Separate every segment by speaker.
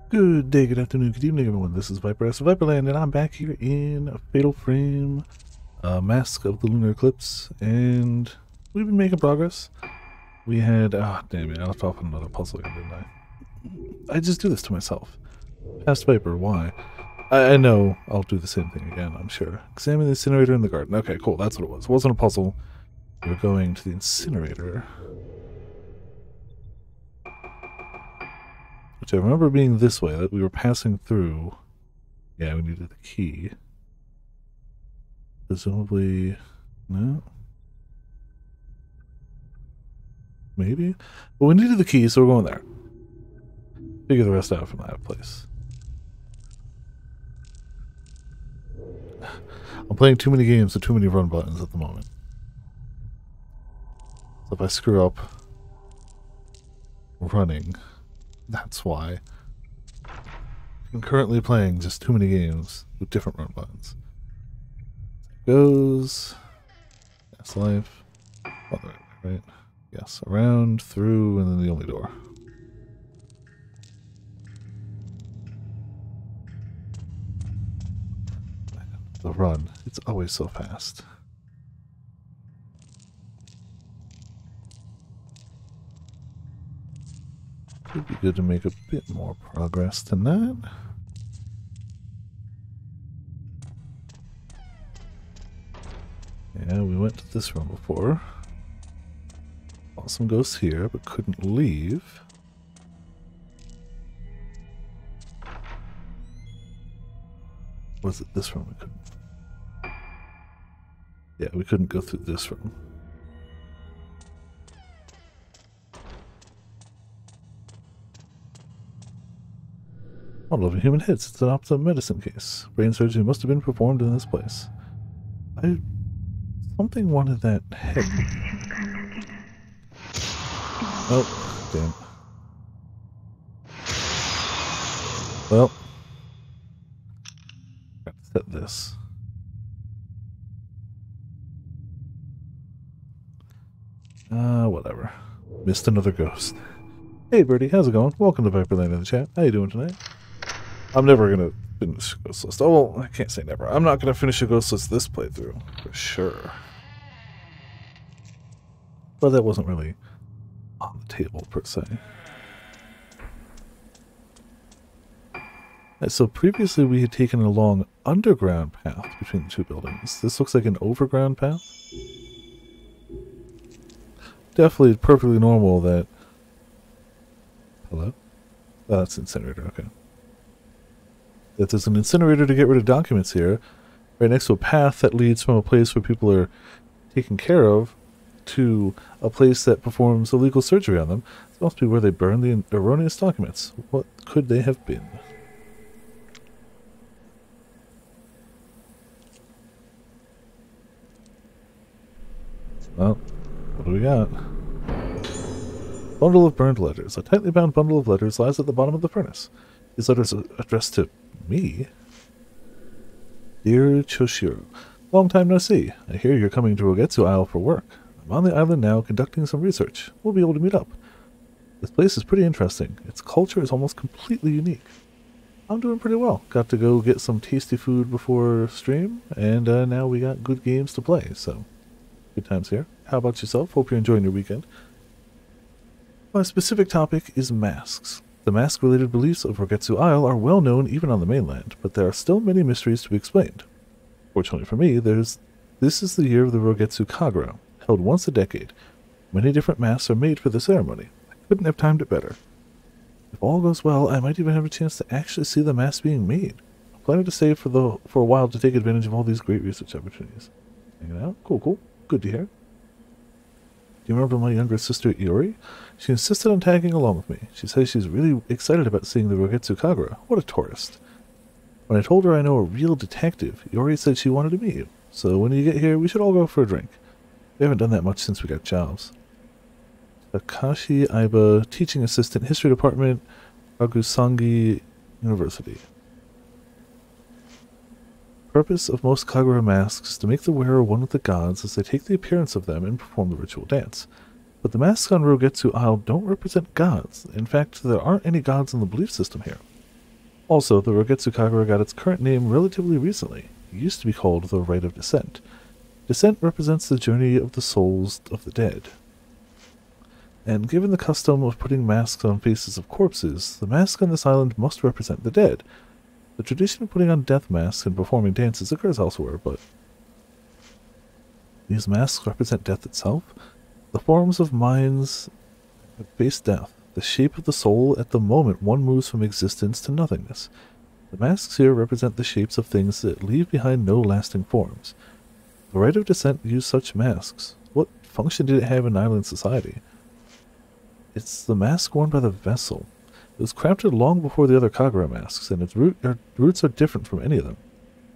Speaker 1: Good day, good afternoon, good evening, everyone. This is Viper S of Viperland, and I'm back here in Fatal Frame, Mask of the Lunar Eclipse, and we've been making progress. We had, damn it, I left off on another puzzle again, didn't I? I just do this to myself. Past Viper, why? I know I'll do the same thing again, I'm sure. Examine the incinerator in the garden. Okay, cool, that's what it was. It wasn't a puzzle. We were going to the incinerator, which I remember being this way, that we were passing through. Yeah, we needed the key. Presumably, no? Maybe? But we needed the key, so we're going there. Figure the rest out from that place. I'm playing too many games with too many run buttons at the moment. So if I screw up running, that's why. I'm currently playing just too many games with different run buttons. Goes. Yes, life. Oh, right. Yes, around, through, and then the only door. The run. It's always so fast. Would be good to make a bit more progress than that. Yeah, we went to this room before. Saw some ghosts here, but couldn't leave. Was it this room we couldn't? Yeah, we couldn't go through this room. Model of a human hits. It's an optimal medicine case. Brain surgery must have been performed in this place. Something wanted that head. Oh, damn. Well, got to set this. Whatever. Missed another ghost. Hey, Birdie, how's it going? Welcome to Viperland in the chat. How you doing tonight? I'm never gonna finish a ghost list. Oh, well, I can't say never. I'm not gonna finish a ghost list this playthrough, for sure. But that wasn't really on the table, per se. So previously we had taken a long underground path between the two buildings. This looks like an overground path. Definitely perfectly normal that... Hello? Oh, that's incinerator, okay. That there's an incinerator to get rid of documents here, right next to a path that leads from a place where people are taken care of to a place that performs illegal surgery on them. This must be where they burn the erroneous documents. What could they have been? Well, what do we got? Bundle of burned letters. A tightly bound bundle of letters lies at the bottom of the furnace. These letters are addressed to me. Dear Choshiro, long time no see. I hear you're coming to Rogetsu Isle for work. I'm on the island now conducting some research. We'll be able to meet up. This place is pretty interesting. Its culture is almost completely unique. I'm doing pretty well. Got to go get some tasty food before stream, and now we got good games to play, so good times here. How about yourself? Hope you're enjoying your weekend. My specific topic is masks. The mask-related beliefs of Rogetsu Isle are well known even on the mainland, but there are still many mysteries to be explained. Fortunately for me, this is the year of the Rogetsu Kagura, held once a decade. Many different masks are made for the ceremony. I couldn't have timed it better. If all goes well, I might even have a chance to actually see the mask being made. I'm planning to save for a while to take advantage of all these great research opportunities. Hanging out? Cool. Good to hear. Do you remember my younger sister, Iori? She insisted on tagging along with me. She says she's really excited about seeing the Rogetsu Kagura. What a tourist. When I told her I know a real detective, Iori said she wanted to meet you. So when you get here, we should all go for a drink. We haven't done that much since we got jobs. Takashi Aiba, Teaching Assistant, History Department, Agusangi University. Purpose of most Kagura masks is to make the wearer one with the gods as they take the appearance of them and perform the ritual dance. But the masks on Rogetsu Isle don't represent gods. In fact, there aren't any gods in the belief system here. Also, the Rogetsu Kagura got its current name relatively recently. It used to be called the Rite of Descent. Descent represents the journey of the souls of the dead. And given the custom of putting masks on faces of corpses, the mask on this island must represent the dead. The tradition of putting on death masks and performing dances occurs elsewhere, but these masks represent death itself. The forms of minds face death, the shape of the soul at the moment one moves from existence to nothingness. The masks here represent the shapes of things that leave behind no lasting forms. The Rite of Descent used such masks. What function did it have in island society? It's the mask worn by the vessel. It was crafted long before the other Kagura masks, and its roots are different from any of them.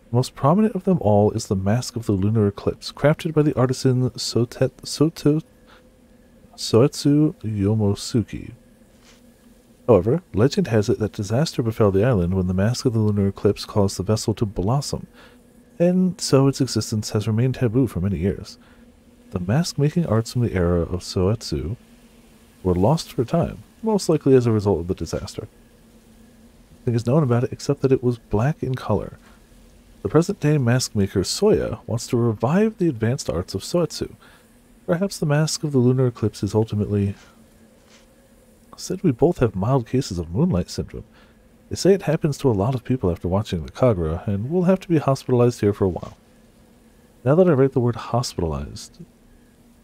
Speaker 1: The most prominent of them all is the Mask of the Lunar Eclipse, crafted by the artisan Soetsu Yomosuke. However, legend has it that disaster befell the island when the Mask of the Lunar Eclipse caused the vessel to blossom, and so its existence has remained taboo for many years. The mask-making arts from the era of Soetsu were lost for a time, most likely as a result of the disaster. Nothing is known about it except that it was black in color. The present-day mask maker Soya wants to revive the advanced arts of Soetsu. Perhaps the Mask of the Lunar Eclipse is ultimately... Said we both have mild cases of moonlight syndrome. They say it happens to a lot of people after watching the Kagura, and we'll have to be hospitalized here for a while. Now that I write the word hospitalized, it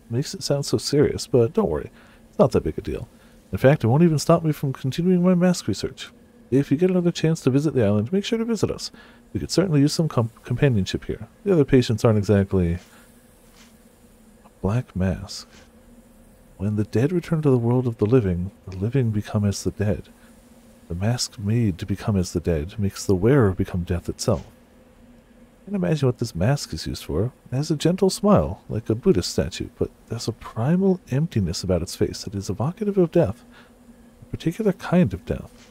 Speaker 1: makes it sound so serious, but don't worry. Not that big a deal. In fact, it won't even stop me from continuing my mask research. If you get another chance to visit the island, make sure to visit us. We could certainly use some companionship here. The other patients aren't exactly... A black mask. When the dead return to the world of the living become as the dead. The mask made to become as the dead makes the wearer become death itself. I can imagine what this mask is used for. It has a gentle smile, like a Buddhist statue, but there's a primal emptiness about its face that is evocative of death, a particular kind of death.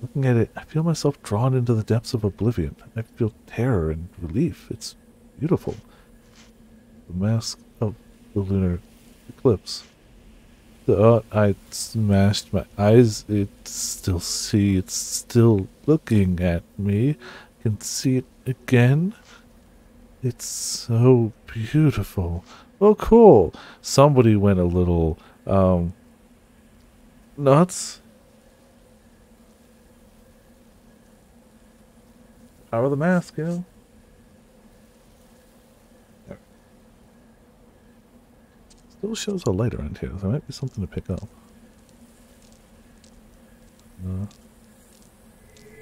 Speaker 1: Looking at it, I feel myself drawn into the depths of oblivion. I feel terror and relief. It's beautiful. The Mask of the Lunar Eclipse. I smashed my eyes. It's still looking at me. Can see it again. It's so beautiful. Oh, cool. Somebody went a little nuts. Power of the mask, you know. There. Still shows a light around here. There might be something to pick up.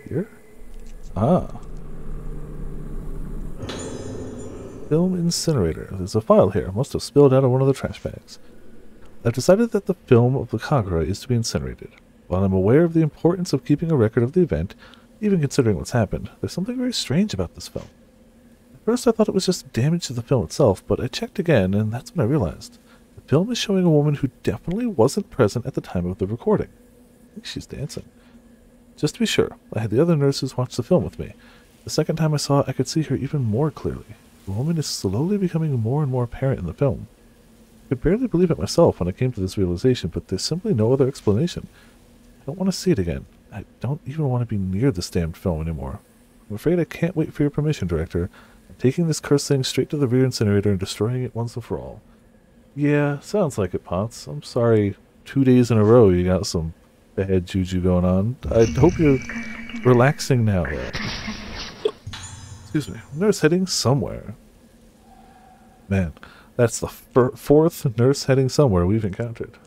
Speaker 1: Here? Ah. Film incinerator. There's a file here. Must have spilled out of one of the trash bags. I've decided that the film of the Kagura is to be incinerated. While I'm aware of the importance of keeping a record of the event, even considering what's happened, there's something very strange about this film. At first I thought it was just damage to the film itself, but I checked again, and that's when I realized. The film is showing a woman who definitely wasn't present at the time of the recording. I think she's dancing. Just to be sure, I had the other nurses watch the film with me. The second time I saw it, I could see her even more clearly. The woman is slowly becoming more and more apparent in the film. I could barely believe it myself when I came to this realization, but there's simply no other explanation. I don't want to see it again. I don't even want to be near this damned film anymore. I'm afraid I can't wait for your permission, Director. I'm taking this cursed thing straight to the rear incinerator and destroying it once and for all. Yeah, sounds like it, Potts. I'm sorry 2 days in a row you got some bad juju going on. I hope you're relaxing now, though. Excuse me. Nurse heading somewhere. Man, that's the fourth nurse heading somewhere we've encountered.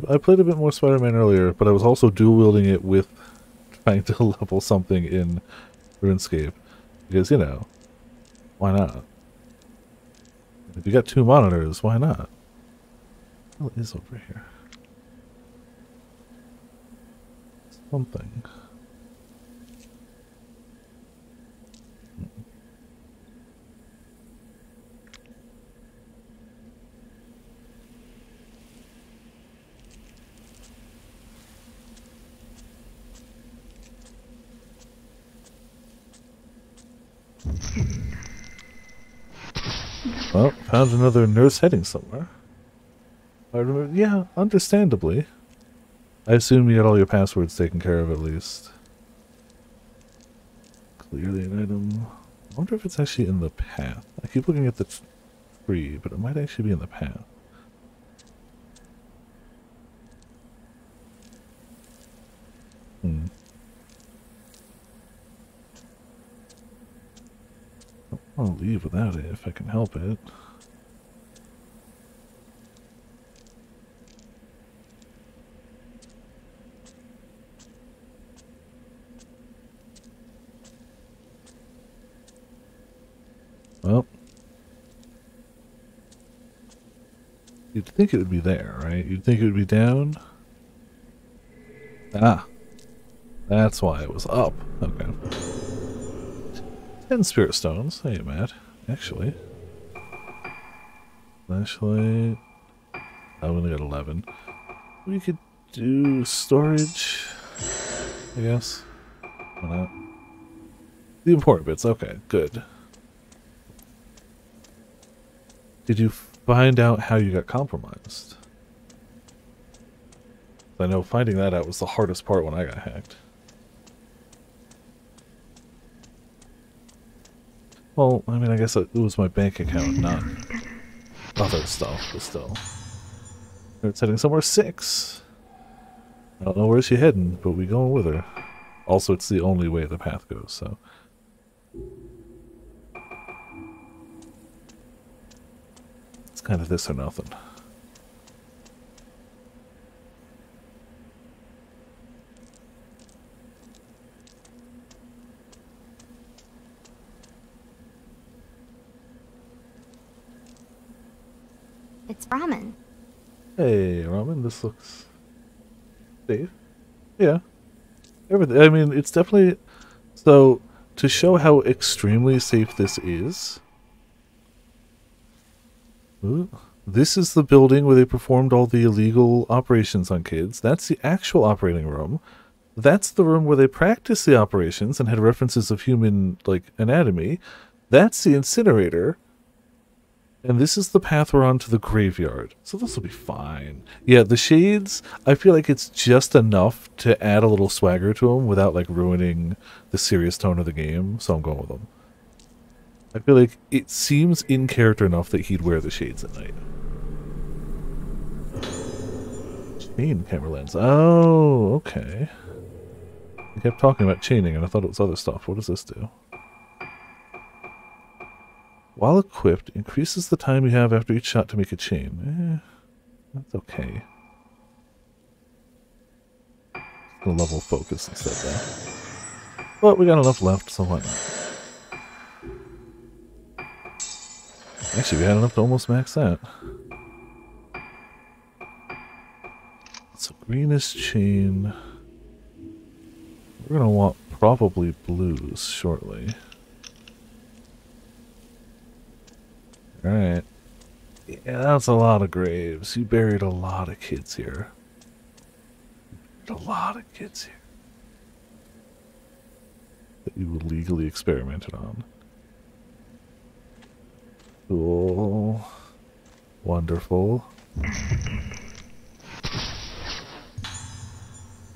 Speaker 1: I played a bit more Spider-Man earlier, but I was also dual-wielding it with trying to level something in RuneScape. Because, you know, why not? If you got 2 monitors, why not? What is over here? Something. Well, found another nurse heading somewhere. I remember, yeah, understandably. I assume you got all your passwords taken care of at least. Clearly an item. I wonder if it's actually in the path. I keep looking at the tree, but it might actually be in the path. I'll leave without it if I can help it. Well, you'd think it would be there, right? You'd think it would be down. Ah, that's why it was up. Okay. 10 spirit stones. Hey, Matt. Actually. Flashlight. I only got 11. We could do storage, I guess. Why not? The important bits. Okay, good. Did you find out how you got compromised? I know finding that out was the hardest part when I got hacked. Well, I mean, I guess it was my bank account, not other stuff, but still. It's heading somewhere 6. I don't know where she's heading, but we going with her. Also, it's the only way the path goes, so. It's kind of this or nothing.
Speaker 2: It's ramen.
Speaker 1: Hey, ramen, this looks safe. Yeah. Everything. I mean, it's definitely... So, to show how extremely safe this is... Ooh, this is the building where they performed all the illegal operations on kids. That's the actual operating room. That's the room where they practiced the operations and had references of human, like, anatomy. That's the incinerator. And this is the path we're on to the graveyard. So this will be fine. Yeah, the shades, I feel like it's just enough to add a little swagger to them without, like, ruining the serious tone of the game. So I'm going with them. I feel like it seems in character enough that he'd wear the shades at night. Chain camera lens. Oh, okay. He kept talking about chaining and I thought it was other stuff. What does this do? While equipped, increases the time you have after each shot to make a chain. That's okay. Just gonna level focus instead though. But we got enough left, so why not? Actually, we had enough to almost max that. So greenish chain. We're gonna want probably blues shortly. Alright. Yeah, that's a lot of graves. You buried a lot of kids here. A lot of kids here. That you illegally experimented on. Cool. Wonderful.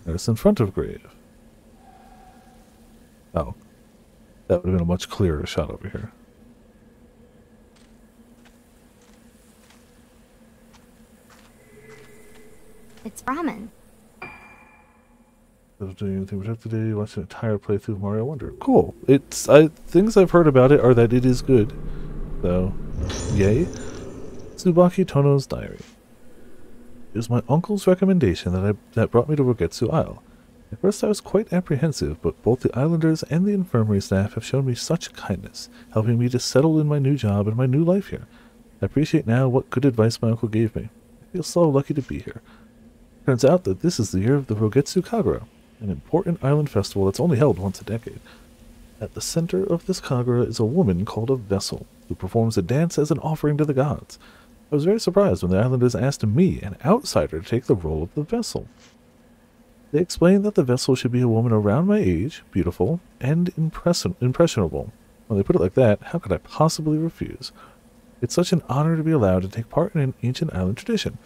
Speaker 1: There's in front of grave. Oh. That would have been a much clearer shot over here.
Speaker 2: It's ramen.
Speaker 1: Doing anything productive today? Watched an entire playthrough of Mario Wonder. Cool. It's things I've heard about it are that it is good. So, yay. Tsubaki Tono's Diary. It was my uncle's recommendation that brought me to Rogetsu Isle. At first I was quite apprehensive, but both the islanders and the infirmary staff have shown me such kindness, helping me to settle in my new job and my new life here. I appreciate now what good advice my uncle gave me. I feel so lucky to be here. Turns out that this is the year of the Rogetsu Kagura, an important island festival that's only held once a decade. At the center of this Kagura is a woman called a vessel, who performs a dance as an offering to the gods. I was very surprised when the islanders asked me, an outsider, to take the role of the vessel. They explained that the vessel should be a woman around my age, beautiful, and impressionable. When they put it like that, how could I possibly refuse? It's such an honor to be allowed to take part in an ancient island tradition.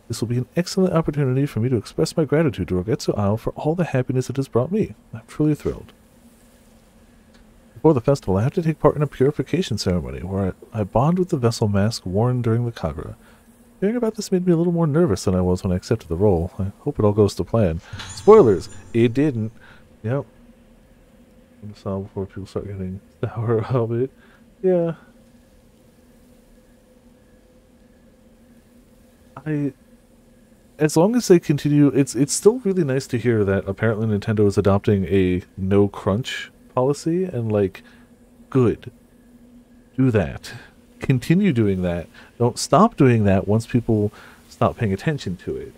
Speaker 1: This will be an excellent opportunity for me to express my gratitude to Rogetsu Isle for all the happiness it has brought me. I'm truly thrilled. Before the festival, I have to take part in a purification ceremony where I bond with the vessel mask worn during the Kagura. Hearing about this made me a little more nervous than I was when I accepted the role. I hope it all goes to plan. Spoilers! It didn't. Yep. I'm solve before people start getting sour of it. Yeah. As long as they continue, it's still really nice to hear that apparently Nintendo is adopting a no crunch policy, and like, good. Do that. Continue doing that. Don't stop doing that once people stop paying attention to it.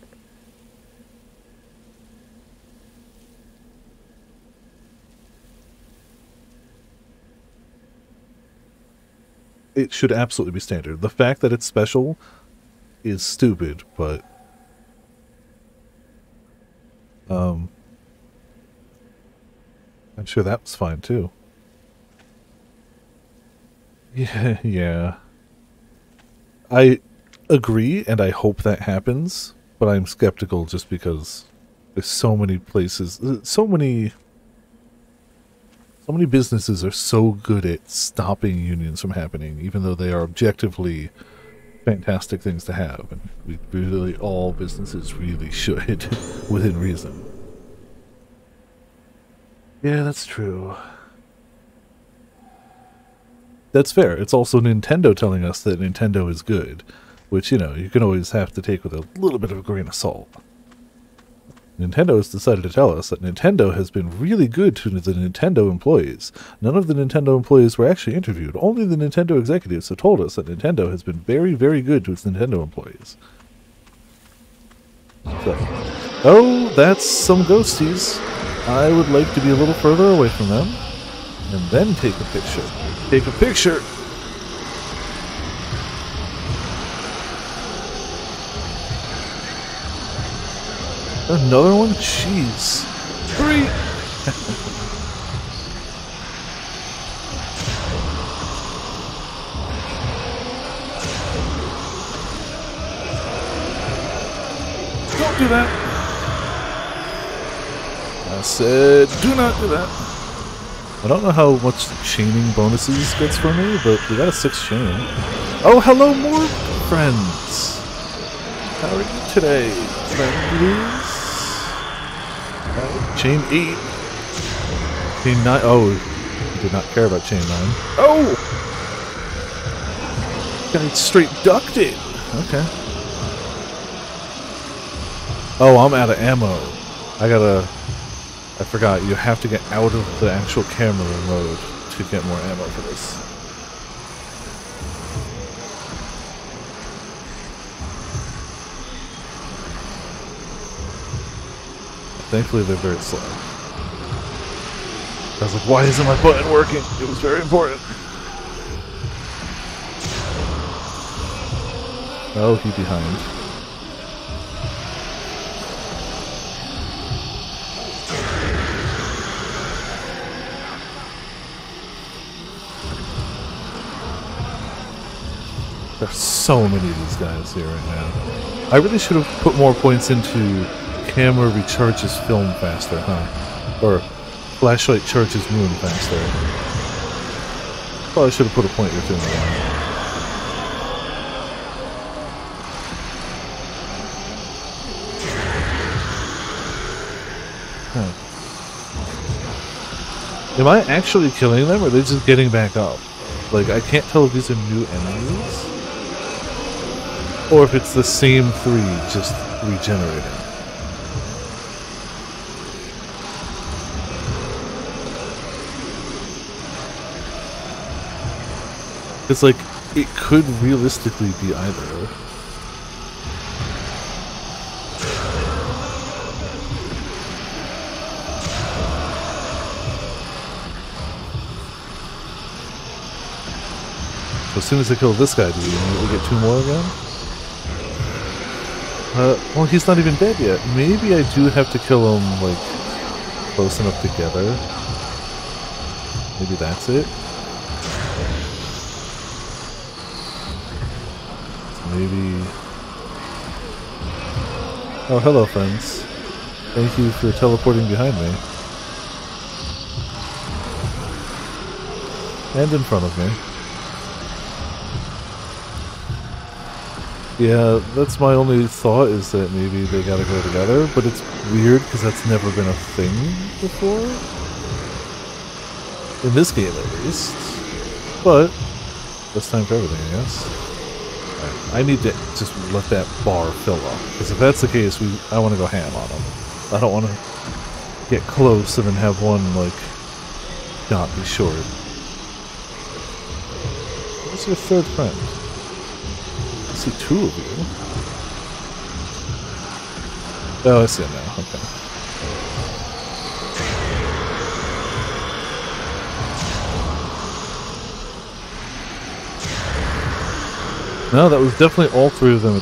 Speaker 1: It should absolutely be standard. The fact that it's special is stupid, but I'm sure that was fine too. Yeah, yeah. I agree, and I hope that happens, but I'm skeptical just because there's so many places, so many businesses are so good at stopping unions from happening, even though they are objectively fantastic things to have, and we really, all businesses really should, within reason. Yeah, that's true. That's fair. It's also Nintendo telling us that Nintendo is good, which, you know, you can always have to take with a little bit of a grain of salt. Nintendo has decided to tell us that Nintendo has been really good to the Nintendo employees. None of the Nintendo employees were actually interviewed. Only the Nintendo executives have told us that Nintendo has been very, very good to its Nintendo employees. So, oh, that's some ghosties. I would like to be a little further away from them, and then take a picture. Take a picture! Another one? Jeez. Hurry! Don't do that! I said, do not do that. I don't know how much chaining bonuses gets for me, but we got a 6 chain. Oh, hello, more friends! How are you today, friends? Chain 8. Chain 9. Oh, he did not care about chain 9. Oh! Got straight ducked it. Okay. Oh, I'm out of ammo. I forgot, you have to get out of the actual camera mode to get more ammo for this. Thankfully, they're very slow. I was like, why isn't my button working? It was very important. Oh, he behind. There's so many of these guys here right now. I really should have put more points into camera recharges film faster, huh? Or flashlight charges moon faster. Probably should have put a point or two in there. Huh. Am I actually killing them, or are they just getting back up? Like, I can't tell if these are new enemies, or if it's the same 3 just regenerating. It's like, it could realistically be either. So as soon as I kill this guy, do we immediately get 2 more again? Well, he's not even dead yet. Maybe I do have to kill him, like, close enough together. Maybe that's it? maybe... Oh, hello, friends. Thank you for teleporting behind me. And in front of me. Yeah, that's my only thought, is that maybe they gotta go together, but it's weird because that's never been a thing before. In this game, at least. But, this time for everything, I guess. Right, I need to just let that bar fill up, because if that's the case, I want to go ham on them. I don't want to get close and then have one, like, not be short. Where's your third friend? I see two of you. Oh, I see it now. Okay. No, that was definitely all three of them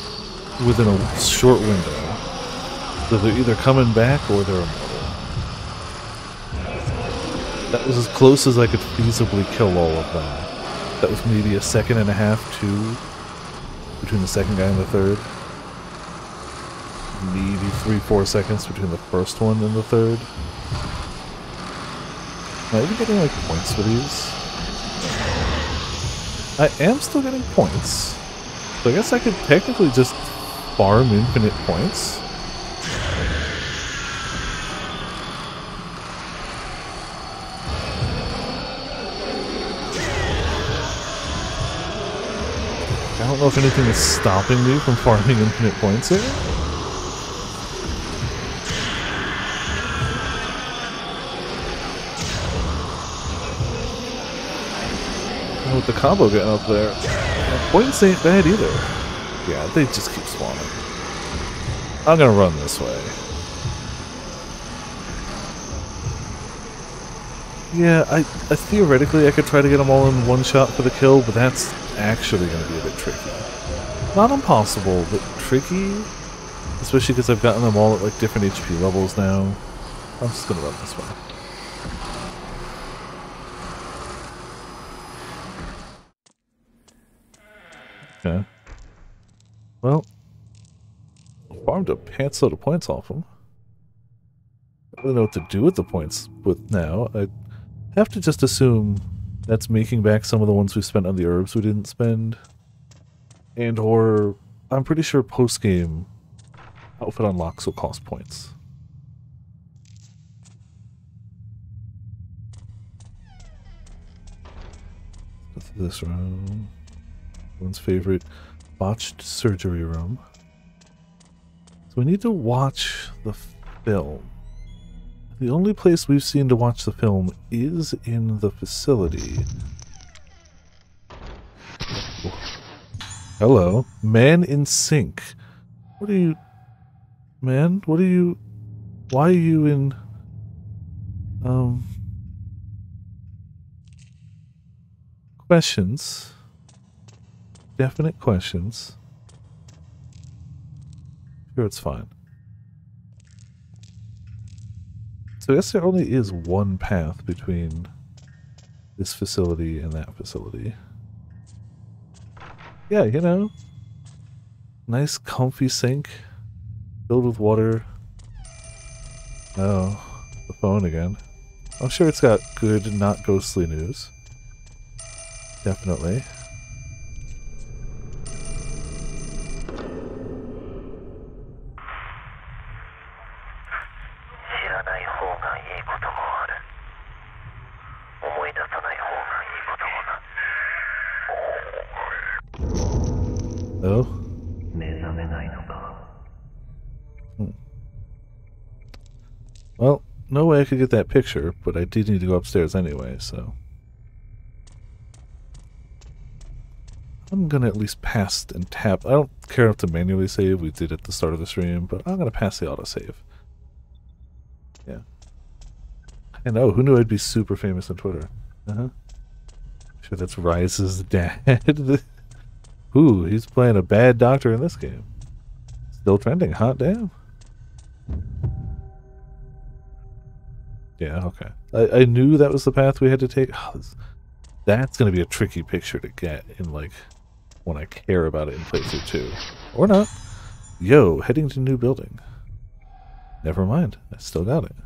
Speaker 1: within a short window. So they're either coming back or they're immortal. That was as close as I could feasibly kill all of them. That was maybe a second and a half, two, between the second guy and the third. Maybe 3-4 seconds between the first one and the third. Am I even getting like points for these? I am still getting points. So I guess I could technically just farm infinite points. I don't know if anything is stopping me from farming infinite points here. Oh, with the combo getting up there. Points ain't bad either. Yeah, they just keep spawning. I'm gonna run this way. Yeah, I theoretically I could try to get them all in one shot for the kill, but that's actually gonna be a bit tricky. Not impossible, but tricky. Especially because I've gotten them all at like different HP levels now. I'm just gonna run this way. Okay. Well, farmed a pantload of points off them. I don't really know what to do with the points with now. I have to just assume that's making back some of the ones we spent on the herbs we didn't spend. And or I'm pretty sure post-game outfit unlocks will cost points. Go through this room. Everyone's favorite botched surgery room. So we need to watch the film. The only place we've seen to watch the film is in the facility. Hello. Man in sync. What are you... Man? What are you... Why are you in... Questions. Definite questions. Sure, it's fine. So I guess there only is one path between this facility and that facility. Yeah, you know. Nice comfy sink. Filled with water. Oh, the phone again. I'm sure it's got good, not ghostly news. Definitely. Oh? Well, no way I could get that picture, but I did need to go upstairs anyway, so... I'm gonna at least pass and tap. I don't care if to manually save, we did at the start of the stream, but I'm gonna pass the autosave. Yeah. And oh, who knew I'd be super famous on Twitter? Sure, that's Rise's dad. Ooh, he's playing a bad doctor in this game. Still trending, hot damn. Yeah, okay. I knew that was the path we had to take. Oh, that's going to be a tricky picture to get in, like, when I care about it in playthrough 2. Or not. Yo, heading to new building. Never mind, I still got it.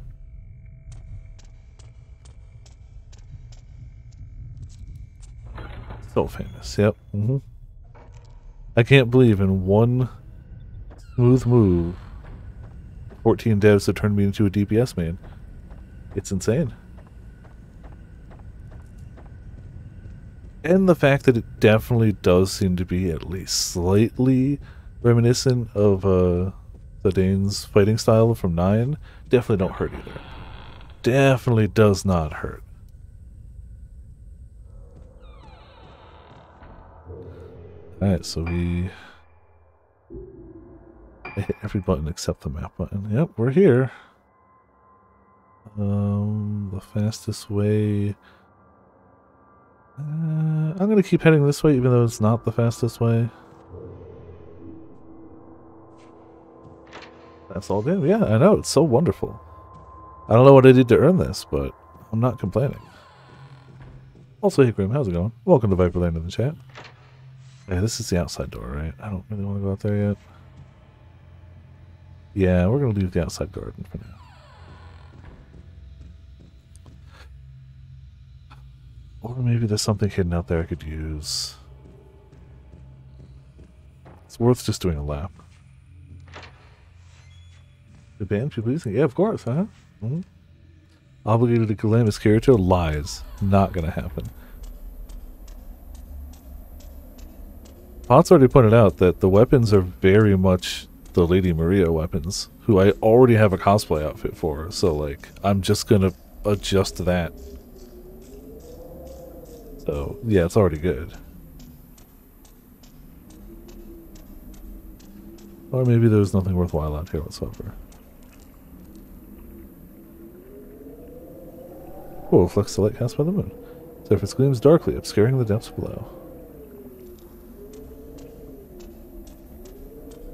Speaker 1: So famous, yep. I can't believe in one smooth move 14 devs have turned me into a DPS main. It's insane. And the fact that it definitely does seem to be at least slightly reminiscent of Dane's fighting style from 9 definitely don't hurt either. Definitely does not hurt. Alright, so I hit every button except the map button. Yep, we're here. The fastest way... I'm gonna keep heading this way even though it's not the fastest way. That's all good. Yeah, I know, it's so wonderful. I don't know what I did to earn this, but I'm not complaining. Also, hey Grim, how's it going? Welcome to Viperland in the chat. Yeah, this is the outside door, right? I don't really want to go out there yet. Yeah, we're gonna leave the outside garden for now. Or maybe there's something hidden out there I could use. It's worth just doing a lap. The band people using? Yeah, of course, huh? Obligated to claim his character? Lies. Not gonna happen. Potts already pointed out that the weapons are very much the Lady Maria weapons, who I already have a cosplay outfit for, so like, I'm just gonna adjust that. So, yeah, it's already good. Or maybe there's nothing worthwhile out here whatsoever. Oh, reflects the light cast by the moon. Surface gleams darkly, obscuring the depths below.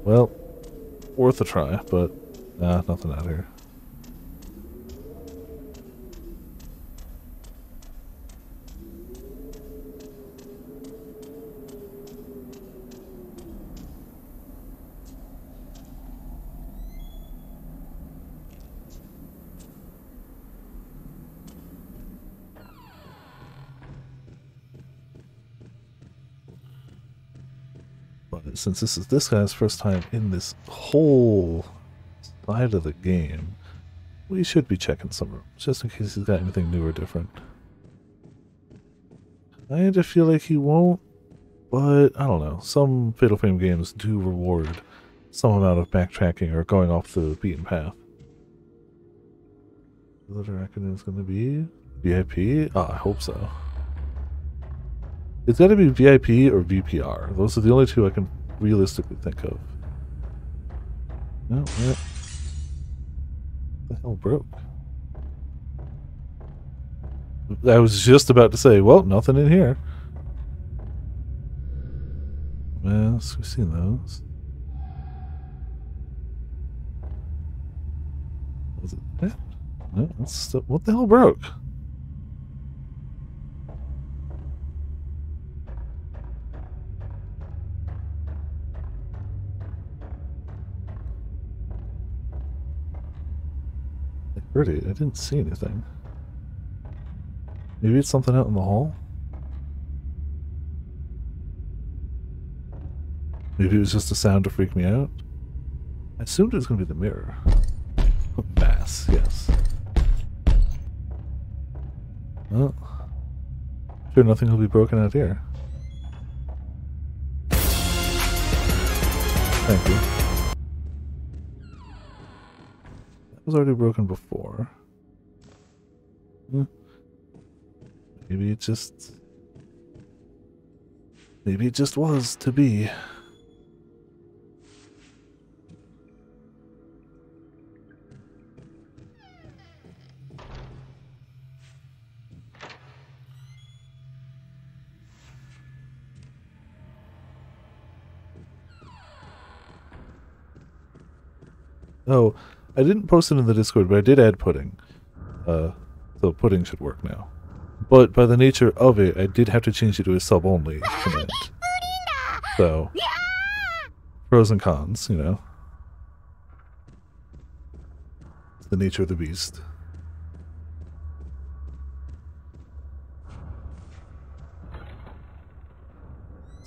Speaker 1: Well, worth a try, but nah, nothing out here. But since this is this guy's first time in this whole side of the game, we should be checking some rooms, just in case he's got anything new or different. I kind of feel like he won't, but I don't know. Some Fatal Frame games do reward some amount of backtracking or going off the beaten path. The other acronym is going to be VIP? Oh, I hope so. It's got to be VIP or VPR. Those are the only two I can realistically think of. No, what the hell broke? I was just about to say, well, nothing in here. Yes, we've seen those. Was it that? No, that's still, what the hell broke? I heard it. I didn't see anything. Maybe it's something out in the hall? Maybe it was just a sound to freak me out? I assumed it was going to be the mirror. Mass, yes. Well, sure nothing will be broken out here. Thank you. That was already broken before. Maybe it just... Maybe it just was to be. Oh, I didn't post it in the Discord, but I did add pudding. So pudding should work now. But by the nature of it, I did have to change it to a sub-only command. So, pros and cons, you know. It's the nature of the beast.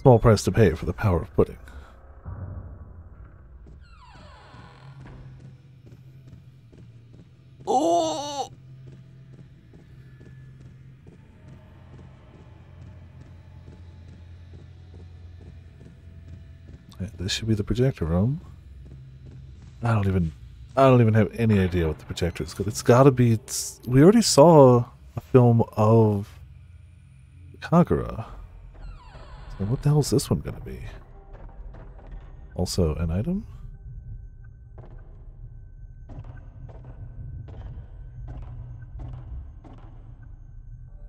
Speaker 1: Small price to pay for the power of pudding.
Speaker 3: Oh!
Speaker 1: Yeah, this should be the projector room. I don't even have any idea what the projector is. It's gotta be. We already saw a film of Kagura. So what the hell is this one gonna be? Also an item?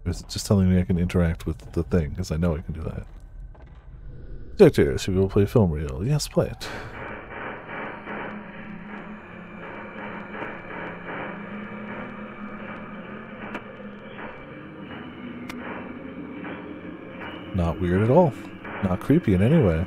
Speaker 1: Or is it just telling me I can interact with the thing? Because I know I can do that. Projector, should we go play film reel? Yes, play it. Not weird at all. Not creepy in any way.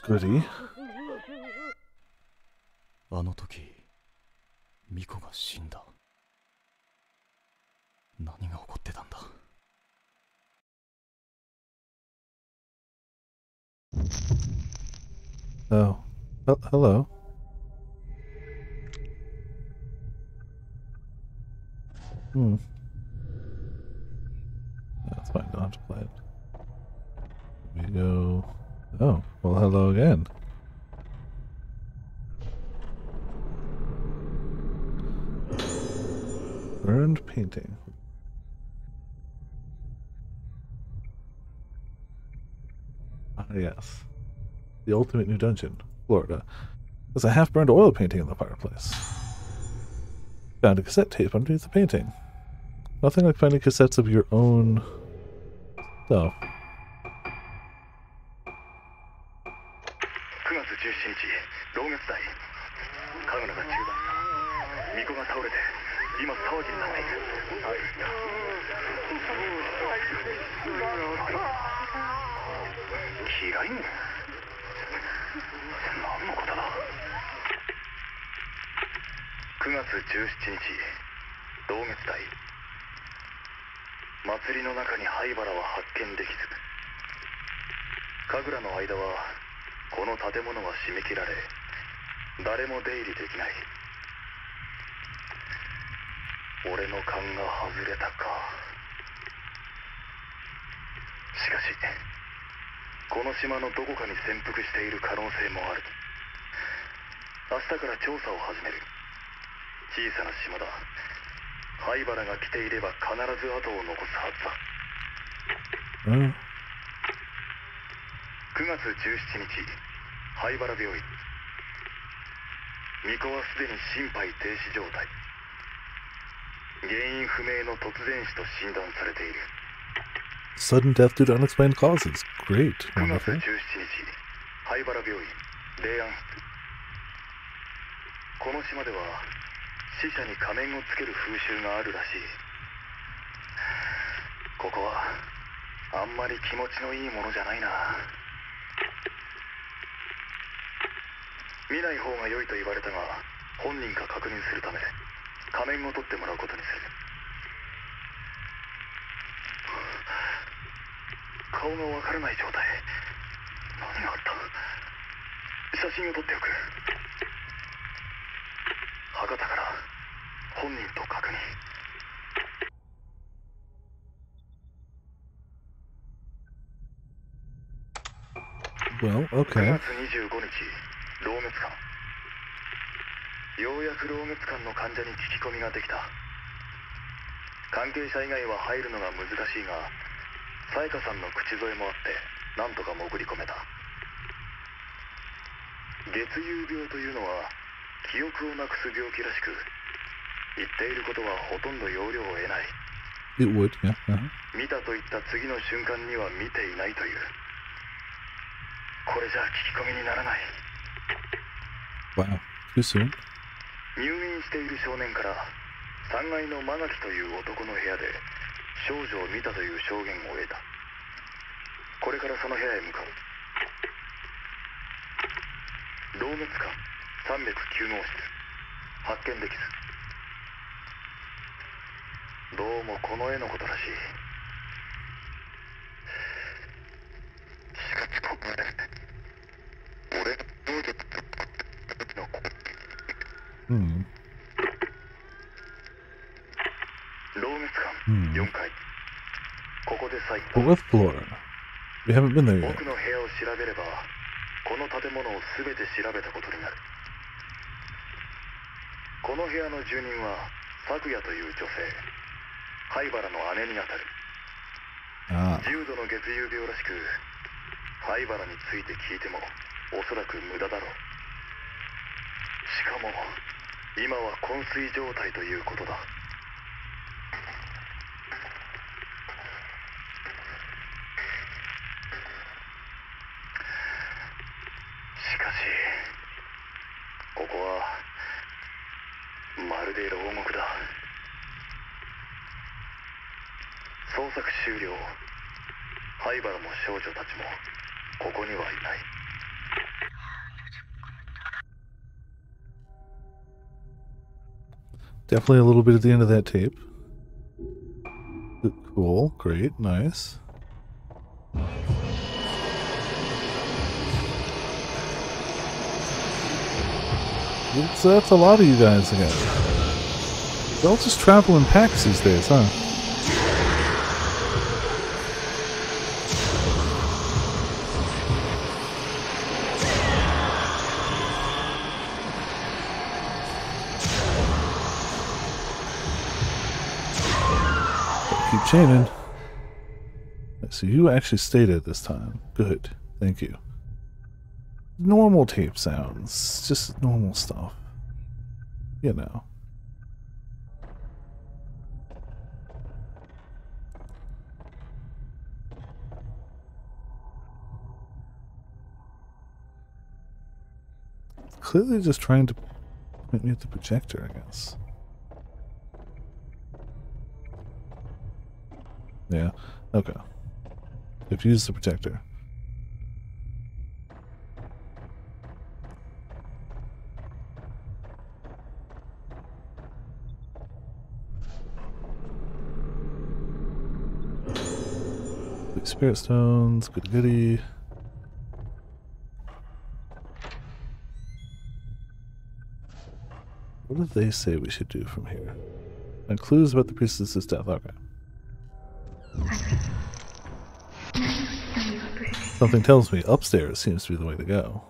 Speaker 1: Goody.
Speaker 3: あの時ミコが死んだ。何が起こってたんだ。
Speaker 1: Oh. Hello. That's fine, don't have to play it. We go... Oh, well hello again. Burned painting. Ah, yes. The ultimate new dungeon, Florida. There's a half-burned oil painting in the fireplace. Found a cassette tape underneath the painting. Nothing like finding cassettes of your own stuff.
Speaker 4: 9月17日、同月代。カグナが中断した。巫女が倒れて、今騒ぎになっている。嫌いも何のことだ。9月17日、同月代。祭りの中に灰原は発見できず、神楽の間はこの建物は締め切られ、誰も出入りできない。俺の勘が外れたか。しかしこの島のどこかに潜伏している可能性もある。明日から調査を始める。小さな島だ。灰原が来ていれば必ず後を残すはずだ。9月17日、灰原病院。巫女はすでに心肺停止状態。原因不明の突然死と診断されている。
Speaker 1: Sudden death due to unexplained causes. Great.
Speaker 4: 9月
Speaker 1: Wonderful.
Speaker 4: 17日、灰原病院、霊安室。この島では死者に仮面をつける風習があるらしい。ここはあんまり気持ちのいいものじゃないな。見ない方が良いと言われたが、本人か確認するため仮面を取ってもらうことにする。顔がわからない状態。何があった？写真を撮っておく。博多から本人と確認。
Speaker 1: Well,
Speaker 4: 9
Speaker 1: okay.
Speaker 4: 月25日、老月間。ようやく老月間の患者に聞き込みができた。関係者以外は入るのが難しいが、さやかさんの口添えもあってなんとか潜り込めた。月遊病というのは記憶をなくす病気らしく、言っていることはほとんど要領を得ない。
Speaker 1: It would, yeah.
Speaker 4: 見たと言った次の瞬間には見ていないという。これじゃ聞き込みにならない。
Speaker 1: Wow. Too soon.
Speaker 4: 入院している少年から3階の間垣という男の部屋で少女を見たという証言を得た。これからその部屋へ向かう。老月間309号室、発見できず。どうもこの絵のことらしい。しかしこの絵、俺の能力の子。老月間4階。ここで最後。
Speaker 1: Fourth floor. We haven't been there yet.
Speaker 4: 僕の部屋を調べれば、この建物を全て調べたことになる。この部屋の住人は咲夜という女性、灰原の姉にあたる。重度の月遊病らしく、灰原について聞いてもおそらく無駄だろう。しかも今は昏睡状態ということだ。しかしここはまるで牢獄だ。捜索終了。灰原も少女たちもここにはいない。
Speaker 1: Definitely a little bit at the end of that tape. Cool. Great. Nice. So that's a lot of you guys again. They all just travel in packs these days, huh? Keep chaining. So you actually stayed it this time. Good. Thank you. Normal tape sounds. Just normal stuff. You know. Clearly just trying to point me at the projector, I guess. Yeah, okay. If you use the projector. Spirit stones, goody goody. What did they say we should do from here? And clues about the priestess's death. Okay. Something tells me upstairs seems to be the way to go.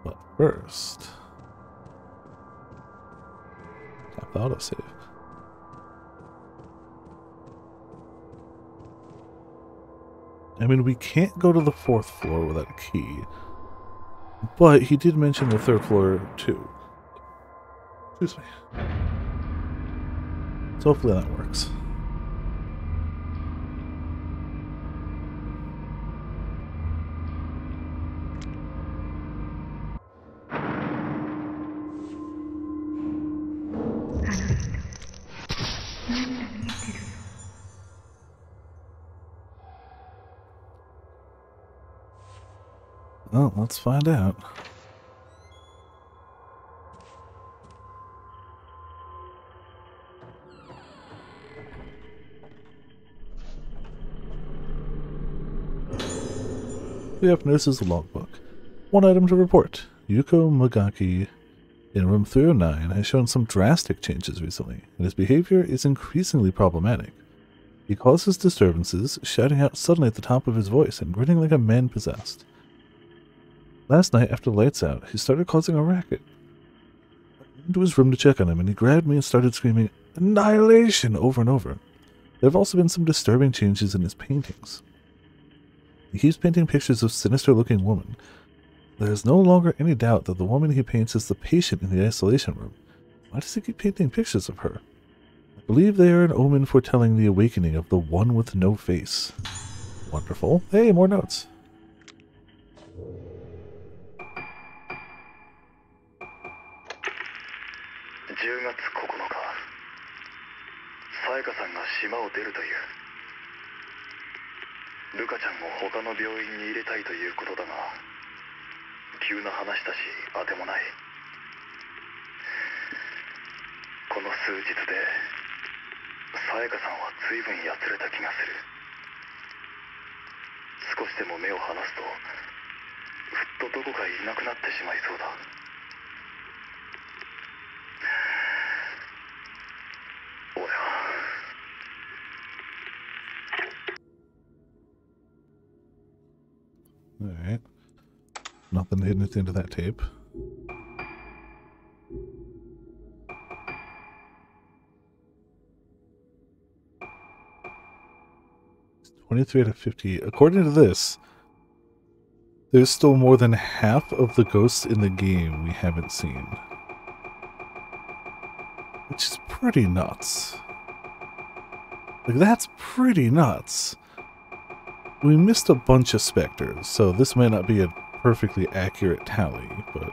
Speaker 1: But first, tap the autosave. I mean, we can't go to the 4th floor without a key, but he did mention the 3rd floor too. Excuse me. So hopefully that works. Well, let's find out. We have notices the logbook. One item to report. Yuko Magaki in room 309 has shown some drastic changes recently, and his behavior is increasingly problematic. He causes disturbances, shouting out suddenly at the top of his voice and grinning like a man possessed. Last night, after the lights out, he started causing a racket. I went into his room to check on him, and he grabbed me and started screaming, "Annihilation!" over and over. There have also been some disturbing changes in his paintings. He keeps painting pictures of sinister-looking women. There is no longer any doubt that the woman he paints is the patient in the isolation room. Why does he keep painting pictures of her? I believe they are an omen foretelling the awakening of the one with no face. Wonderful. Hey, more notes. Alright. Nothing hidden at the end of that tape. It's 23 out of 50. According to this, there's still more than half of the ghosts in the game we haven't seen. Which is pretty nuts. Like, that's pretty nuts. We missed a bunch of specters, so this might not be a perfectly accurate tally, but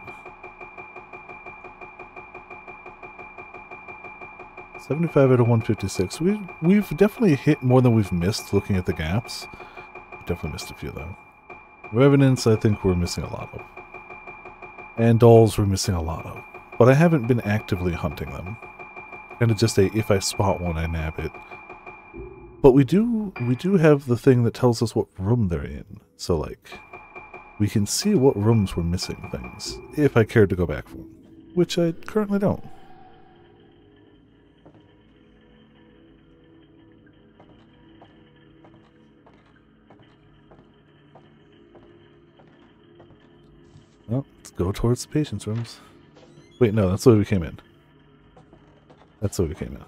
Speaker 1: 75 out of 156. We've definitely hit more than we've missed looking at the gaps. Definitely missed a few though. Revenants, I think we're missing a lot of. And dolls we're missing a lot of. But I haven't been actively hunting them. Kind of just a, if I spot one, I nab it. But we do have the thing that tells us what room they're in. So, like, we can see what rooms we're missing things, if I cared to go back for them. Which I currently don't. Well, let's go towards the patient's rooms. Wait, no, that's the way we came in. That's the way we came in.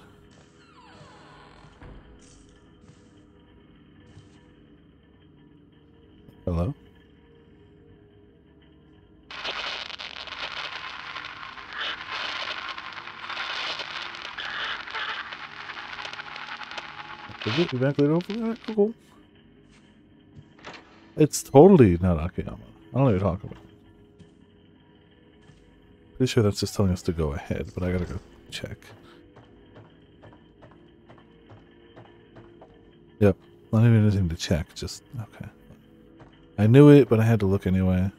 Speaker 1: Hello? You back later over there? Cool. It's totally not Akiyama. I don't know what you're talking about. Pretty sure that's just telling us to go ahead, but I gotta go check. Yep, not even anything to check, just, okay. I knew it, but I had to look anyway.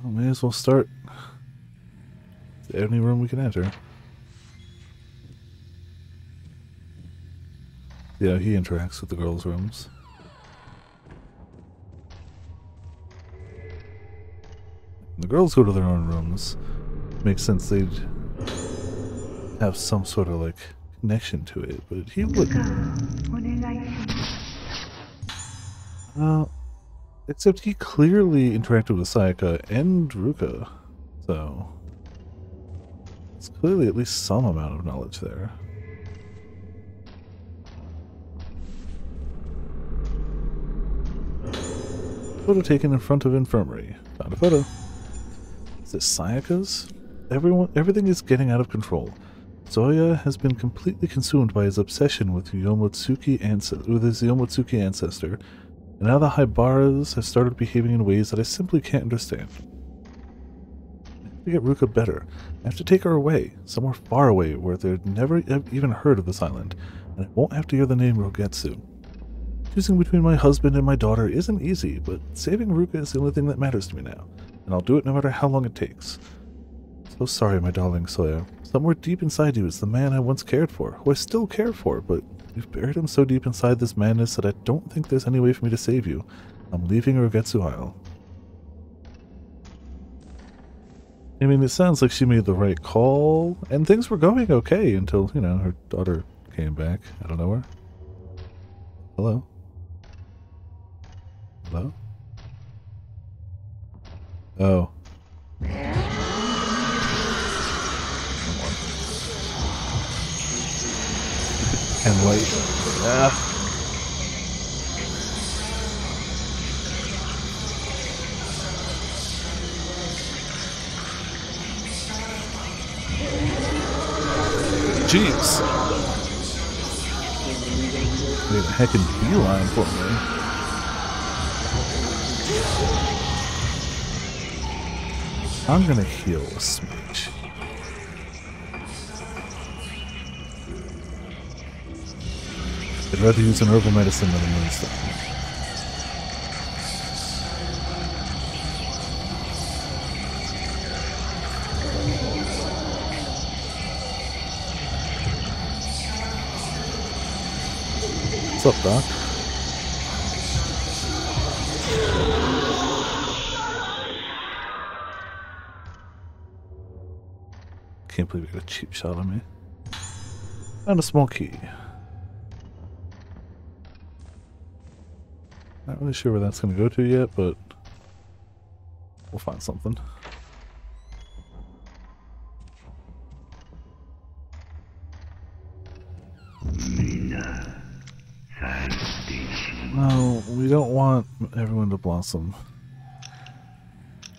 Speaker 1: Well, may as well start. Is there any room we can enter? Yeah, he interacts with the girls' rooms. The girls go to their own rooms. Makes sense they'd have some sort of, like, connection to it, but he wouldn't. Except he clearly interacted with Sayaka and Ruka, so it's clearly at least some amount of knowledge there. Photo taken in front of infirmary. Found a photo. Is this Sayaka's? Everything is getting out of control. Zoya has been completely consumed by his obsession with his Yomotsuki ancestor, and now the Haibaras have started behaving in ways that I simply can't understand. I have to get Ruka better. I have to take her away, somewhere far away where they've never even heard of this island, and I won't have to hear the name Rogetsu. Choosing between my husband and my daughter isn't easy, but saving Ruka is the only thing that matters to me now, and I'll do it no matter how long it takes. So sorry, my darling Soya. Somewhere deep inside you is the man I once cared for, who I still care for, but you've buried him so deep inside this madness that I don't think there's any way for me to save you. I'm leaving Rogetsu Isle. I mean, it sounds like she made the right call, and things were going okay until, you know, her daughter came back out of nowhere. Hello? Hello? Oh. And light. Ah. Jeez. Made a heckin' beeline for me. I'm gonna heal a smidge. I'd rather use an herbal medicine than a moonstone. What's up, Doc? Can't believe you got a cheap shot on me. And a small key. Not really sure where that's going to go to yet, but we'll find something. No, we don't want everyone to blossom.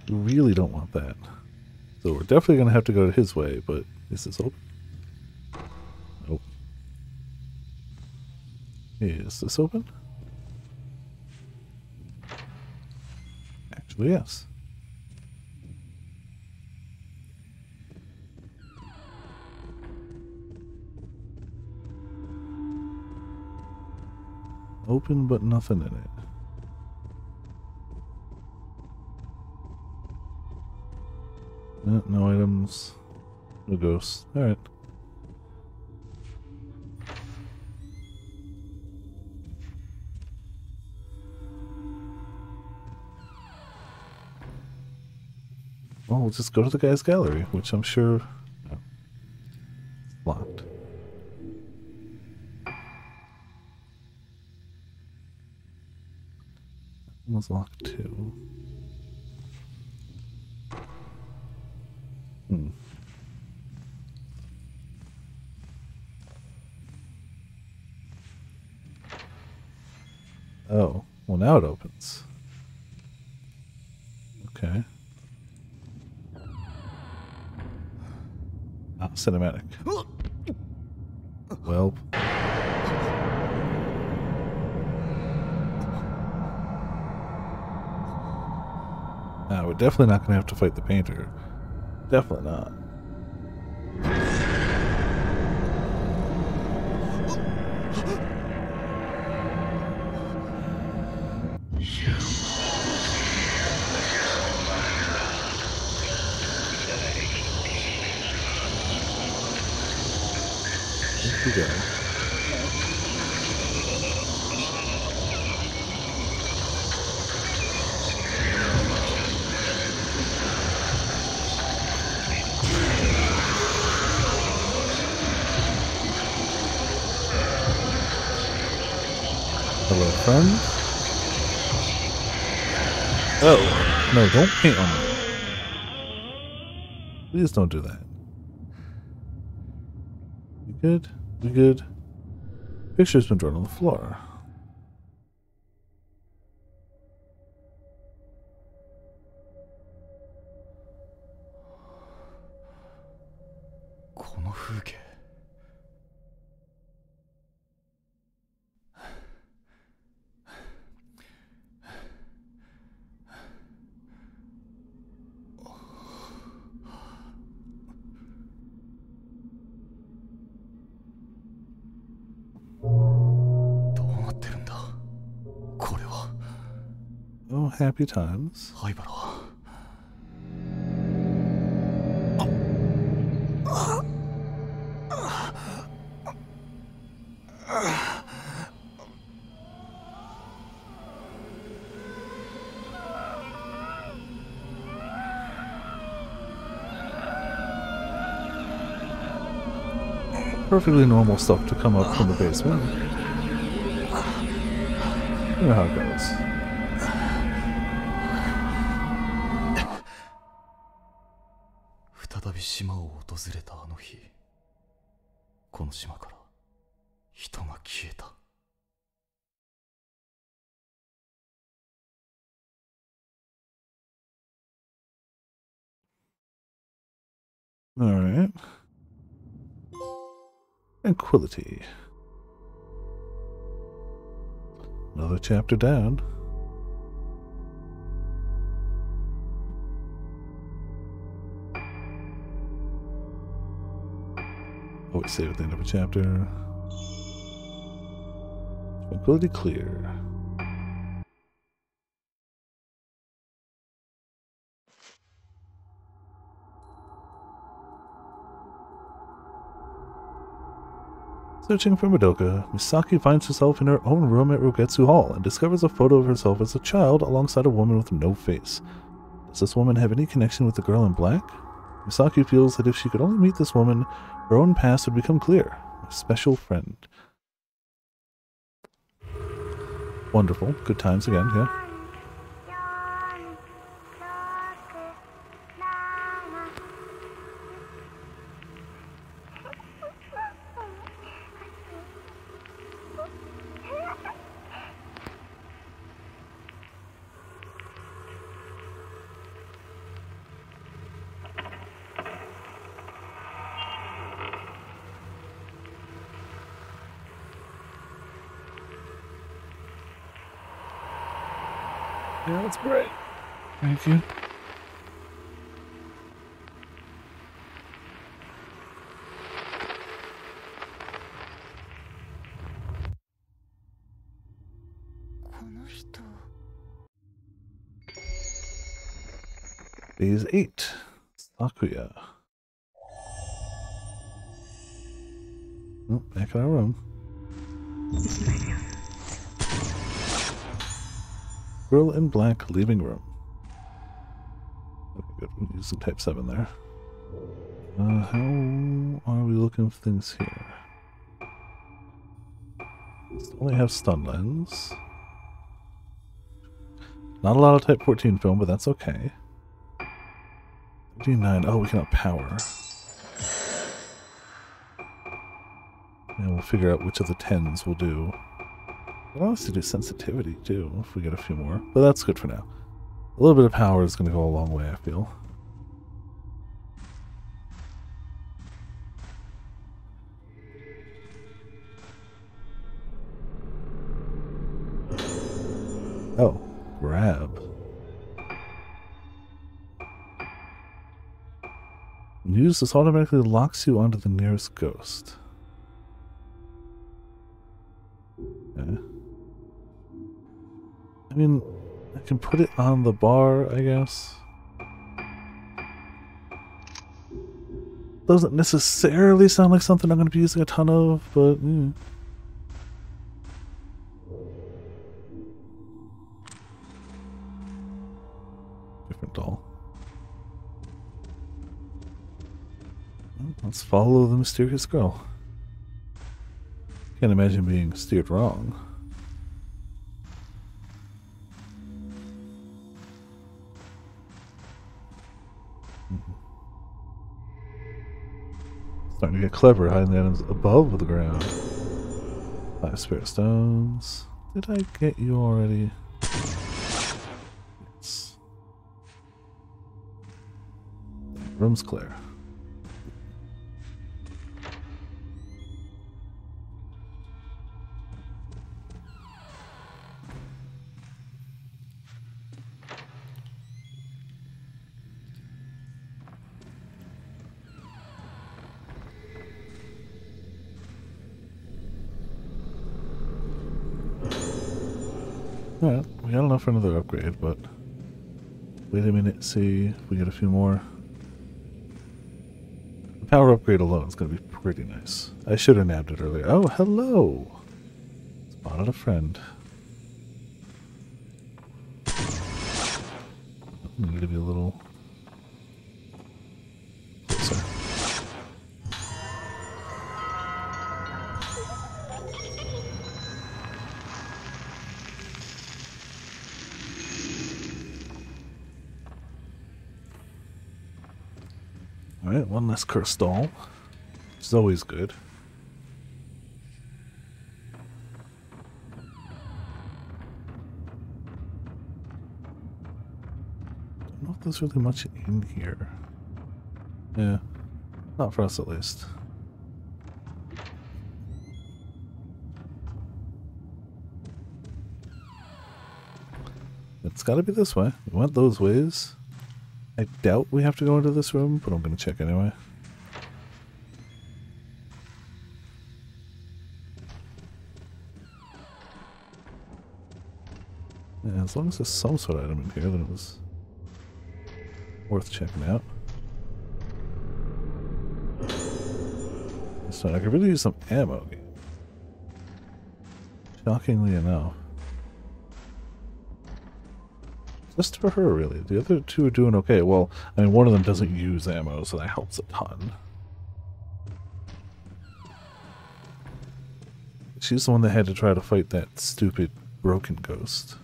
Speaker 1: We really don't want that. So we're definitely going to have to go his way, but is this open? Nope. Is this open? Actually, yes. Open, but nothing in it. No items. No ghosts. Alright. Well, we'll just go to the guy's gallery, which I'm sure... No. It's locked. That was locked too. Oh, well now it opens. Okay. Ah, cinematic. Well. We're definitely not going to have to fight the painter. Definitely not. Here we go. Hello, friend. Oh, no, don't paint on me. Please don't do that. You good? You good? Picture's been drawn on the floor. Oh, happy times. Perfectly normal stuff to come up from the basement. You know how it goes. Alright. Tranquility. Another chapter down. Always save at the end of a chapter. Tranquility clear. Searching for Madoka, Misaki finds herself in her own room at Rogetsu Hall and discovers a photo of herself as a child alongside a woman with no face. Does this woman have any connection with the girl in black? Misaki feels that if she could only meet this woman, her own past would become clear. A special friend. Wonderful. Good times again, yeah. Yeah, that's great. Thank you. Phase 8. Sakuya. Oh, back in our room. Girl in black leaving room. Okay, good. We're using type 7 there. How are we looking for things here? Only have stun lens. Not a lot of type 14 film, but that's okay. 59. Oh, we can up power. And we'll figure out which of the 10s we'll do. We'll also do sensitivity too, if we get a few more. But that's good for now. A little bit of power is going to go a long way, I feel. Oh, grab. Use this automatically locks you onto the nearest ghost. Okay. I mean, I can put it on the bar, I guess. Doesn't necessarily sound like something I'm going to be using a ton of, but... Different doll. Well, let's follow the mysterious girl. Can't imagine being steered wrong. Starting to get clever, hiding the items above the ground. 5 spirit stones. Did I get you already? Yes. Room's clear. Alright, we got enough for another upgrade, but wait a minute, see if we get a few more. The Power upgrade alone is going to be pretty nice. I should have nabbed it earlier. Oh, hello! Spotted a friend. Need to be a little closer. Alright, one less cursed doll, which is always good. Don't know if there's really much in here. Yeah, not for us at least. It's gotta be this way. We went those ways. I doubt we have to go into this room, but I'm going to check anyway. Yeah, as long as there's some sort of item in here, then it was worth checking out. So I could really use some ammo. Shockingly enough. Just for her, really. The other two are doing okay. Well, I mean, one of them doesn't use ammo, so that helps a ton. She's the one that had to try to fight that stupid broken ghost.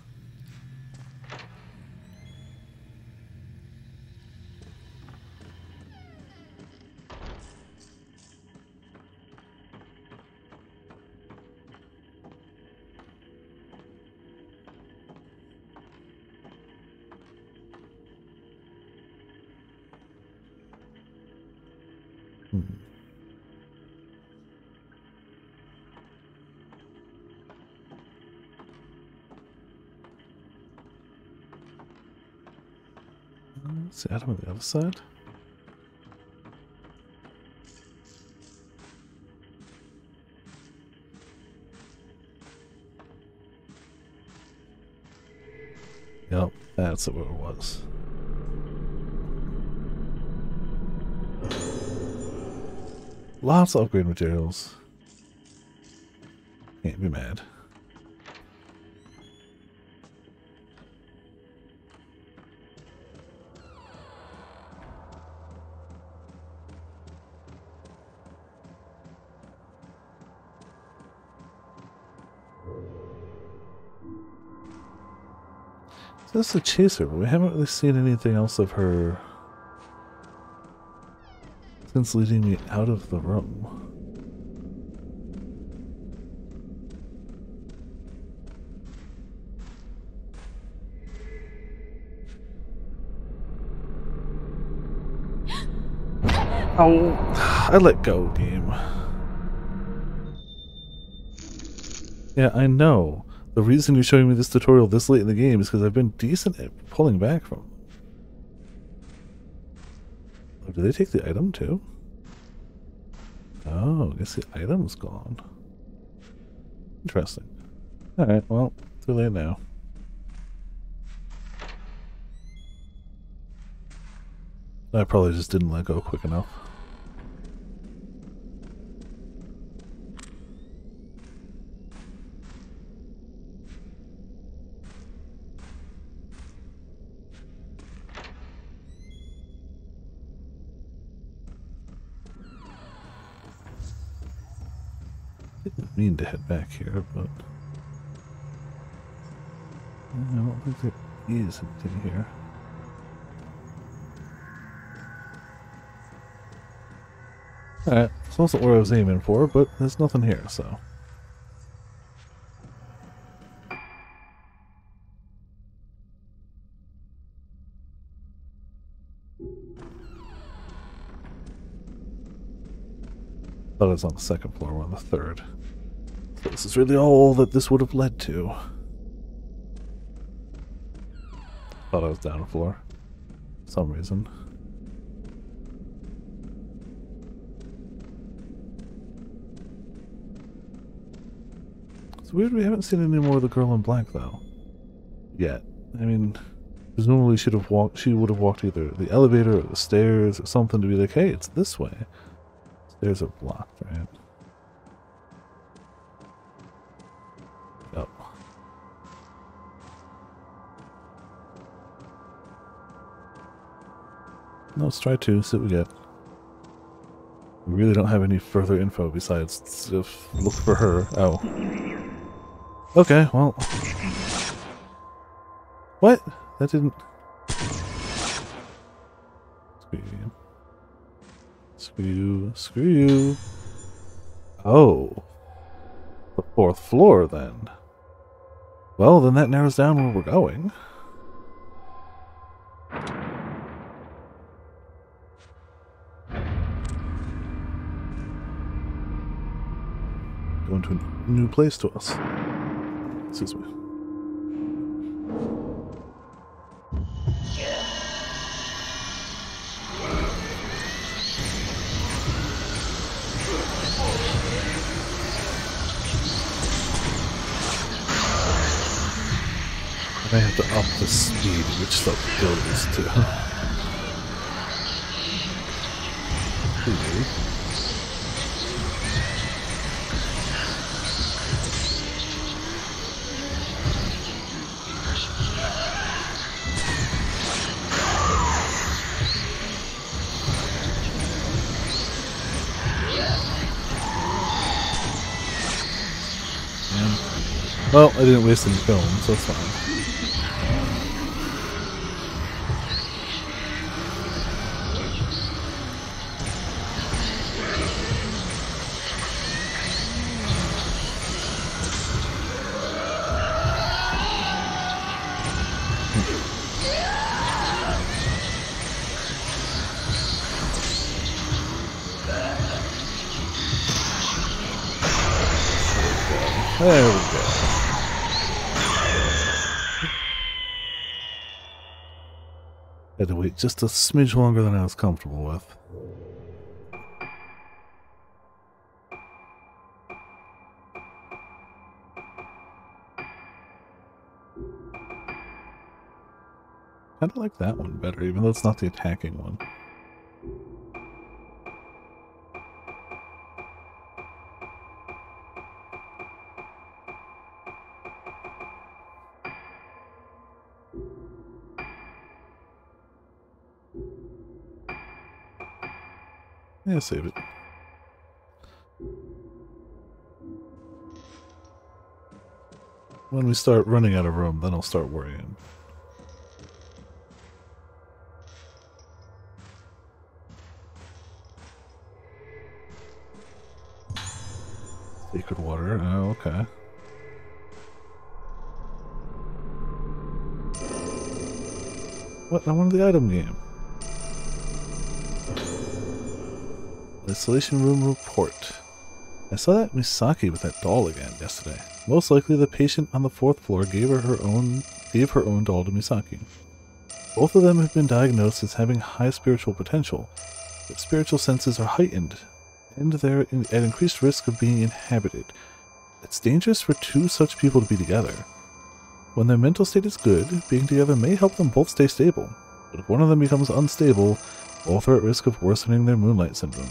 Speaker 1: What's the item on the other side? Yep, that's what it was. Lots of upgrade materials. Can't be mad. So that's the chaser, but we haven't really seen anything else of her since leading me out of the room. Oh, I let go, game. Yeah, I know. The reason you're showing me this tutorial this late in the game is because I've been decent at pulling back from them. Oh, do they take the item too? Oh, I guess the item's gone. Interesting. Alright, well, too late now. I probably just didn't let go quick enough. Didn't mean to head back here, but I don't think there is anything here. Alright, this wasn't where I was aiming for, but there's nothing here, so. Thought it was on the second floor, we're on the third. So this is really all that this would have led to. Thought I was down a floor. For some reason. It's weird we haven't seen any more of the girl in black though. Yet. I mean, presumably she would have walked either the elevator or the stairs or something to be like, hey, it's this way. There's a block, right? Oh. No, let's try 2, see what we get. We really don't have any further info besides if look for her. Oh. Okay, well. What? That didn't... Screw you. Screw you. Screw you. Oh. The 4th floor, then. Well, then that narrows down where we're going. Going to a new place to us. Excuse me. I may have to up the speed at which stuff goes to. Well, I didn't waste any film, so that's fine. There we go. Had to wait just a smidge longer than I was comfortable with. Kinda like that one better, even though it's not the attacking one. Yeah, save it. When we start running out of room, then I'll start worrying. Sacred water, oh, okay. What? I wanted the item game. Isolation room report. I saw that Misaki with that doll again yesterday. Most likely the patient on the 4th floor gave her own doll to Misaki. Both of them have been diagnosed as having high spiritual potential. Their spiritual senses are heightened, and they're at increased risk of being inhabited. It's dangerous for 2 such people to be together. When their mental state is good, being together may help them both stay stable, but if one of them becomes unstable, both are at risk of worsening their moonlight syndrome.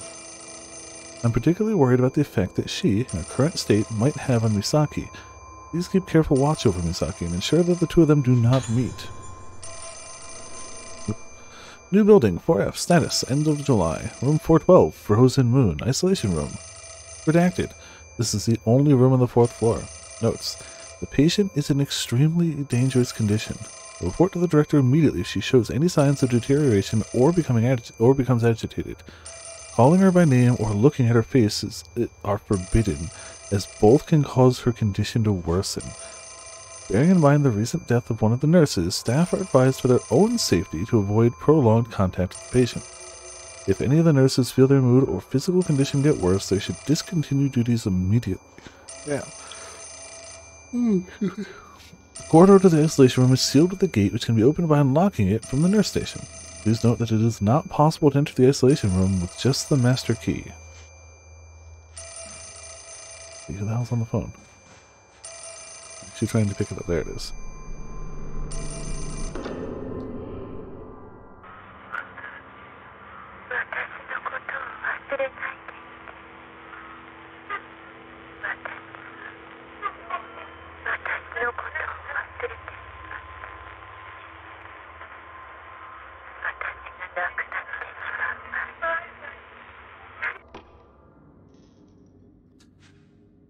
Speaker 1: I'm particularly worried about the effect that she, in her current state, might have on Misaki. Please keep careful watch over Misaki and ensure that the 2 of them do not meet. New building, 4F, status, end of July. Room 412, Frozen Moon, isolation room. Redacted. This is the only room on the 4th floor. Notes. The patient is in extremely dangerous condition. Report to the director immediately if she shows any signs of deterioration or becomes agitated. Calling her by name or looking at her face are forbidden, as both can cause her condition to worsen. Bearing in mind the recent death of one of the nurses, staff are advised for their own safety to avoid prolonged contact with the patient. If any of the nurses feel their mood or physical condition get worse, they should discontinue duties immediately. Yeah. The corridor to the isolation room is sealed with a gate which can be opened by unlocking it from the nurse station. Please note that it is not possible to enter the isolation room with just the master key. See who the hell's on the phone? She's trying to pick it up. There it is.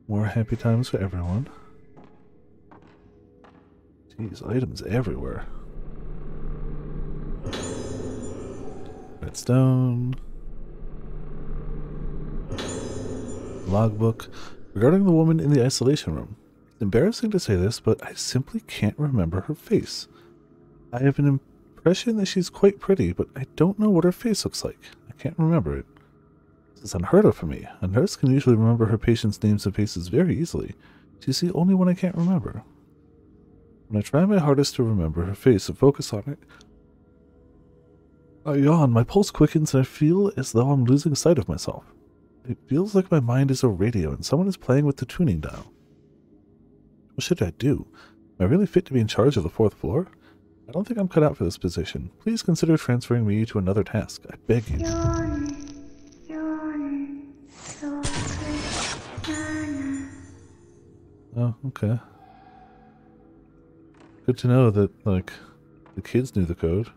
Speaker 1: More happy times for everyone. Jeez, items everywhere. Redstone. Logbook. Regarding the woman in the isolation room. It's embarrassing to say this, but I simply can't remember her face. I have an impression that she's quite pretty, but I don't know what her face looks like. I can't remember it. This is unheard of for me. A nurse can usually remember her patients' names and faces very easily. She's the only one I can't remember. When I try my hardest to remember her face and focus on it, I yawn, my pulse quickens, and I feel as though I'm losing sight of myself. It feels like my mind is a radio and someone is playing with the tuning dial. What should I do? Am I really fit to be in charge of the 4th floor? I don't think I'm cut out for this position. Please consider transferring me to another task. I beg you. Oh, okay. Good to know that, like, the kids knew the code.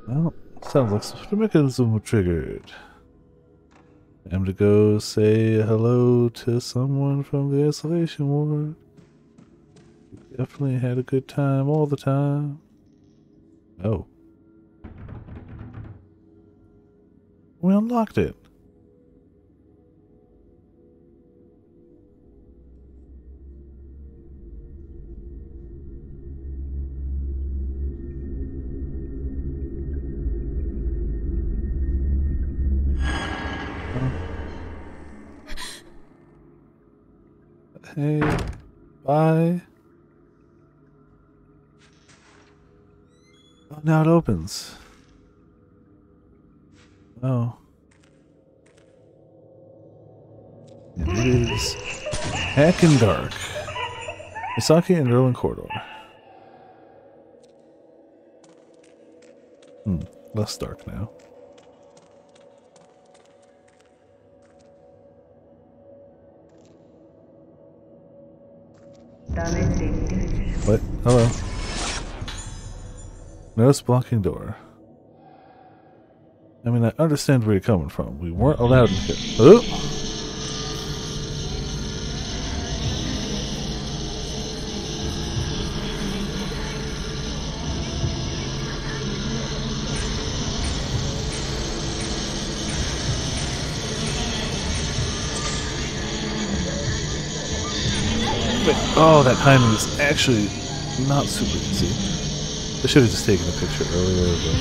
Speaker 1: Well, sounds like the mechanism triggered. I'm to go say hello to someone from the isolation ward. Definitely had a good time all the time. Oh. We unlocked it. Hey, bye. Oh, now it opens. Oh. And it is Hackin' Dark. Misaki and Erlen Corridor. Less dark now. What? Hello. Notice blocking door. I mean, I understand where you're coming from. We weren't allowed in here. Oh! Oh, that timing is actually not super easy. I should have just taken a picture earlier, but...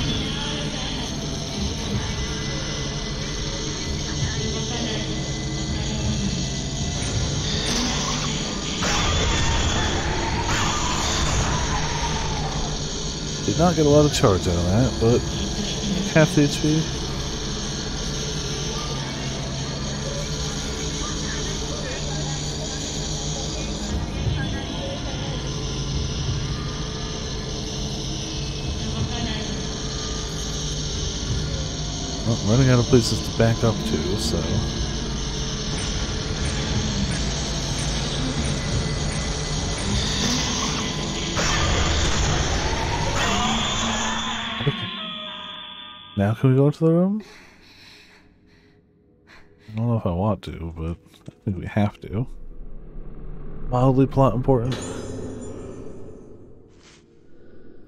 Speaker 1: Did not get a lot of charge out of that, but half the HP. Well, running out of places to back up to, so... Okay. Now can we go into the room? I don't know if I want to, but I think we have to. Mildly plot important.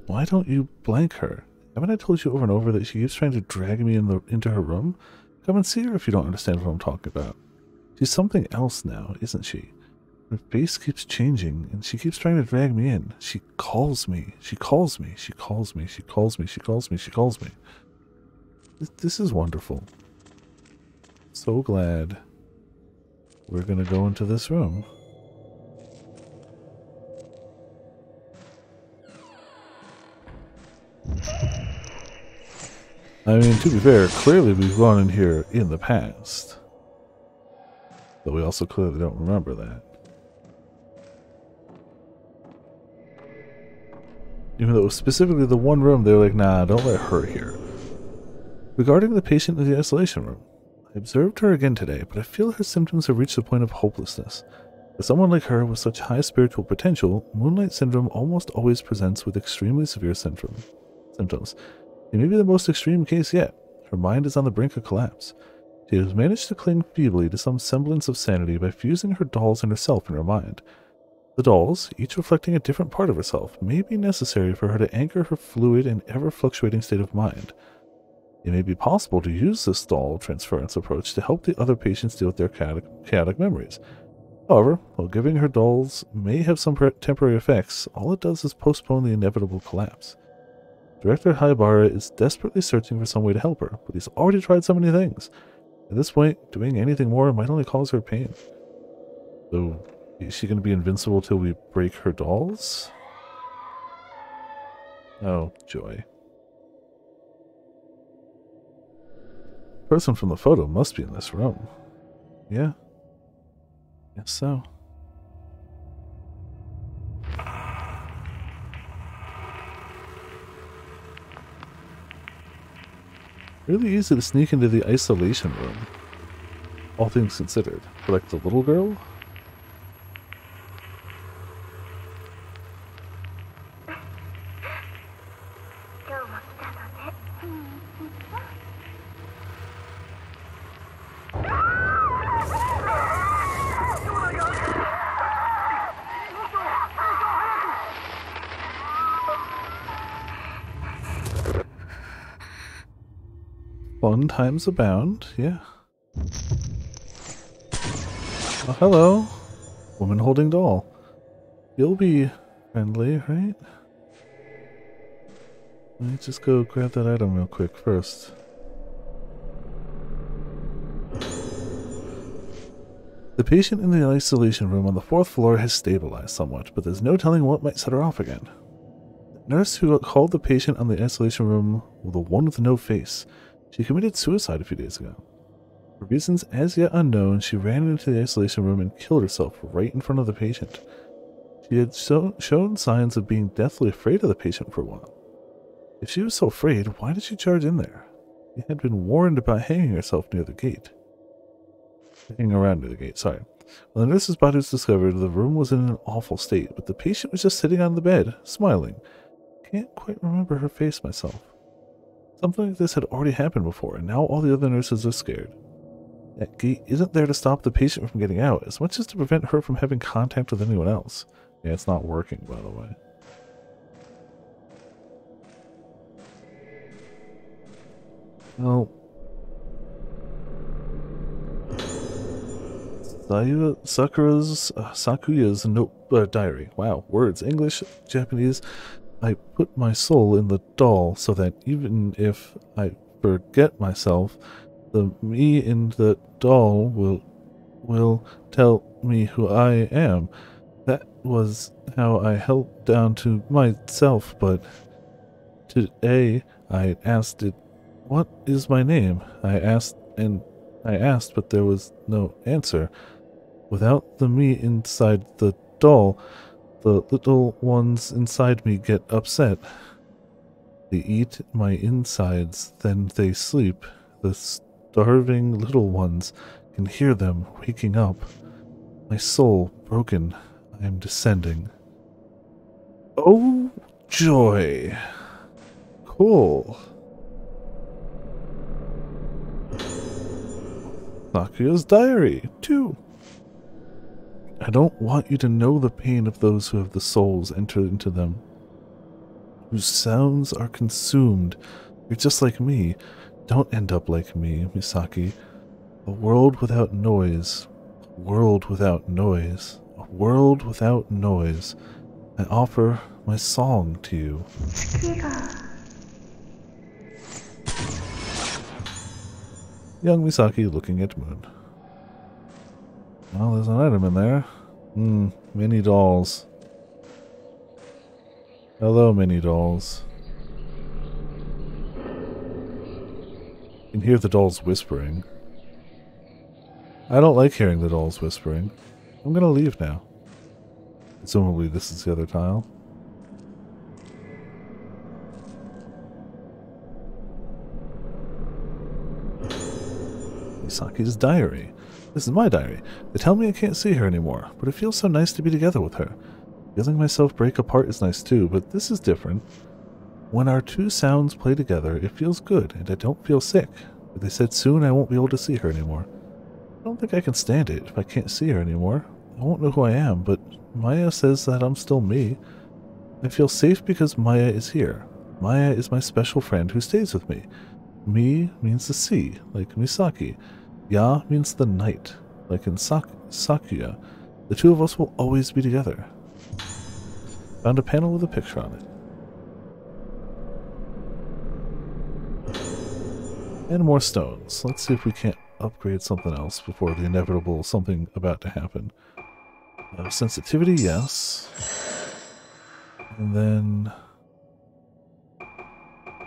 Speaker 1: Why don't you blank her? Haven't I told you over and over that she keeps trying to drag me into her room? Come and see her if you don't understand what I'm talking about. She's something else now, isn't she? Her face keeps changing, and she keeps trying to drag me in. She calls me. She calls me. She calls me. She calls me. She calls me. She calls me. This is wonderful. So glad we're gonna go into this room. I mean, to be fair, clearly we've gone in here in the past. But we also clearly don't remember that. Even though it was specifically the one room, they were like, nah, don't let her here. Regarding the patient in the isolation room, I observed her again today, but I feel her symptoms have reached the point of hopelessness. For someone like her with such high spiritual potential, Moonlight Syndrome almost always presents with extremely severe symptoms. It may be the most extreme case yet. Her mind is on the brink of collapse. She has managed to cling feebly to some semblance of sanity by fusing her dolls and herself in her mind. The dolls, each reflecting a different part of herself, may be necessary for her to anchor her fluid and ever-fluctuating state of mind. It may be possible to use this doll transference approach to help the other patients deal with their chaotic memories. However, while giving her dolls may have some temporary effects, all it does is postpone the inevitable collapse. Director Haibara is desperately searching for some way to help her, but he's already tried so many things. At this point, doing anything more might only cause her pain. So, is she going to be invincible till we break her dolls? Oh, joy. The person from the photo must be in this room. Yeah. Guess so. Really easy to sneak into the isolation room. All things considered. For like the little girl? Fun times abound, yeah. Oh, hello. Woman holding doll. You'll be friendly, right? Let me just go grab that item real quick first. The patient in the isolation room on the 4th floor has stabilized somewhat, but there's no telling what might set her off again. The nurse who called the patient on the isolation room, the one with no face, she committed suicide a few days ago. For reasons as yet unknown, she ran into the isolation room and killed herself right in front of the patient. She had shown signs of being deathly afraid of the patient for a while. If she was so afraid, why did she charge in there? She had been warned about hanging herself near the gate. Hanging around near the gate, sorry. When the nurse's body was discovered, the room was in an awful state, but the patient was just sitting on the bed, smiling. Can't quite remember her face myself. Something like this had already happened before, and now all the other nurses are scared. That gate isn't there to stop the patient from getting out, as much as to prevent her from having contact with anyone else. Yeah, it's not working, by the way. Well, Sakuya's diary. Wow, words. English, Japanese. I put my soul in the doll so that even if I forget myself, the me in the doll will tell me who I am. That was how I held down to myself, but today I asked it, what is my name? I asked, but there was no answer. Without the me inside the doll, the little ones inside me get upset. They eat my insides, then they sleep. The starving little ones can hear them waking up. My soul broken, I am descending. Oh, joy. Cool. Sakuya's diary, too. I don't want you to know the pain of those who have the souls enter into them, whose sounds are consumed. You're just like me. Don't end up like me, Misaki. A world without noise. A world without noise. A world without noise. I offer my song to you. Young Misaki looking at Moon. Well, there's an item in there. Mini dolls. Hello, mini dolls. You can hear the dolls whispering. I don't like hearing the dolls whispering. I'm gonna leave now. Presumably this is the other tile. Misaki's diary. This is my diary. They tell me I can't see her anymore, but it feels so nice to be together with her. Feeling myself break apart is nice too, but this is different. When our two sounds play together, it feels good, and I don't feel sick. But they said soon I won't be able to see her anymore. I don't think I can stand it if I can't see her anymore. I won't know who I am, but Maya says that I'm still me. I feel safe because Maya is here. Maya is my special friend who stays with me. Mi means the sea, like Misaki. Ya means the night, like in Sakuya. The two of us will always be together. Found a panel with a picture on it. And more stones. Let's see if we can't upgrade something else before the inevitable something about to happen. Sensitivity, yes. And then...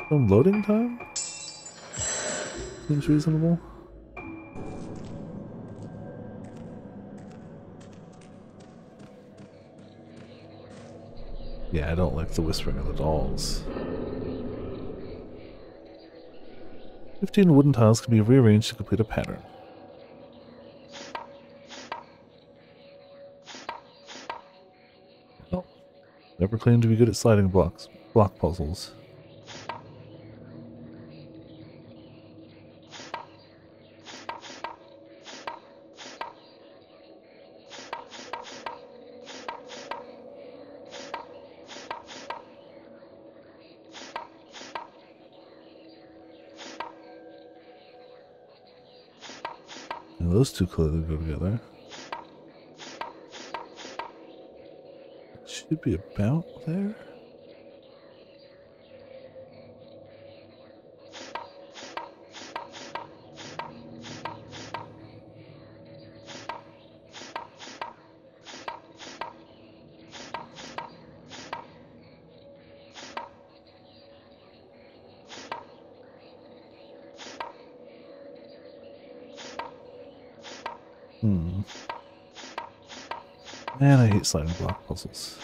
Speaker 1: some loading time? Seems reasonable. Yeah, I don't like the whispering of the dolls. 15 wooden tiles can be rearranged to complete a pattern. Oh, never claimed to be good at sliding block puzzles. And those two clearly go together. Should be about there. Man, I hate sliding block puzzles.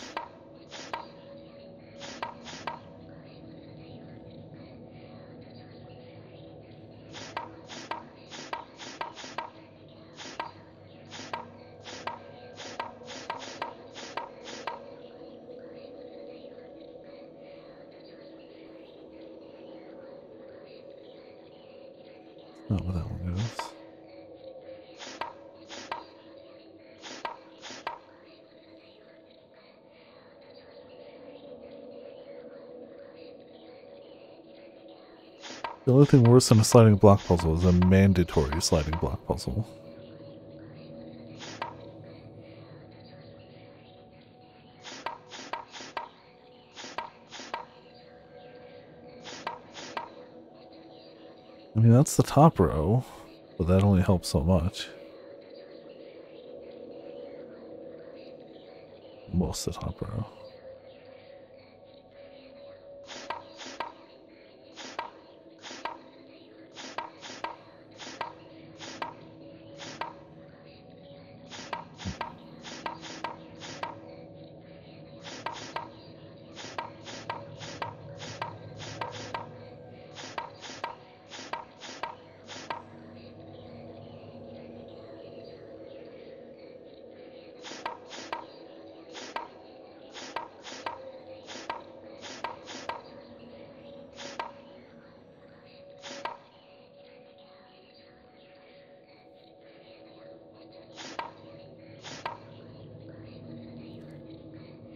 Speaker 1: Not where that one goes. The only thing worse than a sliding block puzzle is a mandatory sliding block puzzle. I mean, that's the top row, but that only helps so much. Most of the top row.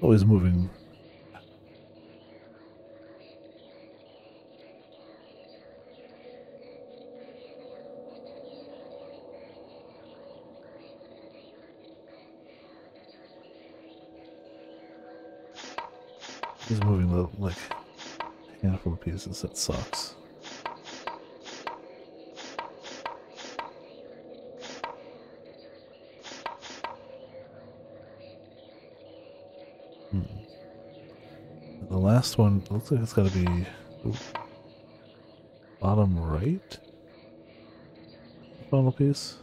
Speaker 1: Always moving. He's moving the, like, handful of pieces. That sucks. The last one looks like it's got to be bottom right. Final piece.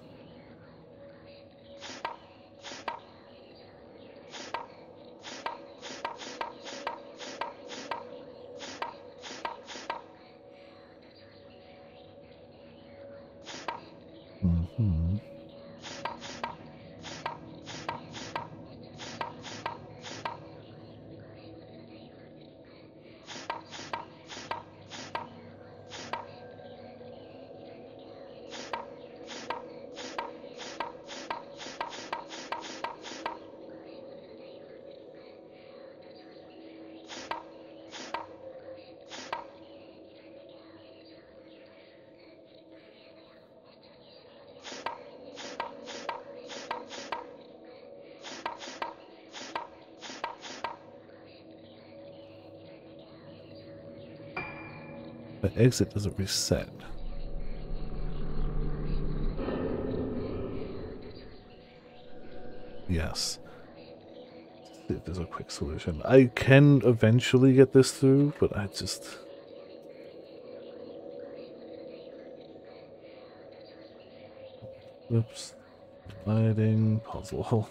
Speaker 1: The exit doesn't reset. Yes. Let's see if there's a quick solution. I can eventually get this through, but I just... Oops. Lighting puzzle.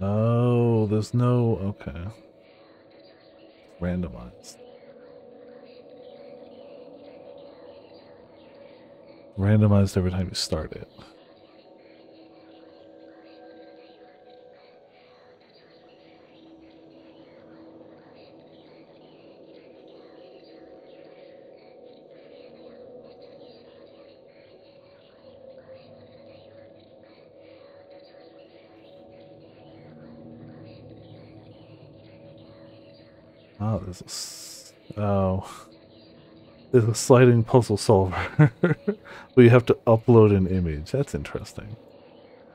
Speaker 1: Oh, there's no... Okay. Randomized. Randomized every time you start it. Oh, oh. There's a sliding puzzle solver. But you have to upload an image. That's interesting.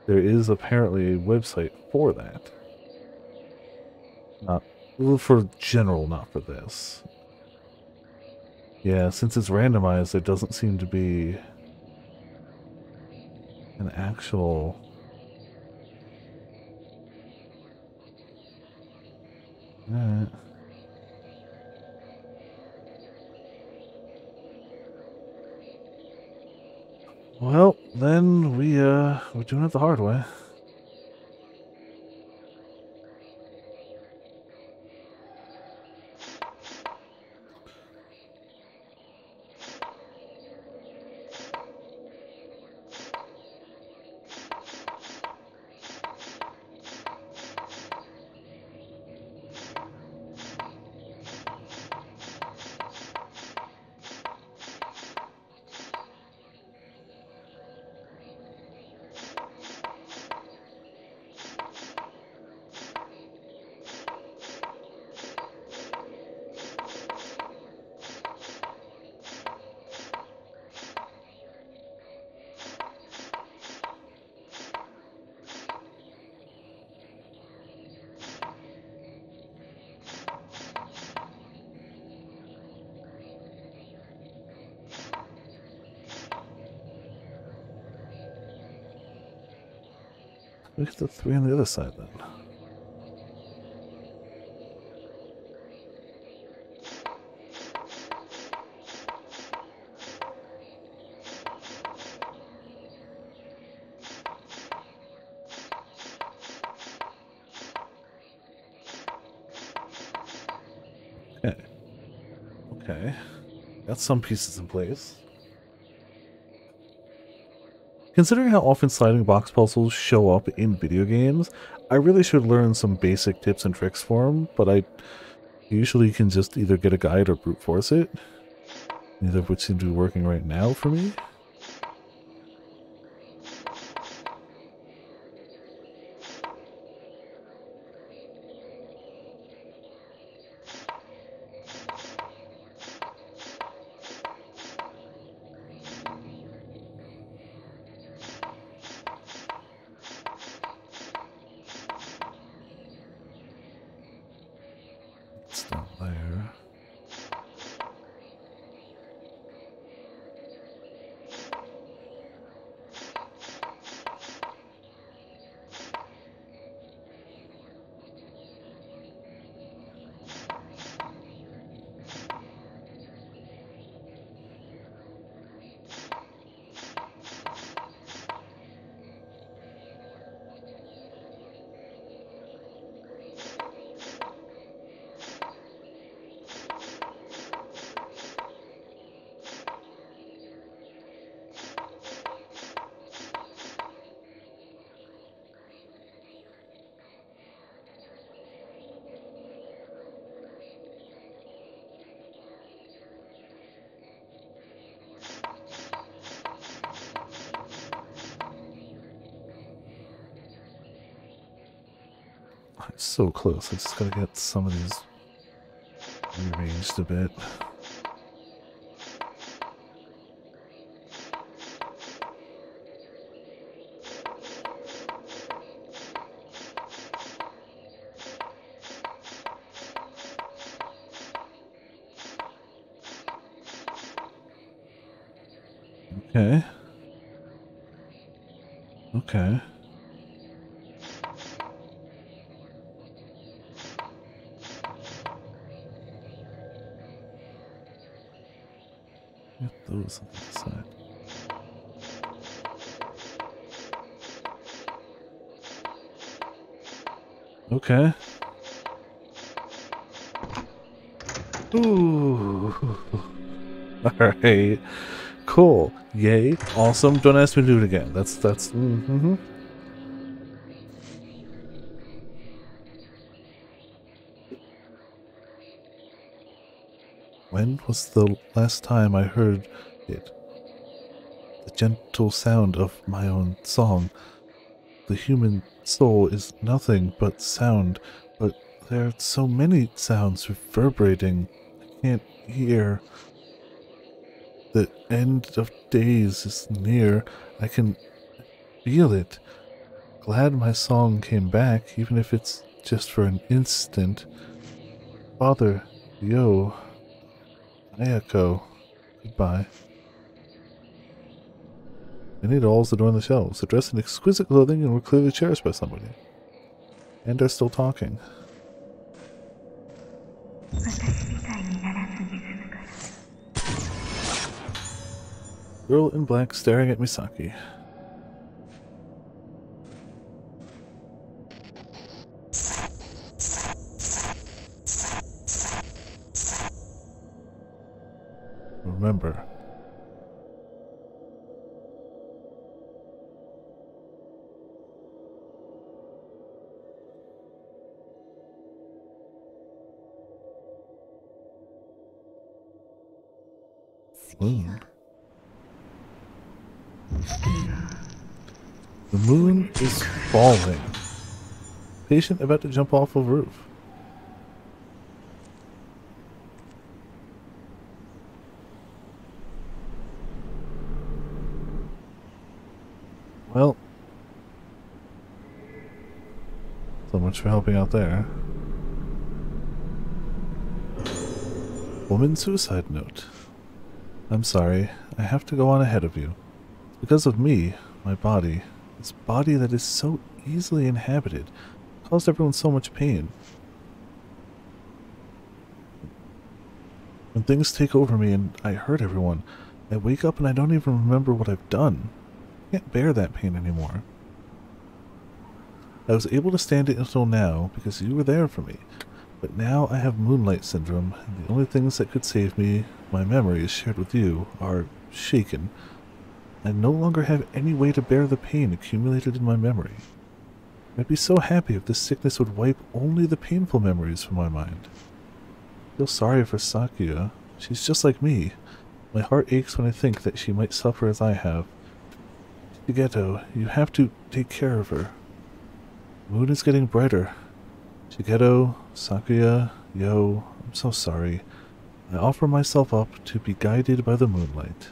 Speaker 1: There is apparently a website for that. Not for general, not for this. Yeah, since it's randomized, there doesn't seem to be an actual... Alright. Well, then we're doing it the hard way. Look at the three on the other side then. Okay. Okay. Got some pieces in place. Considering how often sliding box puzzles show up in video games, I really should learn some basic tips and tricks for them, but I usually can just either get a guide or brute force it. Neither of which seem to be working right now for me. It's not there. I'm so close. I just gotta get some of these rearranged a bit. Okay. Okay. Get those on the side. Okay. Ooh. Alright. Cool. Yay. Awesome. Don't ask me to do it again. That's mm-hmm. When was the last time I heard it? The gentle sound of my own song. The human soul is nothing but sound, but there are so many sounds reverberating. I can't hear. The end of days is near. I can feel it. Glad my song came back, even if it's just for an instant. Father, yo, Ayako, goodbye. Many dolls adorn the shelves. They're dressed in exquisite clothing and were clearly cherished by somebody. And are still talking. Girl in black staring at Misaki. Remember. Moon. The moon is falling. Patient about to jump off a roof. Well, so much for helping out there. Woman suicide note. I'm sorry, I have to go on ahead of you. Because of me, my body, this body that is so easily inhabited, caused everyone so much pain. When things take over me and I hurt everyone, I wake up and I don't even remember what I've done. I can't bear that pain anymore. I was able to stand it until now because you were there for me, but now I have moonlight syndrome, and the only things that could save me, my memories shared with you, are shaken. I no longer have any way to bear the pain accumulated in my memory. I'd be so happy if this sickness would wipe only the painful memories from my mind. I feel sorry for Sakuya. She's just like me. My heart aches when I think that she might suffer as I have. Shigeto, you have to take care of her. The moon is getting brighter. Shigeto, Sakuya, yo, I'm so sorry. I offer myself up to be guided by the moonlight.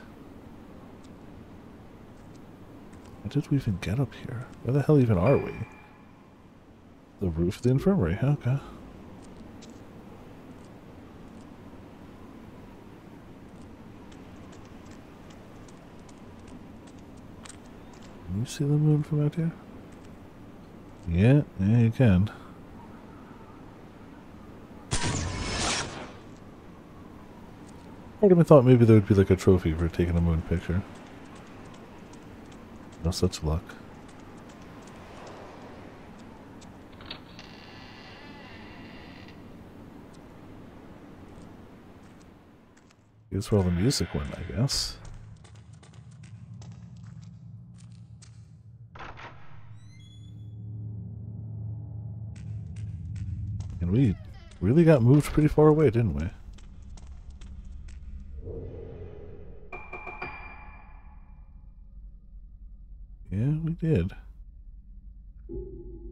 Speaker 1: How did we even get up here? Where the hell even are we? The roof of the infirmary, okay. Can you see the moon from out here? Yeah, you can. Part of me thought maybe there would be like a trophy for taking a moon picture. No such luck. Here's where all the music went, I guess. And we really got moved pretty far away, didn't we? Yeah, we did.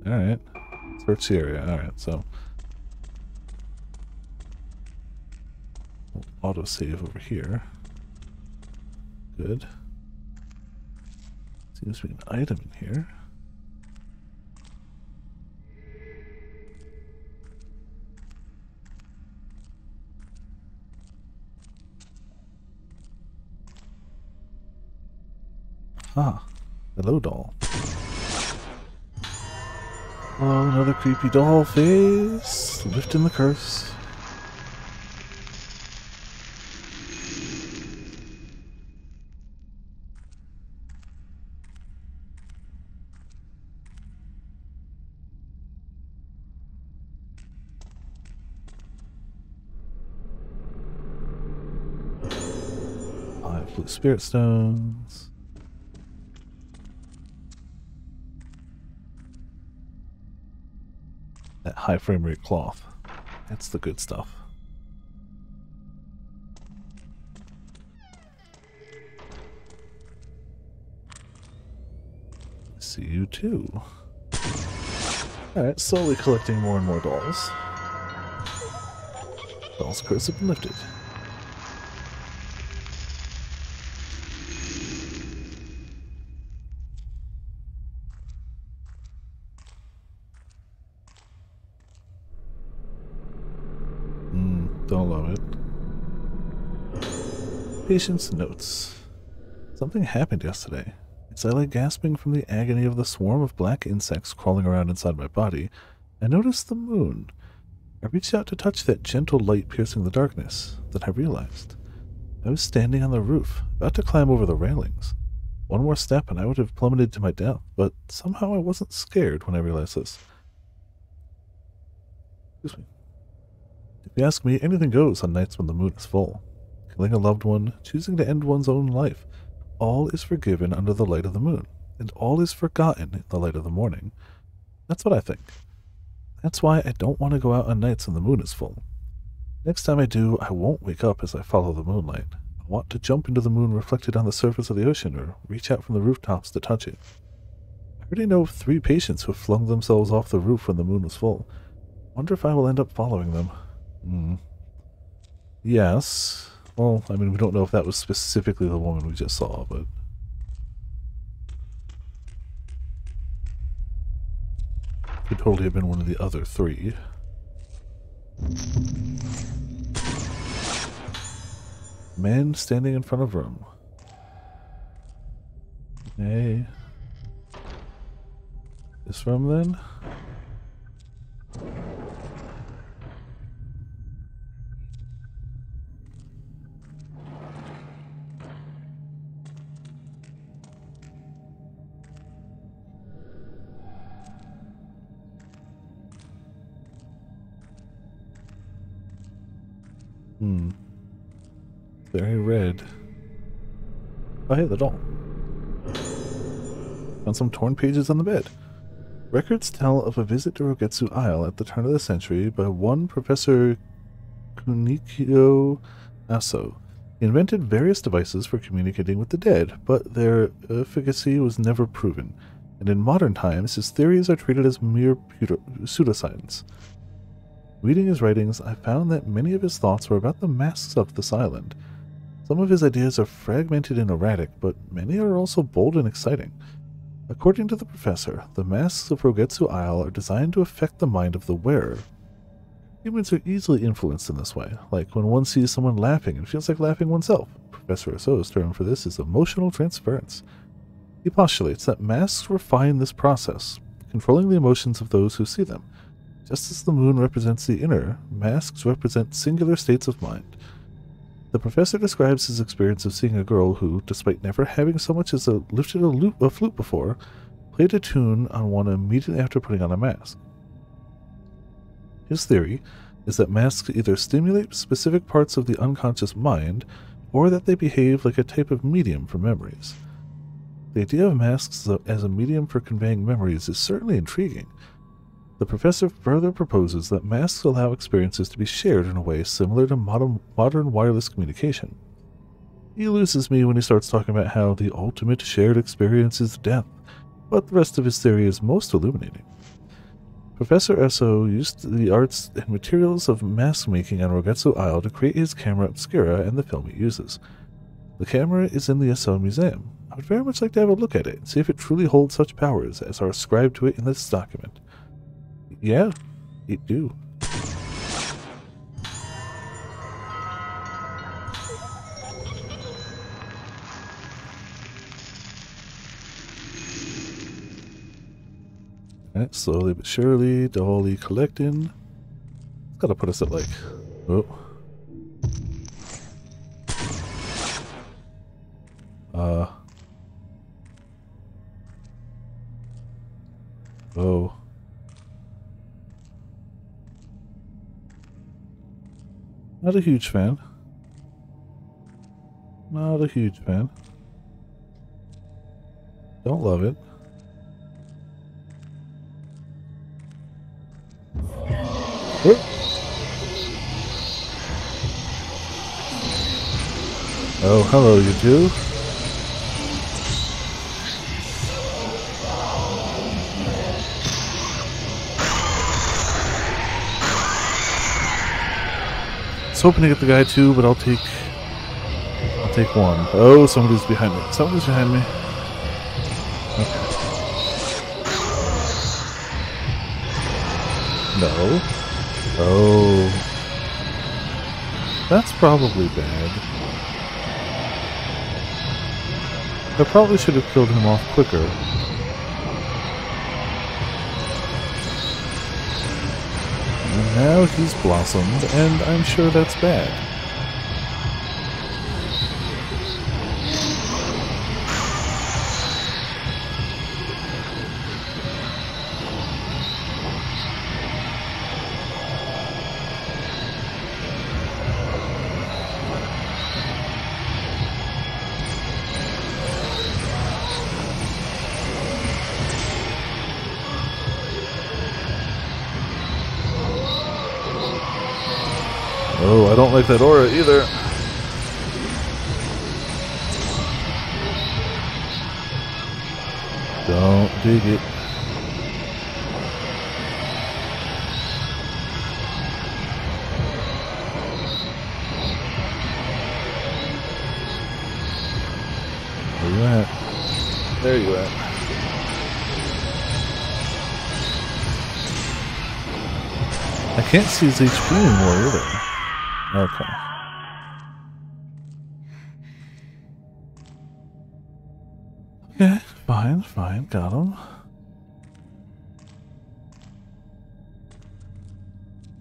Speaker 1: Alright. Search the area. Alright, so we'll auto-save over here. Good. Seems to be an item in here. Ah, hello doll. Oh, another creepy doll face. Lifting the curse. Blue spirit stones. That high frame rate cloth. That's the good stuff. See you too. Alright, slowly collecting more and more dolls. Doll's curse have been lifted. Don't love it. Patient's notes. Something happened yesterday. As I lay gasping from the agony of the swarm of black insects crawling around inside my body, I noticed the moon. I reached out to touch that gentle light piercing the darkness. Then I realized I was standing on the roof, about to climb over the railings. One more step and I would have plummeted to my death, but somehow I wasn't scared when I realized this. Excuse me. If you ask me, anything goes on nights when the moon is full. Killing a loved one, choosing to end one's own life, all is forgiven under the light of the moon, and all is forgotten in the light of the morning. That's what I think. That's why I don't want to go out on nights when the moon is full. Next time I do, I won't wake up as I follow the moonlight. I want to jump into the moon reflected on the surface of the ocean, or reach out from the rooftops to touch it. I already know of 3 patients who have flung themselves off the roof when the moon was full. Wonder if I will end up following them. Yes. Well, I mean, we don't know if that was specifically the woman we just saw, but... could totally have been one of the other 3. Man standing in front of room. Hey. This room, then? Very red. Oh, hey, the doll. Found some torn pages on the bed. Records tell of a visit to Rogetsu Isle at the turn of the century by one Professor Kunichio Aso. He invented various devices for communicating with the dead, but their efficacy was never proven, and in modern times his theories are treated as mere pseudoscience. Reading his writings, I found that many of his thoughts were about the masks of this island. Some of his ideas are fragmented and erratic, but many are also bold and exciting. According to the professor, the masks of Rogetsu Isle are designed to affect the mind of the wearer. Humans are easily influenced in this way, like when one sees someone laughing and feels like laughing oneself. Professor Aso's term for this is emotional transference. He postulates that masks refine this process, controlling the emotions of those who see them. Just as the moon represents the inner, masks represent singular states of mind. The professor describes his experience of seeing a girl who, despite never having so much as lifted a flute before, played a tune on one immediately after putting on a mask. His theory is that masks either stimulate specific parts of the unconscious mind, or that they behave like a type of medium for memories. The idea of masks as a medium for conveying memories is certainly intriguing. The professor further proposes that masks allow experiences to be shared in a way similar to modern wireless communication. He loses me when he starts talking about how the ultimate shared experience is death, but the rest of his theory is most illuminating. Professor Esso used the arts and materials of mask making on Rogetsu Isle to create his camera obscura and the film it uses. The camera is in the Esso Museum. I would very much like to have a look at it and see if it truly holds such powers as are ascribed to it in this document. Yeah, it do. Alright, slowly but surely, dully collecting. It's gotta put us at like... Oh. Oh. Not a huge fan. Not a huge fan. Don't love it. Oh, hello, you two. I was hoping to get the guy too, but I'll take one. Oh, somebody's behind me. Somebody's behind me. Okay. No. Oh. That's probably bad. I probably should have killed him off quicker. And now he's blossomed, and I'm sure that's bad. Oh, I don't like that aura either. Don't dig it. Where you at? There you at. I can't see his HP anymore either. Okay. Okay, fine, got him.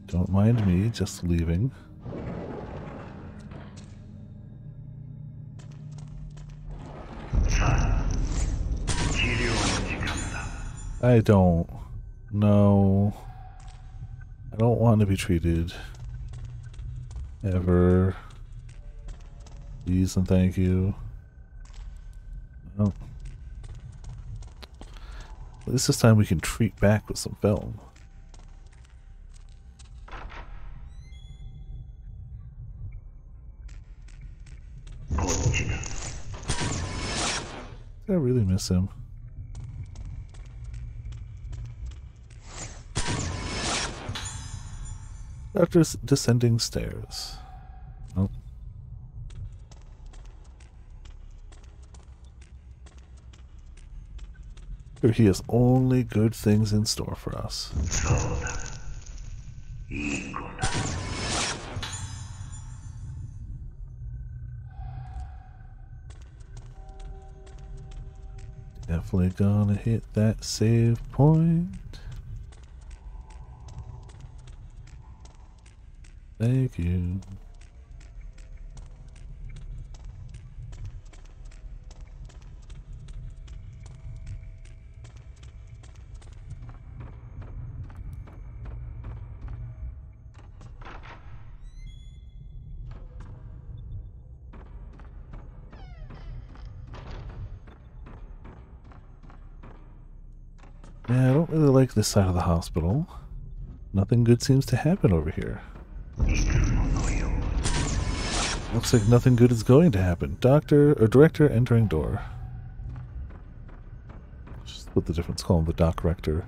Speaker 1: Don't mind me just leaving. I don't. No. I don't want to be treated. Ever. Please and thank you. Oh. At least this time we can treat back with some film. Did I really miss him? After descending stairs. Nope. Sure, he has only good things in store for us. Definitely gonna hit that save point. Thank you. Yeah, I don't really like this side of the hospital. Nothing good seems to happen over here. Looks like nothing good is going to happen. Director entering door. Just split the difference, call him the doc rector.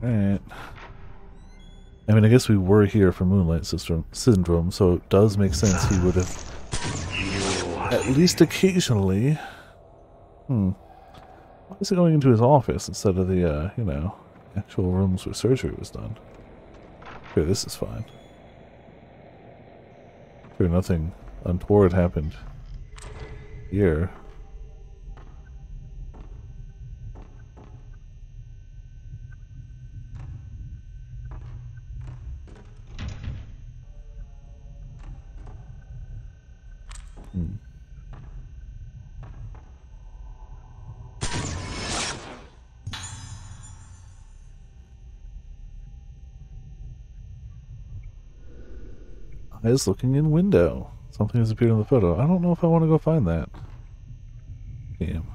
Speaker 1: Alright. I mean, I guess we were here for Moonlight Syndrome, so it does make sense he would have, at least occasionally... Why is he going into his office instead of the, you know, actual rooms where surgery was done? Okay, this is fine. Sure, nothing untoward happened here. Eyes looking in window. Something has appeared in the photo. I don't know if I want to go find that. Damn.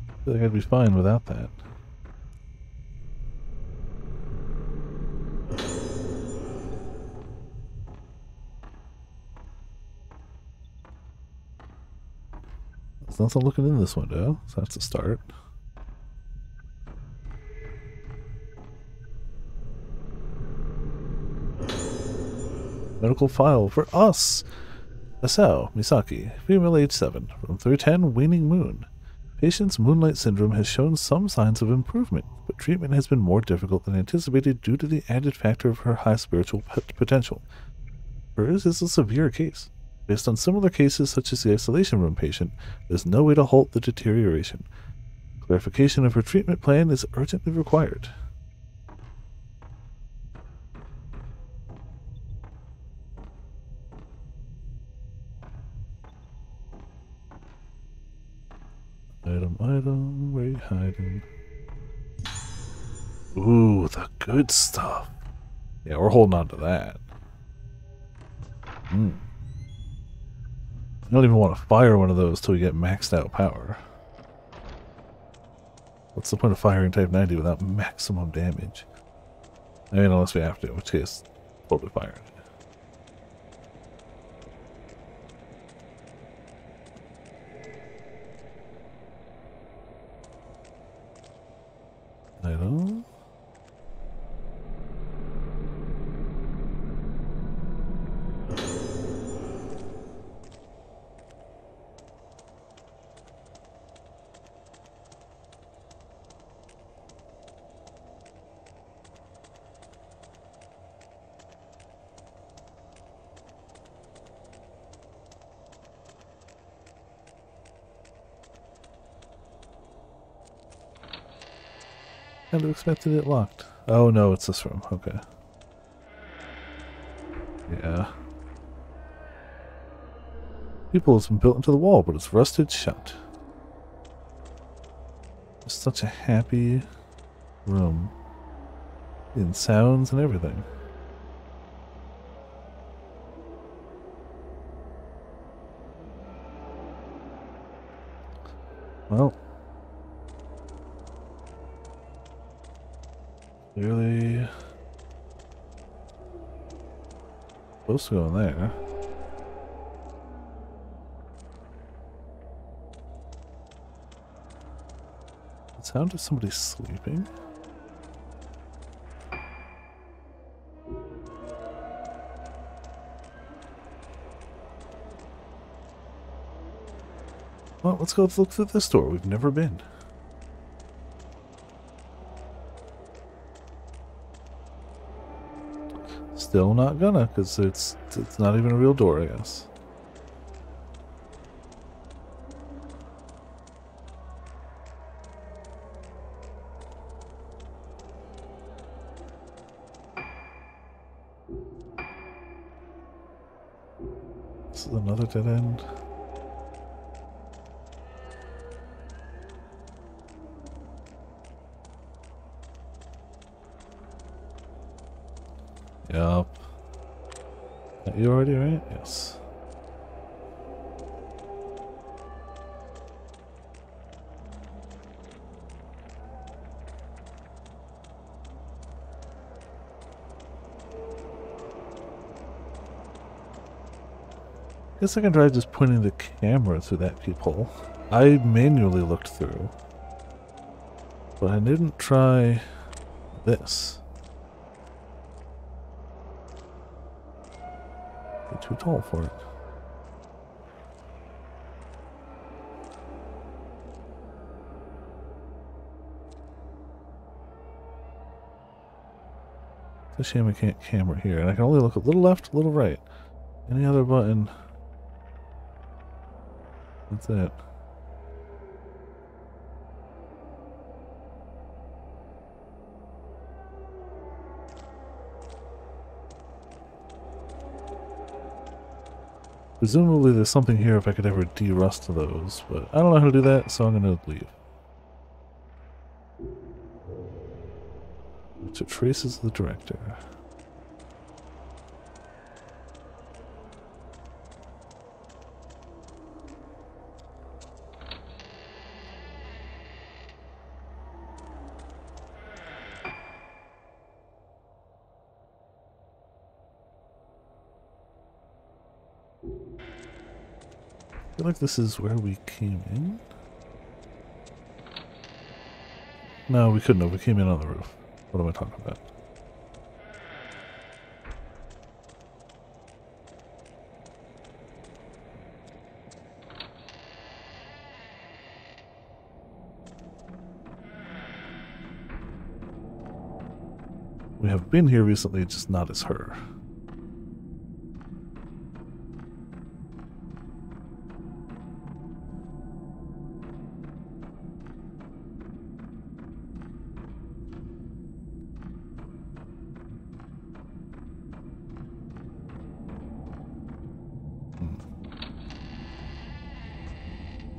Speaker 1: I feel like I'd be fine without that. There's nothing looking in this window, so that's a start. Medical file for us! Asao Misaki, female age 7, from 310 Waning Moon. Patient's Moonlight Syndrome has shown some signs of improvement, but treatment has been more difficult than anticipated due to the added factor of her high spiritual potential. Hers is a severe case. Based on similar cases such as the isolation room patient, there's no way to halt the deterioration. Clarification of her treatment plan is urgently required. Item, where are you hiding? Ooh, the good stuff. Yeah, we're holding on to that. I don't even want to fire one of those till we get maxed out power. What's the point of firing Type 90 without maximum damage? I mean, unless we have to, in which case, totally fire it. Item. Kind of expected it locked. Oh no, it's this room. Okay. Yeah. People has been built into the wall, but it's rusted shut. It's such a happy room. In sounds and everything. Well. Clearly supposed to go in there. The sound of somebody sleeping. Well, let's go look through this door. We've never been. Still not gonna, because it's not even a real door, I guess. This is another dead end. Yup. You already right? Yes. Guess I can try just pointing the camera through that peephole. I manually looked through, but I didn't try this. You're too tall for it. It's a shame I can't camera here, and I can only look a little left, a little right. Any other button? That's it. Presumably there's something here if I could ever de-rust those, but I don't know how to do that, so I'm gonna leave. So it traces the director. I feel like this is where we came in. No, we couldn't have. We came in on the roof. What am I talking about? We have been here recently, just not as her.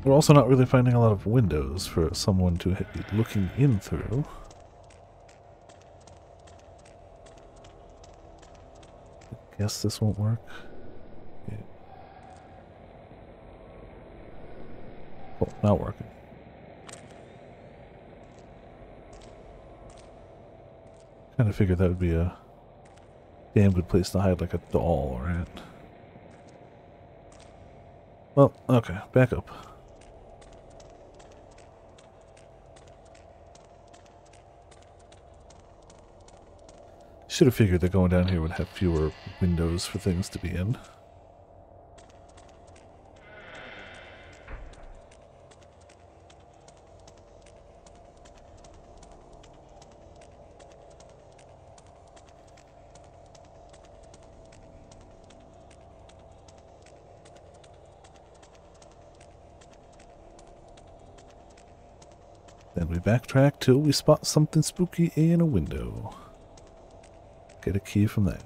Speaker 1: We're also not really finding a lot of windows for someone to be looking in through. I guess this won't work. Yeah. Oh, not working. Kind of figured that would be a damn good place to hide like a doll, right? Well, okay, back up. Should have figured that going down here would have fewer windows for things to be in. Then we backtrack till we spot something spooky in a window. Get a key from that.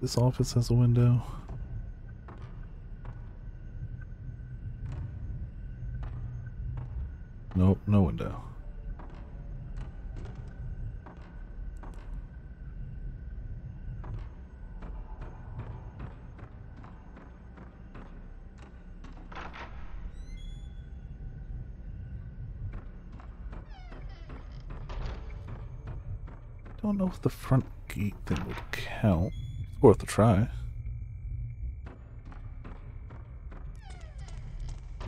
Speaker 1: This office has a window. Nope, no window. Don't know if the front gate thing would count. It's worth a try.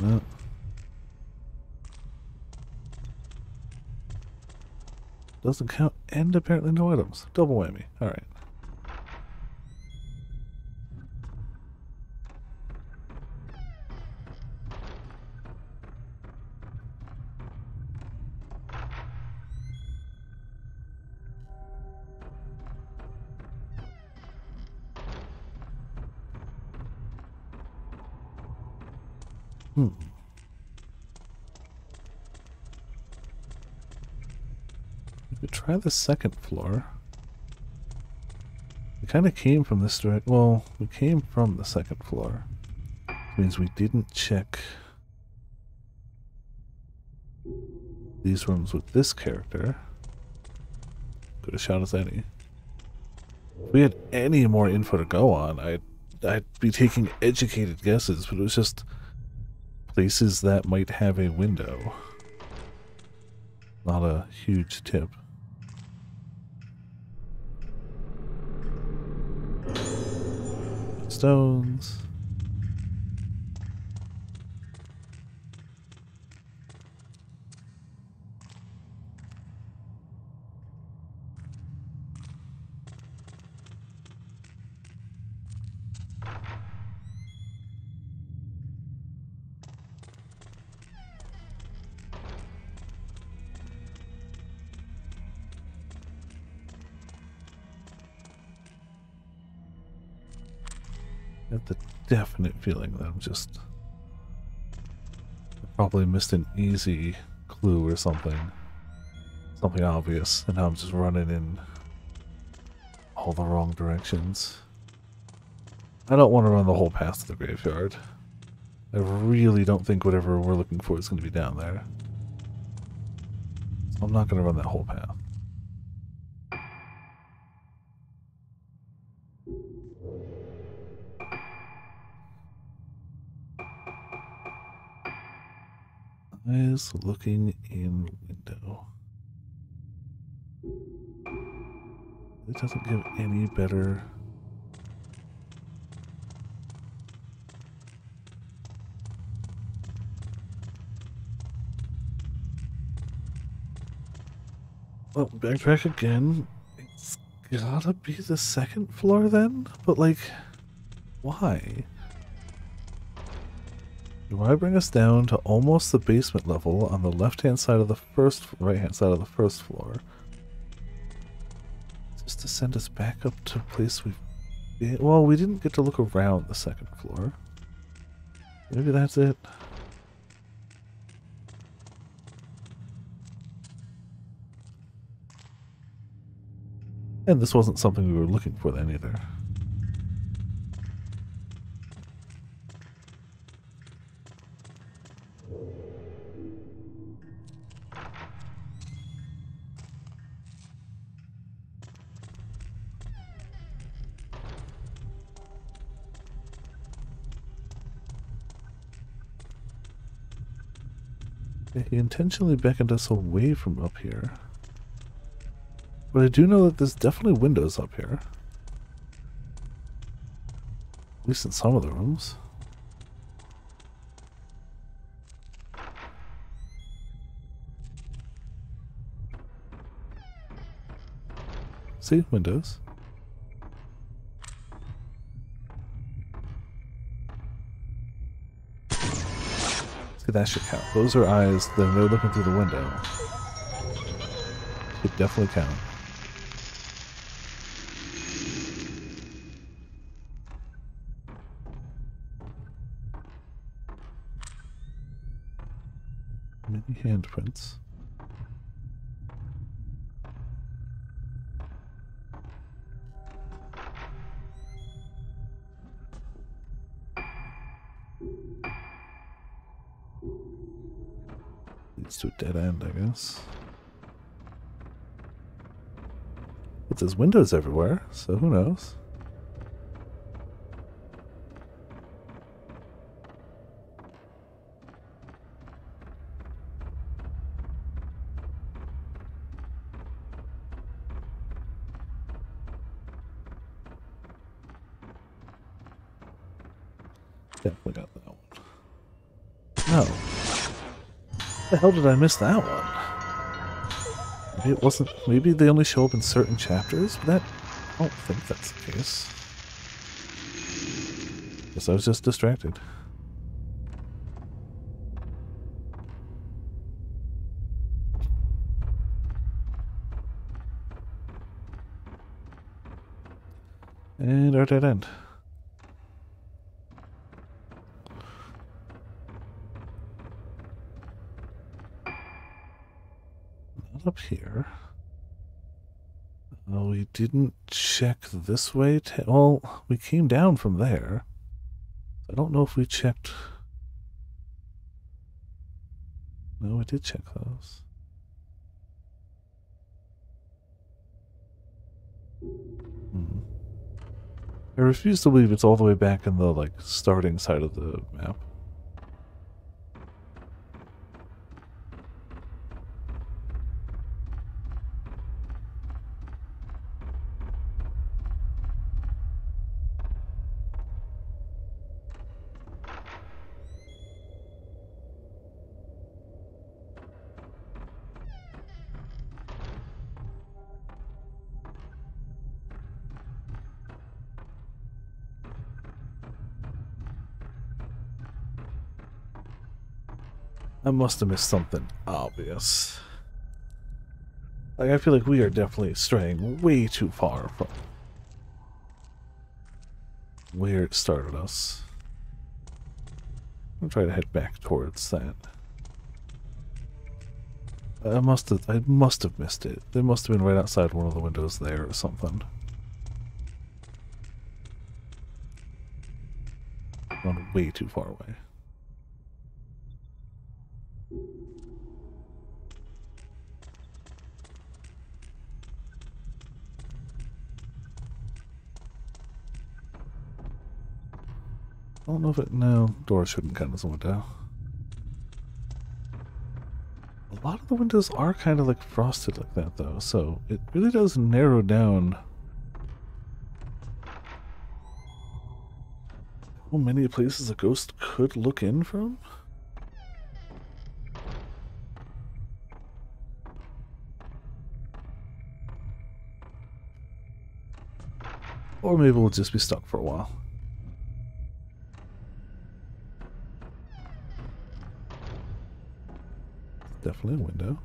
Speaker 1: No. Doesn't count, and apparently no items. Double whammy. Alright. We could try the second floor. We kind of came from this direct. Well, we came from the second floor. Which means we didn't check these rooms with this character. Good a shot as any. If we had any more info to go on, I'd be taking educated guesses, but it was just places that might have a window. Not a huge tip. Stones. I have the definite feeling that I'm just probably missed an easy clue or something. Something obvious, and now I'm just running in all the wrong directions. I don't want to run the whole path to the graveyard. I really don't think whatever we're looking for is going to be down there. So I'm not going to run that whole path. Eyes looking in window. It doesn't give any better. Well, backtrack again. It's gotta be the second floor then? But like, why? Why bring us down to almost the basement level on the left-hand side of the right-hand side of the first floor? Just to send us back up to a place we've been. Well, we didn't get to look around the second floor. Maybe that's it. And this wasn't something we were looking for then either. He intentionally beckoned us away from up here. But I do know that there's definitely windows up here. At least in some of the rooms. See? Windows. See, that should count. Those are eyes, then they're looking through the window. Should definitely count. Many handprints. Leads to a dead end, I guess. But there's windows everywhere, so who knows? Definitely got that one. No. How the hell did I miss that one? Maybe it wasn't. Maybe they only show up in certain chapters, but I don't think that's the case. Guess I was just distracted. And our dead end. Up here. We didn't check this way. Well, we came down from there. I don't know if we checked. No, we did check those. I refuse to believe it's all the way back in the, like, starting side of the map. I must have missed something obvious. Like, I feel like we are definitely straying way too far from where it started us. I'm trying to head back towards that. I must have missed it. They must have been right outside one of the windows there or something. Gone way too far away. I don't know if it... No, doors shouldn't count as a window. A lot of the windows are kind of like frosted like that though, so it really does narrow down how many places a ghost could look in from. Or maybe we'll just be stuck for a while. Definitely a window.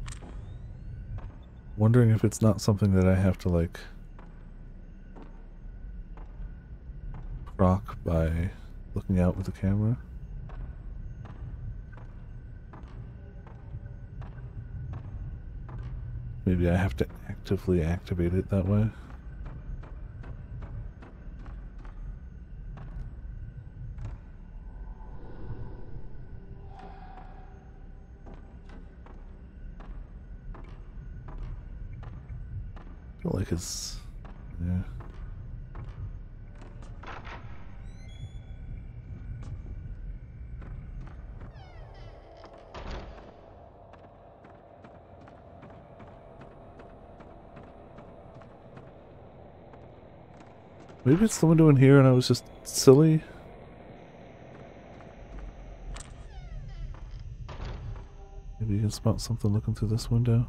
Speaker 1: Wondering if it's not something that I have to like proc by looking out with the camera. Maybe I have to actively activate it that way. I feel like it's... yeah. Maybe it's the window in here and I was just silly. Maybe you can spot something looking through this window.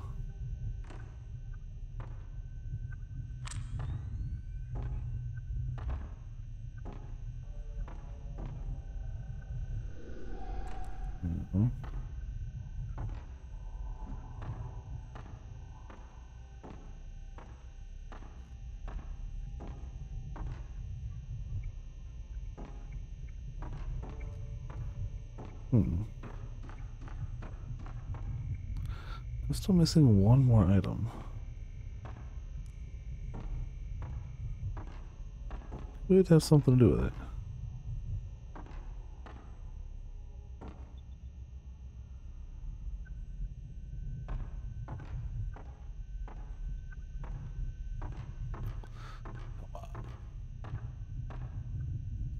Speaker 1: Mm-hmm. I'm still missing one more item. Could have something to do with it.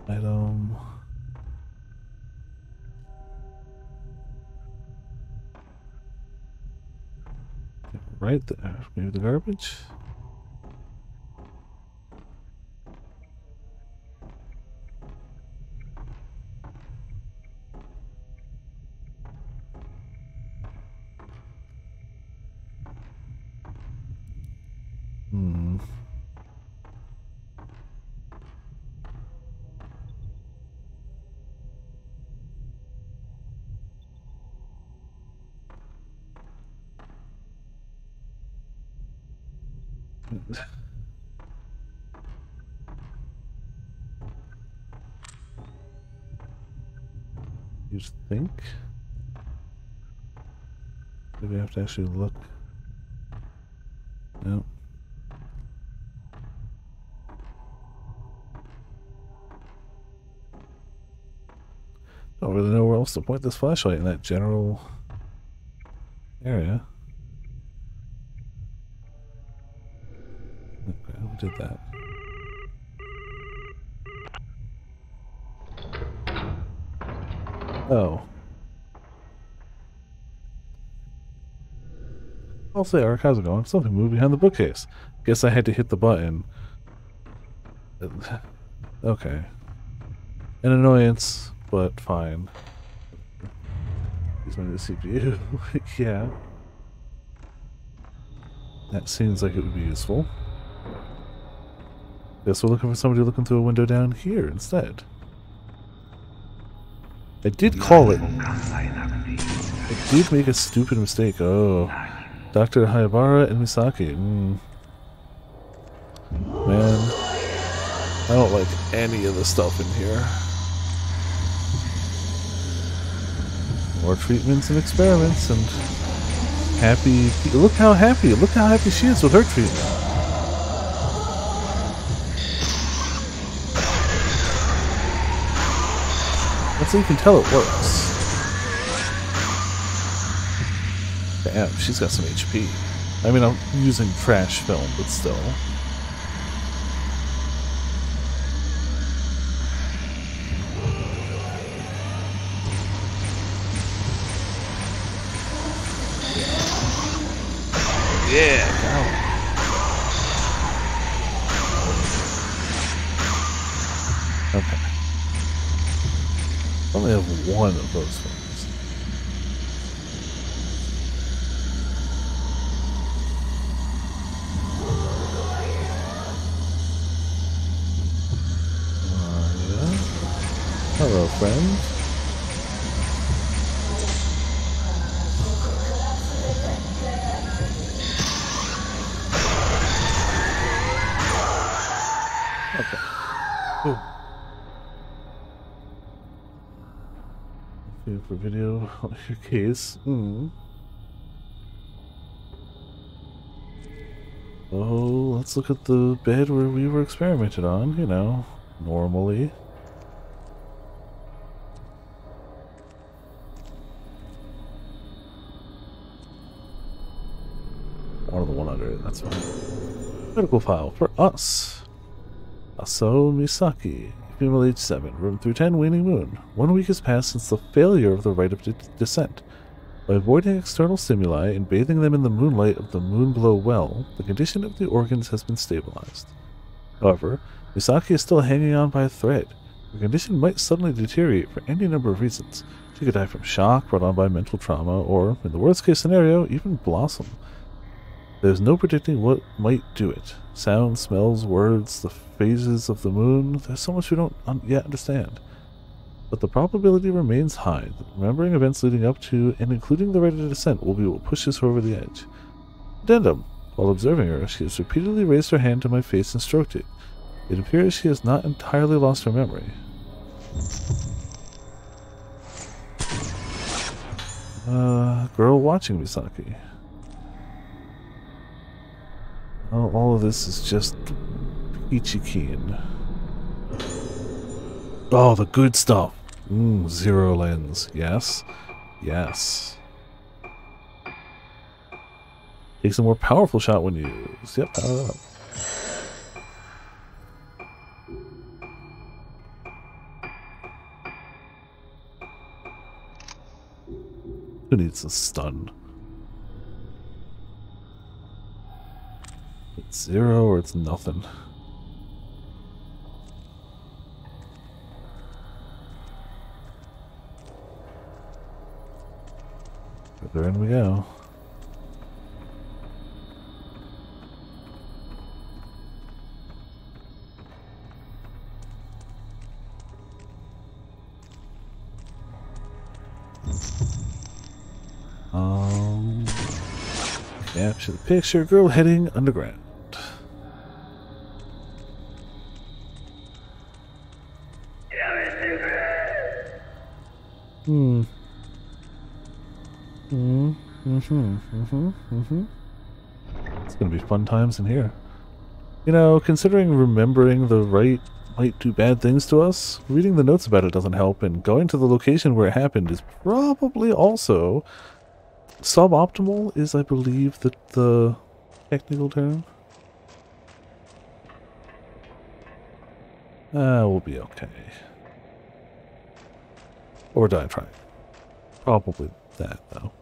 Speaker 1: Item. Right there. Maybe the garbage? You think? Maybe I have to actually look. No. Don't really know where else to point this flashlight in that general area. Okay, who did that? Oh. I'll say, Eric, how's it going? Something moved behind the bookcase. Guess I had to hit the button. Okay. An annoyance, but fine. Use my new CPU. Yeah. That seems like it would be useful. Guess we're looking for somebody looking through a window down here instead. I did call it. I did make a stupid mistake. Oh. Dr. Hayabara and Misaki. Man. I don't like any of the stuff in here. More treatments and experiments and happy. Look how happy she is with her treatment. That's how you can tell it works. Damn, she's got some HP. I mean, I'm using trash film, but still. Yeah, go. Okay. I only have one of those things. Hello, friend. Okay. Ooh. Okay, for video on your case. Oh, let's look at the bed where we were experimented on, you know, normally. Or the one under it, that's fine. Medical file for us. Aso Misaki, female age 7, room 310, Waning Moon. 1 week has passed since the failure of the rite of descent. By avoiding external stimuli and bathing them in the moonlight of the Moonglow well, the condition of the organs has been stabilized. However, Misaki is still hanging on by a thread. Her condition might suddenly deteriorate for any number of reasons. She could die from shock brought on by mental trauma, or, in the worst case scenario, even blossom. There's no predicting what might do it. Sounds, smells, words, the phases of the moon, there's so much we don't yet understand. But the probability remains high that remembering events leading up to and including the rite of descent will be what pushes her over the edge. Addendum. While observing her, she has repeatedly raised her hand to my face and stroked it. It appears she has not entirely lost her memory. Girl watching Misaki. Oh, all of this is just peachy keen. Oh, the good stuff. Zero lens. Yes. Yes. Takes a more powerful shot when used. Yep, power up. Who needs a stun? It's 0 or it's nothing. There in we go. Capture the picture. Girl heading underground. It's gonna be fun times in here. You know, considering remembering the rite might do bad things to us, reading the notes about it doesn't help, and going to the location where it happened is probably also suboptimal, is I believe the technical term. We'll be okay. Or die trying. Probably that, though.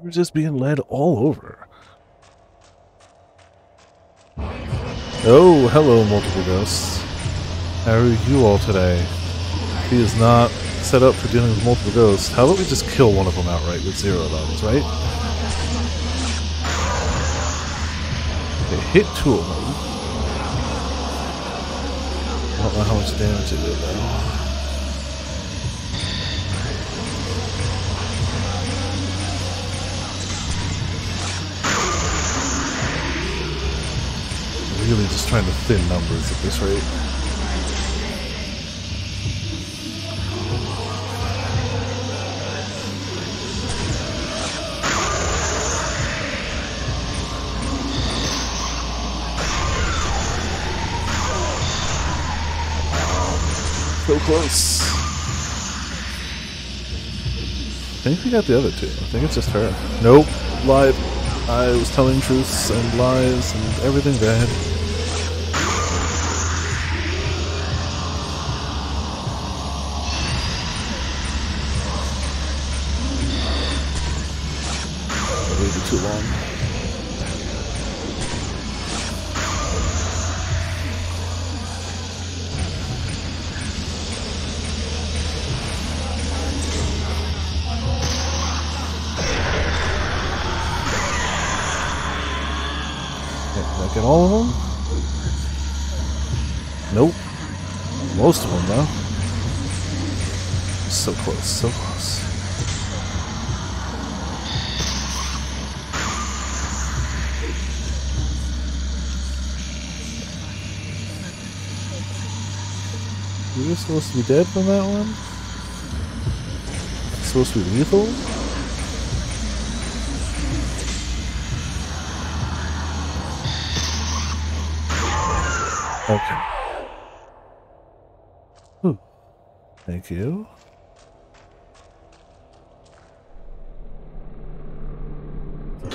Speaker 1: We're just being led all over. Oh, hello, multiple ghosts. How are you all today? He is not set up for dealing with multiple ghosts, how about we just kill one of them outright with 0 levels, right? Okay, hit 2 of them. I don't know how much damage it did though. Really just trying to thin numbers at this rate. So close. I think we got the other 2. I think it's just her. Nope. Lied. I was telling truths and lies and everything bad. I waited too long. Get all of them? Nope. Most of them, though. So close, so close. You're supposed to be dead from that one? It's supposed to be lethal? Okay. Ooh. Thank you.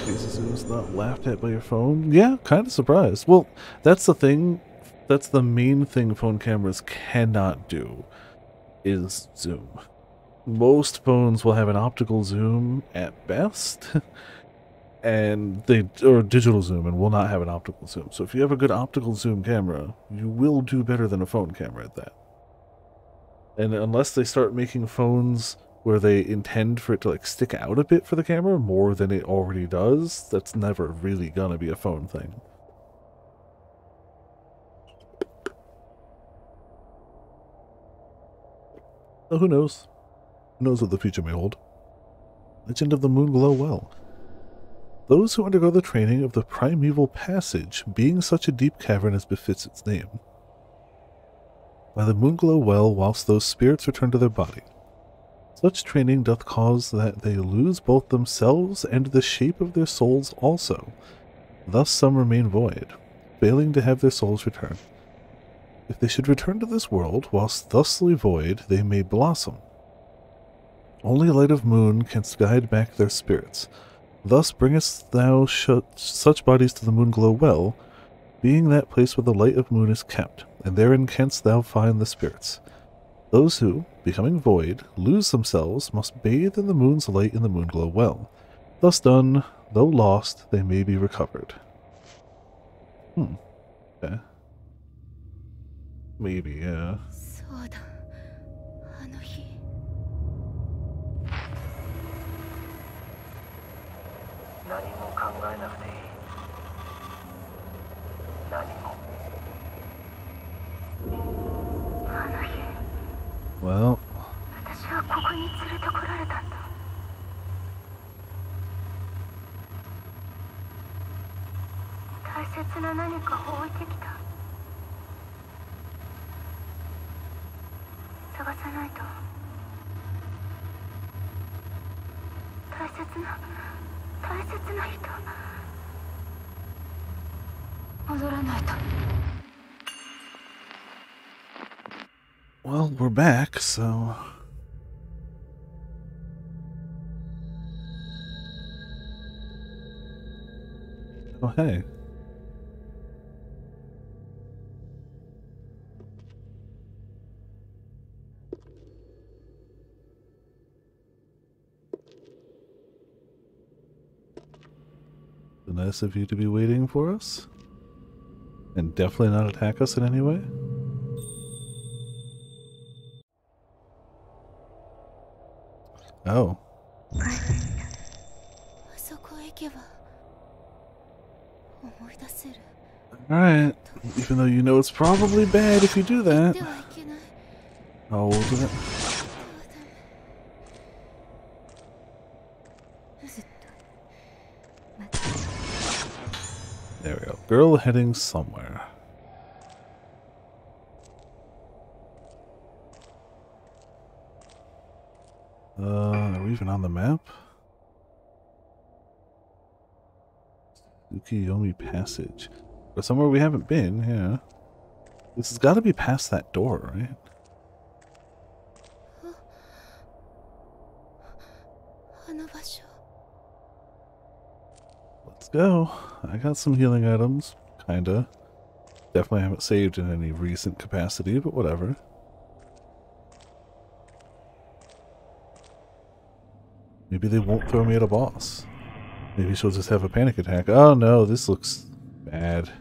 Speaker 1: Jesus, it was not laughed at by your phone? Yeah, kind of surprised. Well, that's the thing. That's the main thing phone cameras cannot do, is zoom. Most phones will have an optical zoom at best. And or digital zoom, and will not have an optical zoom. So if you have a good optical zoom camera, you will do better than a phone camera at that. And unless they start making phones where they intend for it to like stick out a bit for the camera more than it already does, that's never really gonna be a phone thing. So who knows? Who knows what the future may hold? Legend of the Moonglow Well. Those who undergo the training of the primeval passage, being such a deep cavern as befits its name. By the Moonglow Well, whilst those spirits return to their body. Such training doth cause that they lose both themselves and the shape of their souls also. Thus some remain void, failing to have their souls return. If they should return to this world, whilst thusly void, they may blossom. Only light of moon canst guide back their spirits. Thus bringest thou such bodies to the Moonglow Well, being that place where the light of moon is kept, and therein canst thou find the spirits. Those who, becoming void, lose themselves, must bathe in the moon's light in the Moonglow Well. Thus done, though lost, they may be recovered. Okay. Maybe, yeah.
Speaker 5: そうだ、あの日。
Speaker 4: 何も考えなくていい。何も。
Speaker 5: あの日。
Speaker 1: Well.
Speaker 5: 私はここに連れてこられたんだ。大切な何かを置いてきた。探さないと。大切な人。戻らないと。
Speaker 1: Well, we're back, so... Oh, hey. Nice of you to be waiting for us. And definitely not attack us in any way. Oh.
Speaker 5: あそこへ行けば思い出せる。
Speaker 1: Alright. Even though you know it's probably bad if you do
Speaker 5: で
Speaker 1: that.
Speaker 5: はいけない。
Speaker 1: Oh, we'll do that.
Speaker 2: ずっと待って
Speaker 1: There we go. Girl heading somewhere. Are we even on the map? Tsukiyomi Passage. Or somewhere we haven't been, yeah. This has got to be past that door, right?
Speaker 5: あの場所。
Speaker 1: Let's go. I got some healing items. Kinda. Definitely haven't saved in any recent capacity, but whatever. Maybe they won't throw me at a boss. Maybe she'll just have a panic attack. Oh no, this looks bad.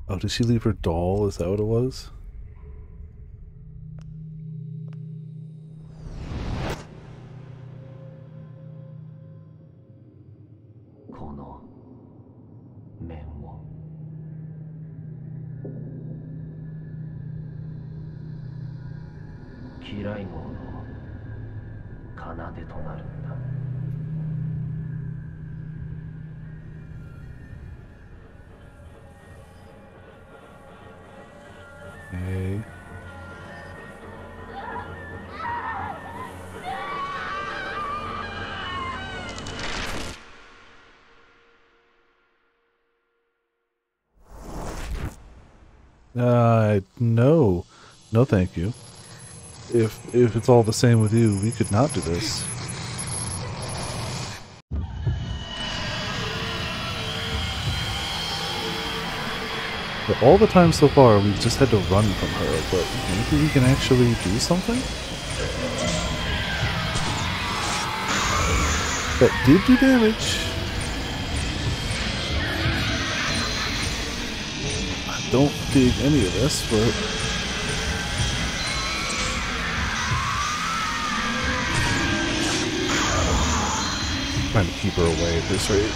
Speaker 1: Oh, did she leave her doll? Is that what it was? Okay. No. No thank you. If it's all the same with you, we could not do this. But all the time so far, we've just had to run from her, but maybe we can actually do something? That did do damage. I don't dig any of this, but... trying to keep her away at this rate.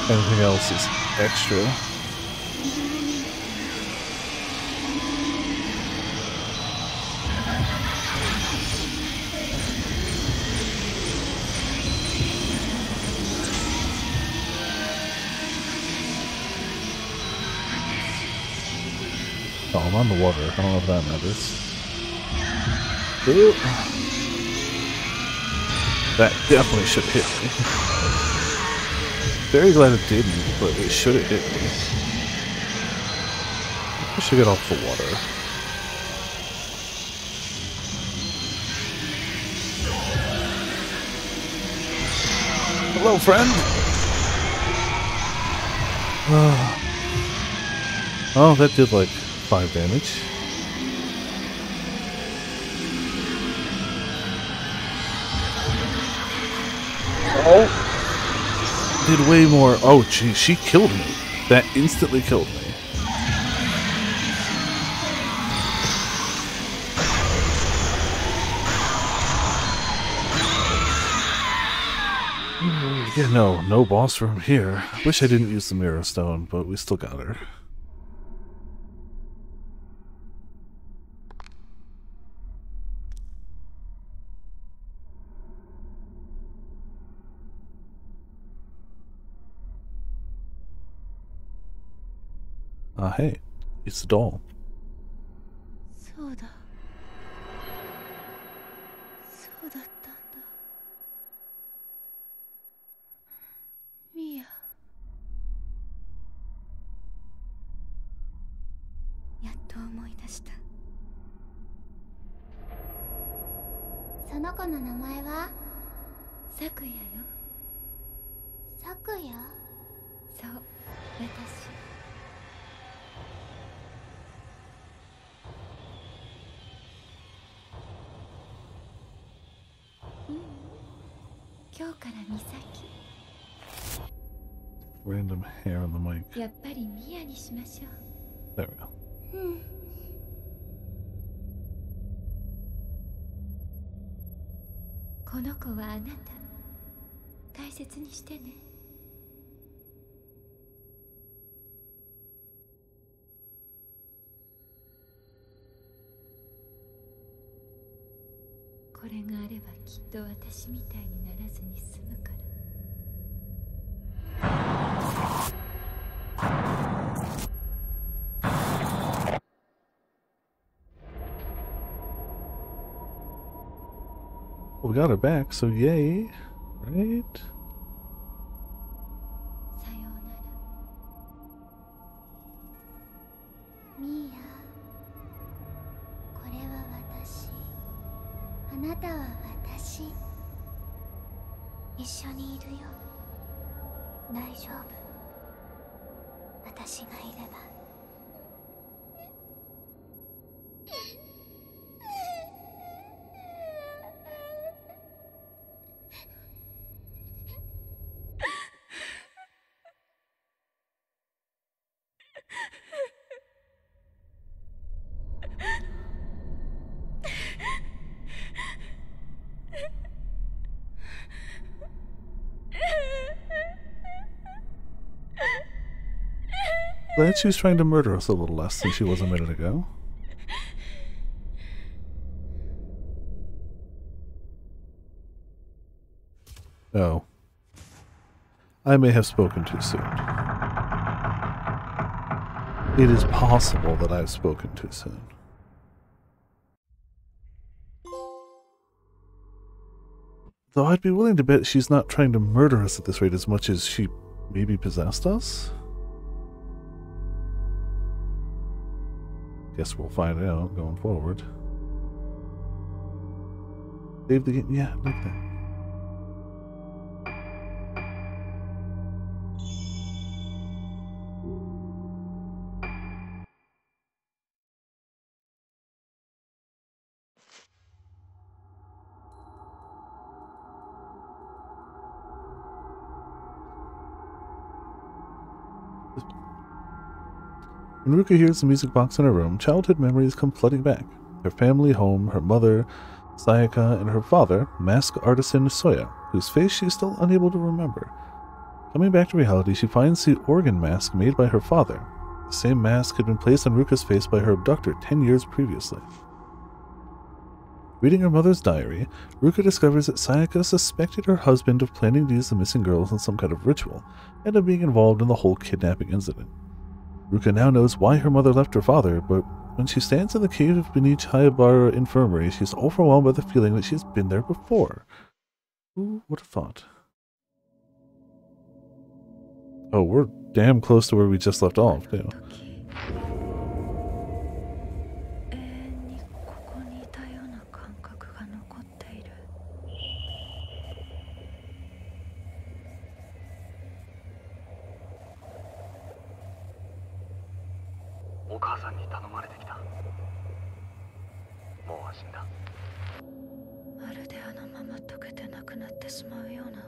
Speaker 1: Anything else is extra. Oh, I'm on the water. I don't know if that matters. Ooh. That definitely should have hit me. Very glad it didn't, but it should have hit me. I should get off the water. Hello, friend! Oh, that did like 5 damage. Oh! Did way more. Oh, gee, she killed me. That instantly killed me. Yeah, no boss room here. Wish I didn't use the Mirror Stone, but we still got her. Hey, it's the doll.
Speaker 5: そうだ。そうだったんだ。ミヤ。
Speaker 2: やっと思い出した。
Speaker 5: その子の名前は？
Speaker 2: 咲夜よ。
Speaker 5: 咲夜？
Speaker 2: そう、私。今日から美咲。
Speaker 1: random hair on the mic.
Speaker 2: やっぱりミアにしましょう。
Speaker 1: There we go.
Speaker 2: この子はあなた大切にしてね。これがあればきっと私みたいにならずに済むから。
Speaker 1: Well, we got her back, so yay, right?
Speaker 2: さようなら。ミア、これは私。あなたは私。一緒にいるよ。大丈夫。私がいれば。
Speaker 1: Glad she was trying to murder us a little less than she was a minute ago. Oh. I may have spoken too soon. It is possible that I've spoken too soon. Though I'd be willing to bet she's not trying to murder us at this rate as much as she maybe possessed us? Guess we'll find out going forward. Save the game. Yeah, like that. When Ruka hears the music box in her room, childhood memories come flooding back. Her family home, her mother, Sayaka, and her father, mask artisan Soya, whose face she is still unable to remember. Coming back to reality, she finds the organ mask made by her father. The same mask had been placed on Ruka's face by her abductor 10 years previously. Reading her mother's diary, Ruka discovers that Sayaka suspected her husband of planning to use the missing girls in some kind of ritual, and of being involved in the whole kidnapping incident. Ruka now knows why her mother left her father, but when she stands in the cave beneath Hayabara Infirmary, she's overwhelmed by the feeling that she's been there before. Who would have thought? Oh, we're damn close to where we just left off, too.
Speaker 4: お母さんに頼まれてきた。もう安心だ。
Speaker 2: まるであのまま溶けてなくなってしまうような。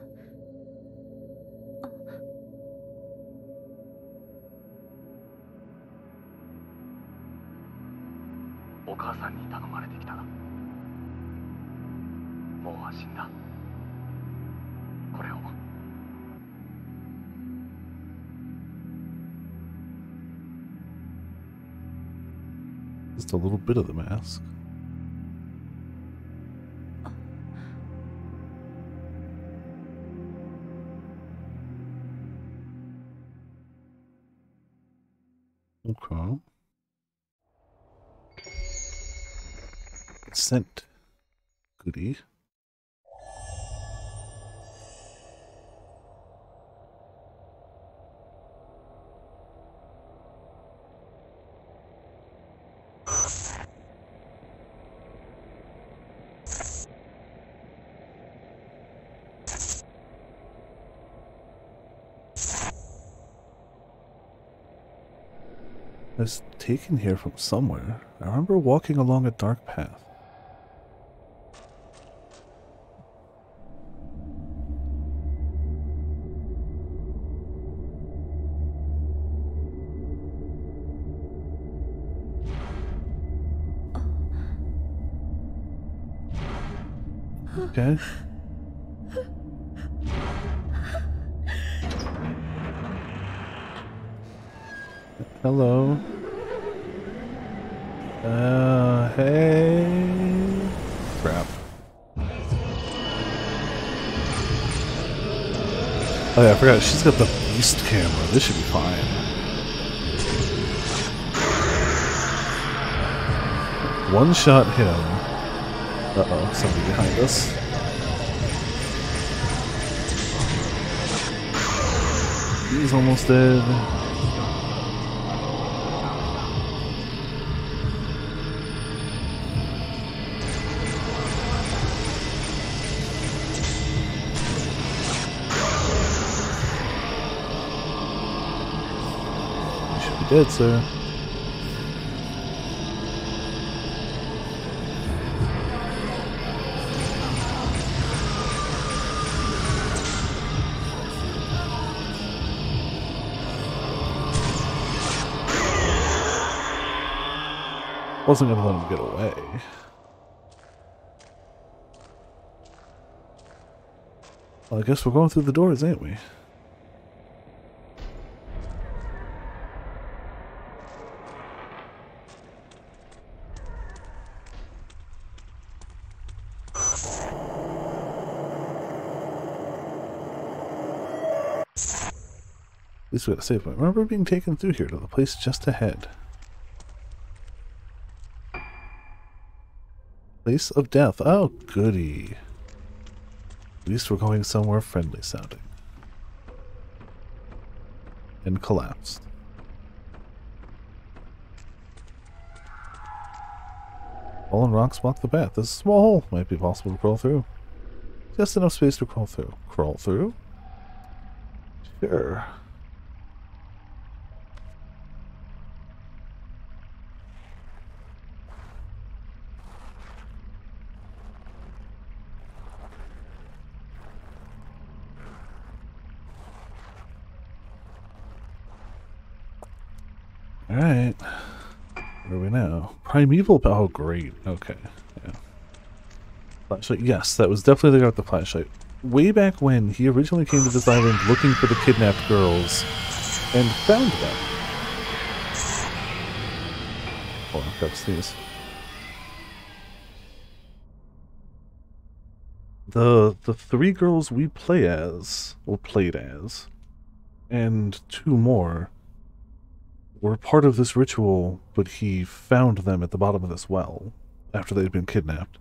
Speaker 4: お母さんに頼まれてきた。もう安心だ。これを。
Speaker 1: Just a little bit of the mask. Okay. Scent. Goodie. I was taken here from somewhere. I remember walking along a dark path. Okay. Hello. Hey. Crap. Oh yeah, I forgot. She's got the beast camera. This should be fine. One shot him. Uh-oh, somebody behind us. He's almost dead. You should be dead, sir. Wasn't gonna let him get away. Well, I guess we're going through the doors, ain't we? At least we got a save point. Remember being taken through here to the place just ahead. Place of death. Oh, goody. At least we're going somewhere friendly sounding. And collapsed. Fallen rocks block the path. This small hole might be possible to crawl through. Just enough space to crawl through. Crawl through? Sure. Alright. Where are we now? Primeval. Oh, great. Okay. Yeah. Flashlight. Yes, that was definitely the guy with the flashlight. Way back when, he originally came to this island looking for the kidnapped girls and found them. Hold on, I've got to sneeze. The three girls we play as, or played as, and two more were part of this ritual, but he found them at the bottom of this well after they'd been kidnapped.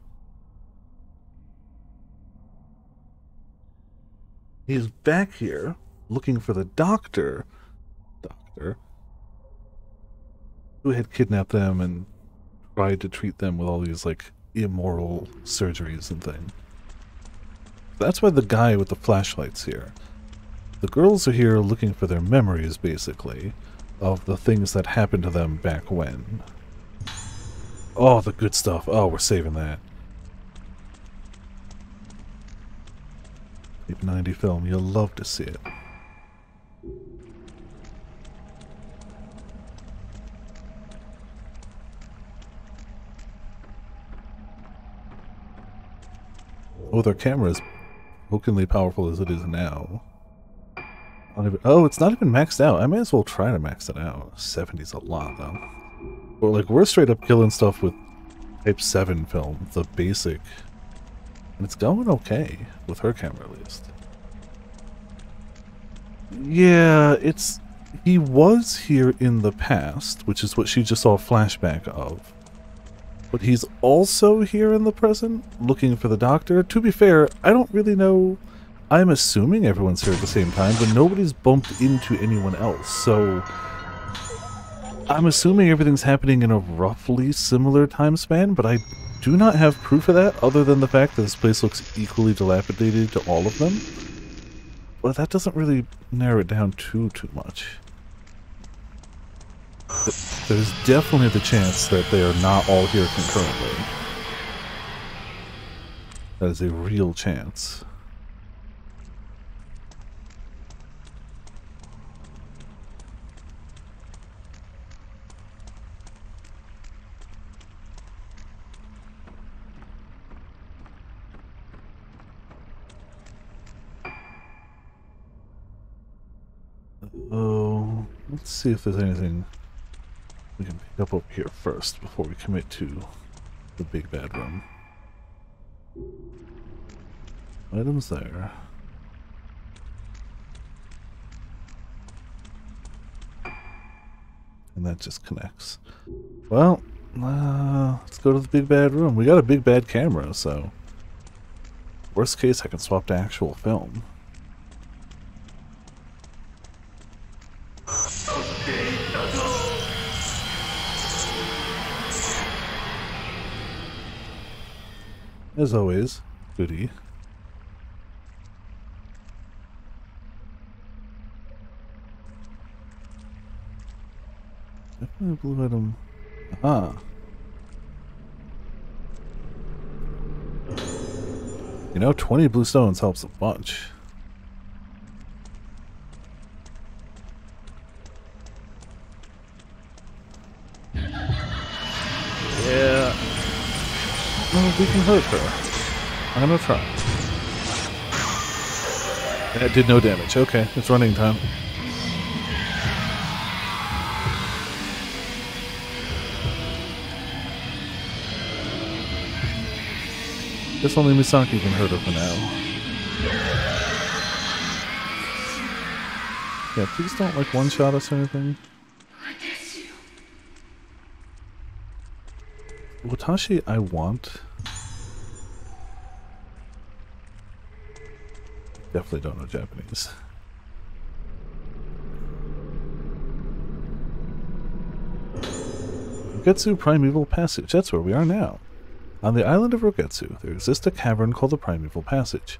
Speaker 1: He's back here looking for the doctor who had kidnapped them and tried to treat them with all these like immoral surgeries and things. That's why the guy with the flashlight's here. The girls are here looking for their memories, basically, of the things that happened to them back when. Oh, the good stuff. Oh, we're saving that. Tape 90 film. You'll love to see it. Oh, their camera is brokenly powerful as it is now. Oh, it's not even maxed out. I may as well try to max it out. 70's a lot, though. But, like, we're straight up killing stuff with Type 7 film, the basic. And it's going okay, with her camera at least. Yeah, it's... He was here in the past, which is what she just saw a flashback of. But he's also here in the present, looking for the doctor. To be fair, I don't really know... I'm assuming everyone's here at the same time, but nobody's bumped into anyone else, so... I'm assuming everything's happening in a roughly similar time span, but I do not have proof of that, other than the fact that this place looks equally dilapidated to all of them. But that doesn't really narrow it down too much. There's definitely the chance that they are not all here concurrently. That is a real chance. Let's see if there's anything we can pick up over here first before we commit to the big bad room. Items there. And that just connects. Well, let's go to the big bad room. We got a big bad camera, so worst case I can swap to actual film. As always, goodie. Definitely a blue item. Aha. You know, 20 blue stones helps a bunch. Yeah. No, we can hurt her. I'm gonna try. That did no damage. Okay, it's running time. Guess only Misaki can hurt her for now. Yeah, please don't like one-shot us or anything. Watashi, I want. Definitely don't know Japanese. Rogetsu Primeval Passage. That's where we are now. On the island of Rogetsu, there exists a cavern called the Primeval Passage.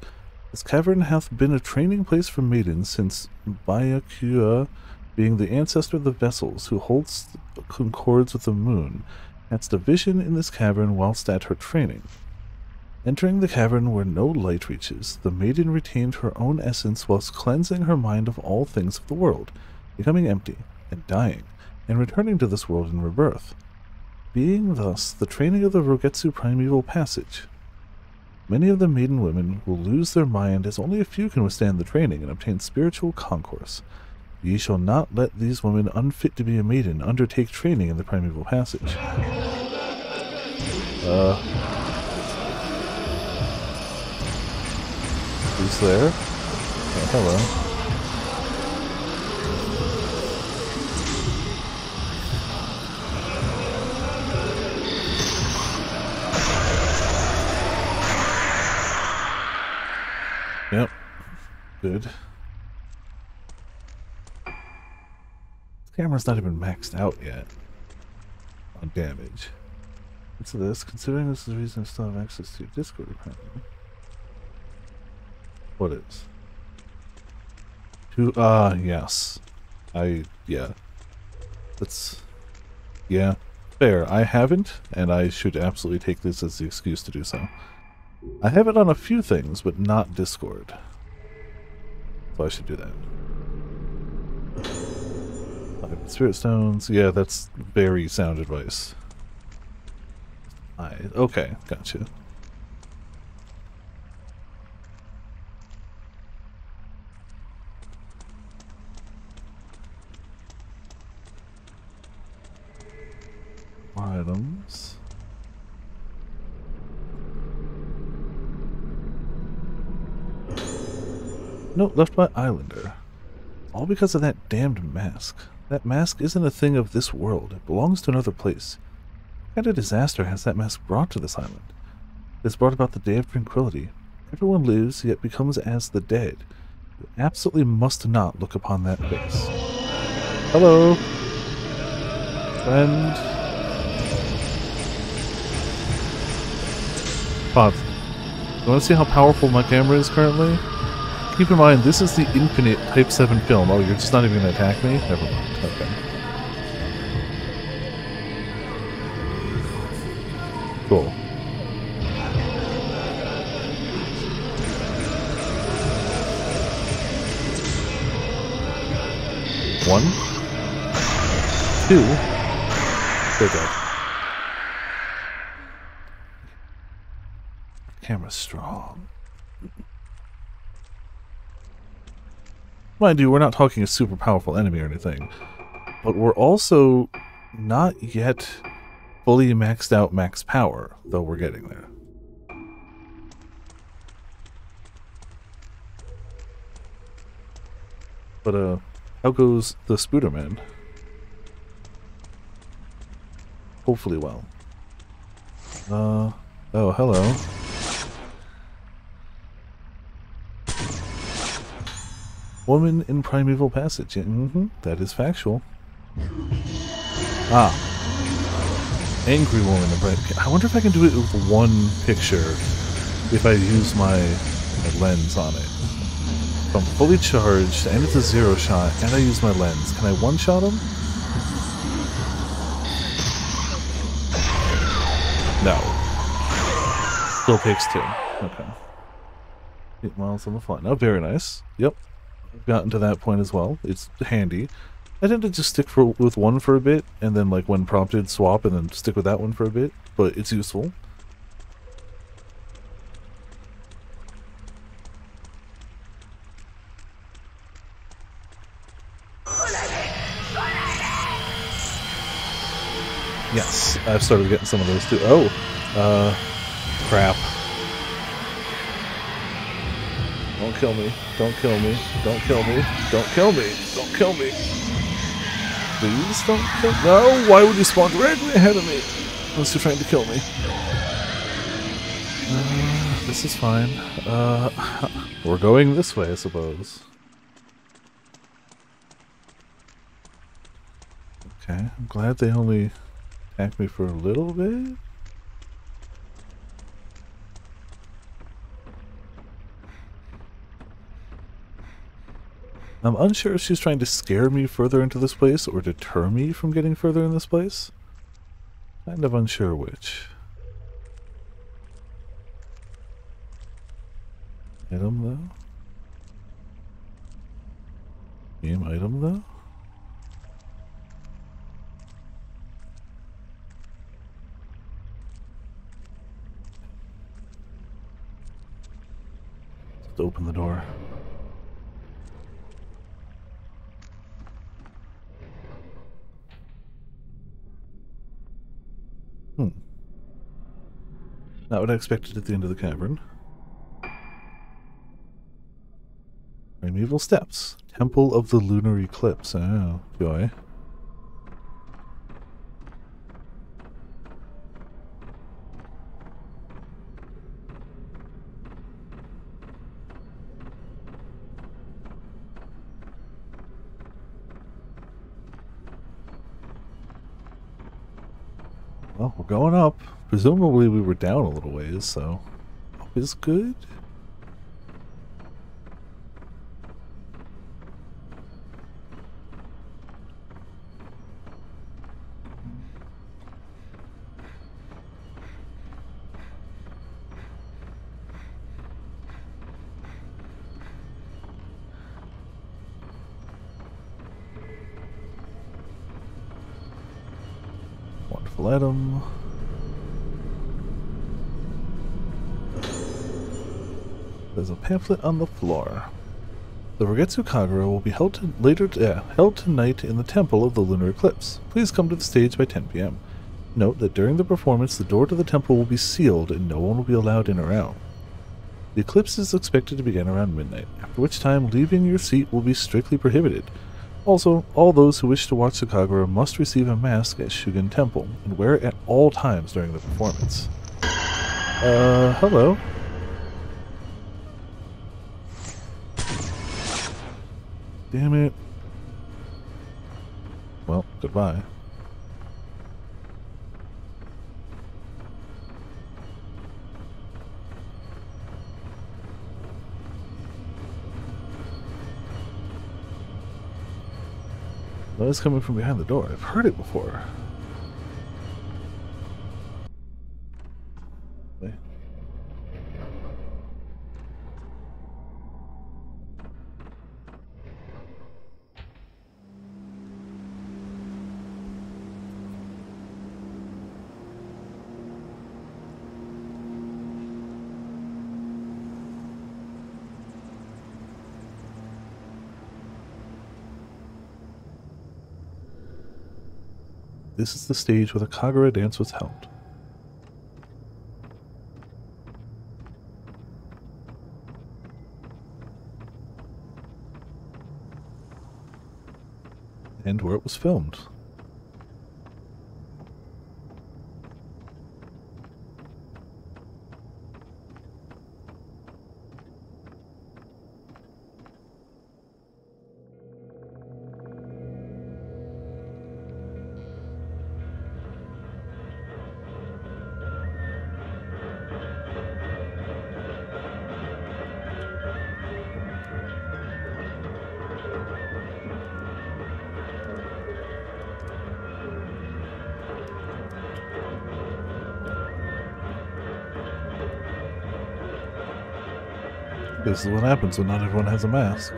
Speaker 1: This cavern hath been a training place for maidens since Byakuya, being the ancestor of the vessels who holds concords with the moon, cast a vision in this cavern whilst at her training. Entering the cavern where no light reaches, the maiden retained her own essence whilst cleansing her mind of all things of the world, becoming empty and dying, and returning to this world in rebirth. Being thus the training of the Rogetsu Primeval Passage. Many of the maiden women will lose their mind as only a few can withstand the training and obtain spiritual concourse. Ye shall not let these women unfit to be a maiden undertake training in the Primeval Passage. Who's there? Oh, hello. Yep. Good. This camera's not even maxed out yet on damage. What's this? Considering this is the reason I still have access to your Discord, apparently. What is? Yes. Yeah. Yeah. Fair. I haven't, and I should absolutely take this as the excuse to do so. I have it on a few things, but not Discord. So I should do that. 5 Spirit Stones. Yeah, that's very sound advice. Okay, gotcha. More items. Note left by Islander. All because of that damned mask. That mask isn't a thing of this world. It belongs to another place. What kind of disaster has that mask brought to this island? It has brought about the Day of Tranquility. Everyone lives, yet becomes as the dead. You absolutely must not look upon that face. Hello, friend. Pause. You want to see how powerful my camera is currently? Keep in mind, this is the infinite Type 7 film. Oh, you're just not even going to attack me? Never mind. Okay. Cool. One. Two. They're dead. Camera's strong. Mind you, we're not talking a super powerful enemy or anything. but we're also not yet fully maxed out max power, though we're getting there. But, how goes the Spooderman? Hopefully well. Oh, hello. Woman in Primeval Passage. That is factual. Ah. Angry woman in Primeval. I wonder if I can do it with one picture if I use my lens on it. If I'm fully charged and it's a zero shot and I use my lens, can I one-shot him? No. Still takes 2. Okay. 8 miles on the fly. Now, very nice. Yep. I've gotten to that point as well. It's handy. I tend to just stick with one for a bit, and then, like, when prompted, swap, and then stick with that one for a bit. But it's useful. Yes, I've started getting some of those too. Oh, crap. Don't kill me. Don't kill me. Don't kill me. Don't kill me. Don't kill me. Please don't kill me. No, why would you spawn directly ahead of me? Unless you're trying to kill me. This is fine. We're going this way, I suppose. Okay, I'm glad they only attacked me for a little bit. I'm unsure if she's trying to scare me further into this place or deter me from getting further in this place. Kind of unsure which. Item though? Game item though? Let's open the door. Not what I expected at the end of the cavern. Primeval Steps. Temple of the Lunar Eclipse. Oh, joy. Well, we're going up. Presumably we were down a little ways, so up is good. Wonderful item. There's a pamphlet on the floor. The Rogetsu Kagura will be held tonight in the Temple of the Lunar Eclipse. Please come to the stage by 10 p.m. Note that during the performance, the door to the temple will be sealed and no one will be allowed in or out. The eclipse is expected to begin around midnight, after which time leaving your seat will be strictly prohibited. Also, all those who wish to watch the Kagura must receive a mask at Shugen Temple and wear it at all times during the performance. Hello. Damn it. Well, goodbye. Noise coming from behind the door. I've heard it before. Wait. This is the stage where the Kagura dance was held. And where it was filmed. This is what happens when not everyone has a mask.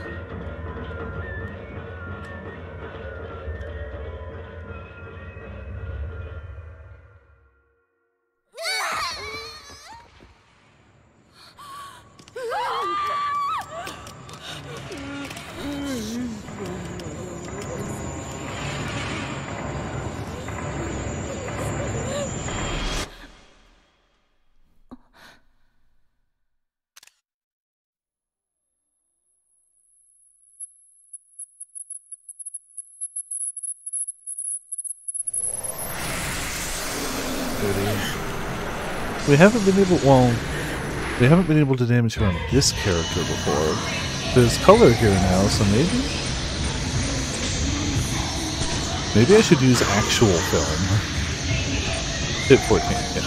Speaker 1: We haven't been able, we haven't been able to damage her on this character before. There's color here now, so maybe I should use actual film. Hit 14, yeah.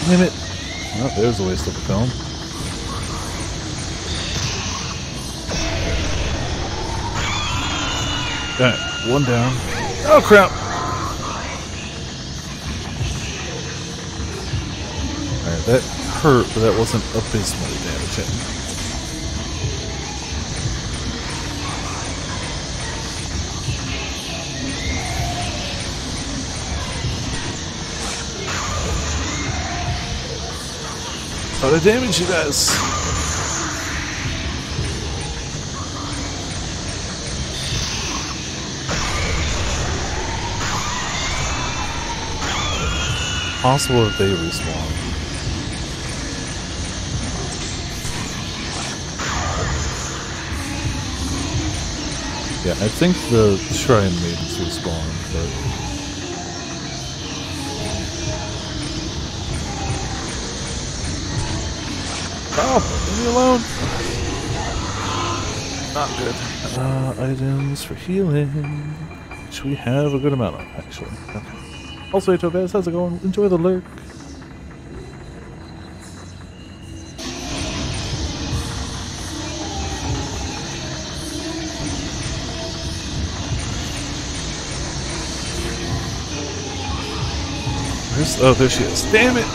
Speaker 1: Damn it. Oh, there's a waste of the film. Alright, one down. Oh crap! Alright, that hurt, but that wasn't abysmally damaging. A lot of damage he does. Possible that they respawn. Yeah, I think the Shrine Maidens respawn, but... Oh, leave me alone! Not good. Items for healing, which we have a good amount of, actually. Okay. Also, hey Topaz, how's it going? Enjoy the lurk. Oh, there she is. Damn it!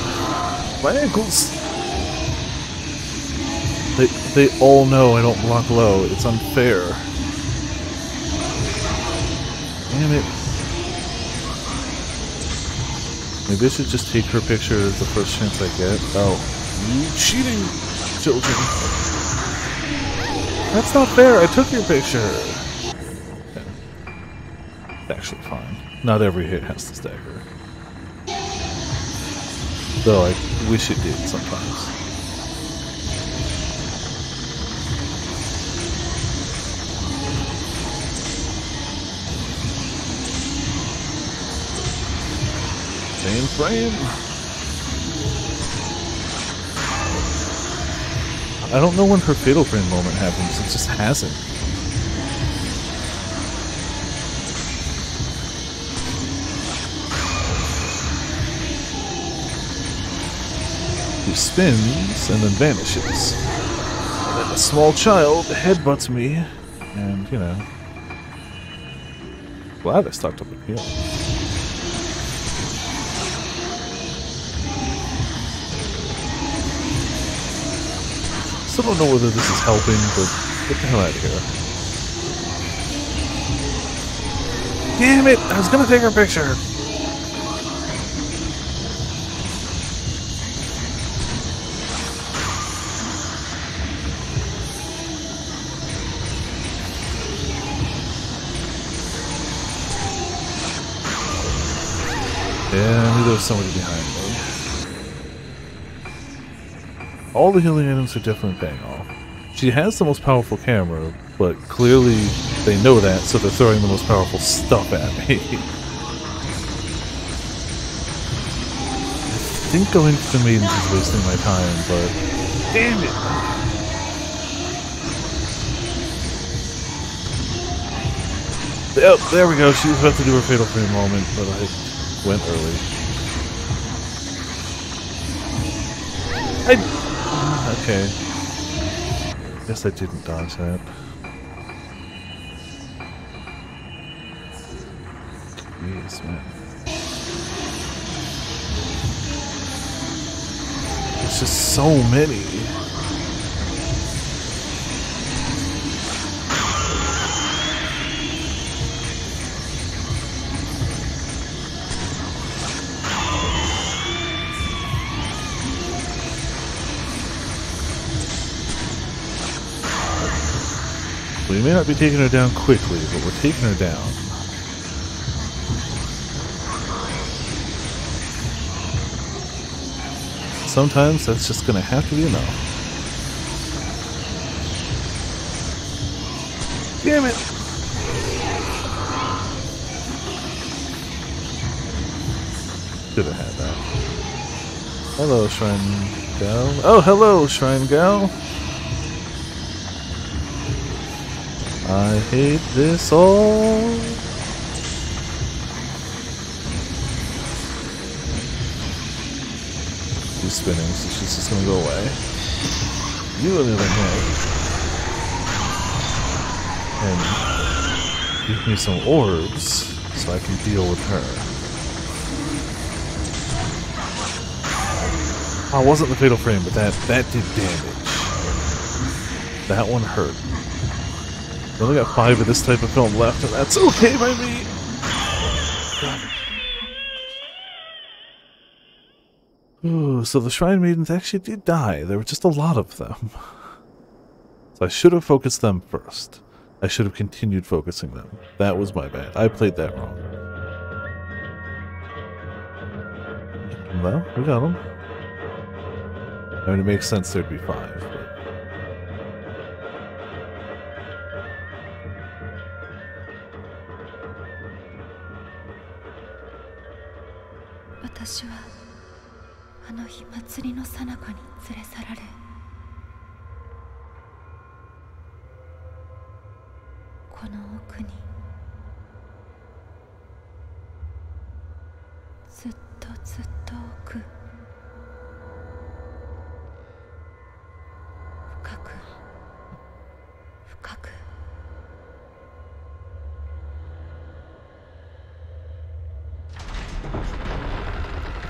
Speaker 1: My ankles! They all know I don't block low. It's unfair. Damn it. Maybe I should just take her picture the first chance I get. Oh. You cheating, children. That's not fair. I took your picture. Okay. Actually fine. Not every hit has to stagger. Though I wish it did sometimes. Same frame. I don't know when her fatal frame moment happens. It just hasn't. He spins and then vanishes. And then a small child headbutts me, and you know. Glad I stocked up with healing. Still don't know whether this is helping, but get the hell out of here. Damn it! I was gonna take her picture! Yeah, I knew there was somebody behind me. All the healing items are definitely paying off. She has the most powerful camera, but clearly they know that, so they're throwing the most powerful stuff at me. I think going to the maidens is wasting my time, but damn it! Oh, there we go. She was about to do her fatal frame moment, but I went early. Okay. Guess I didn't dodge that. Jeez, man. It's just so many. We may not be taking her down quickly, but we're taking her down. Sometimes that's just gonna have to be enough. Damn it! Should have had that. Hello, Shrine Gal. Oh, hello, Shrine Gal. I hate this all. She's spinning, so she's just gonna go away. You, on the other hand, and give me some orbs so I can deal with her. Oh, it wasn't the fatal frame, but that did damage. That one hurt. We only got 5 of this type of film left, and that's okay by me. Ooh, so the Shrine Maidens actually did die. There were just a lot of them. So I should have focused them first. I should have continued focusing them. That was my bad. I played that wrong. Well, we got them. I mean, it makes sense there'd be 5, but...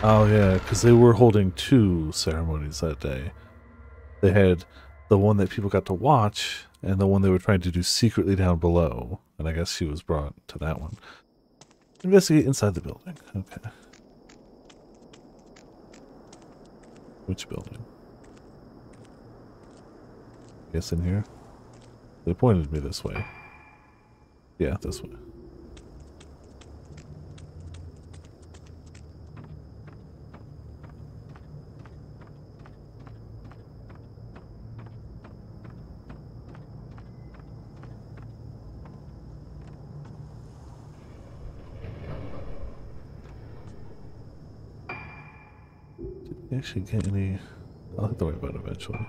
Speaker 1: Oh yeah, because they were holding 2 ceremonies that day. They had the one that people got to watch, and the one they were trying to do secretly down below. And I guess she was brought to that one. Investigate inside the building. Okay. Which building? Guess in here? They pointed me this way. Yeah, this way. Actually get any... I'll have to worry about it eventually.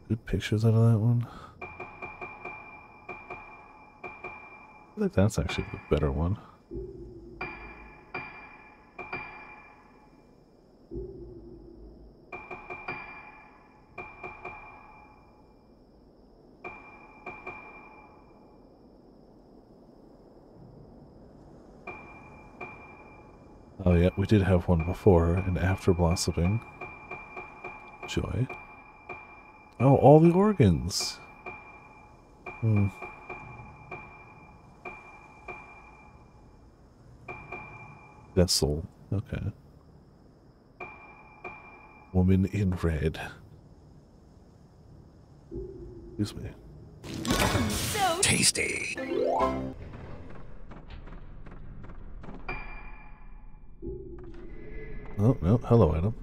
Speaker 1: Good pictures out of that one. I think that's actually the better one. Oh yeah, we did have one before and after blossoming. Joy. Oh, all the organs. Vessel. Okay. Woman in red. Excuse me.
Speaker 6: So tasty.
Speaker 1: Oh, no. Hello, item.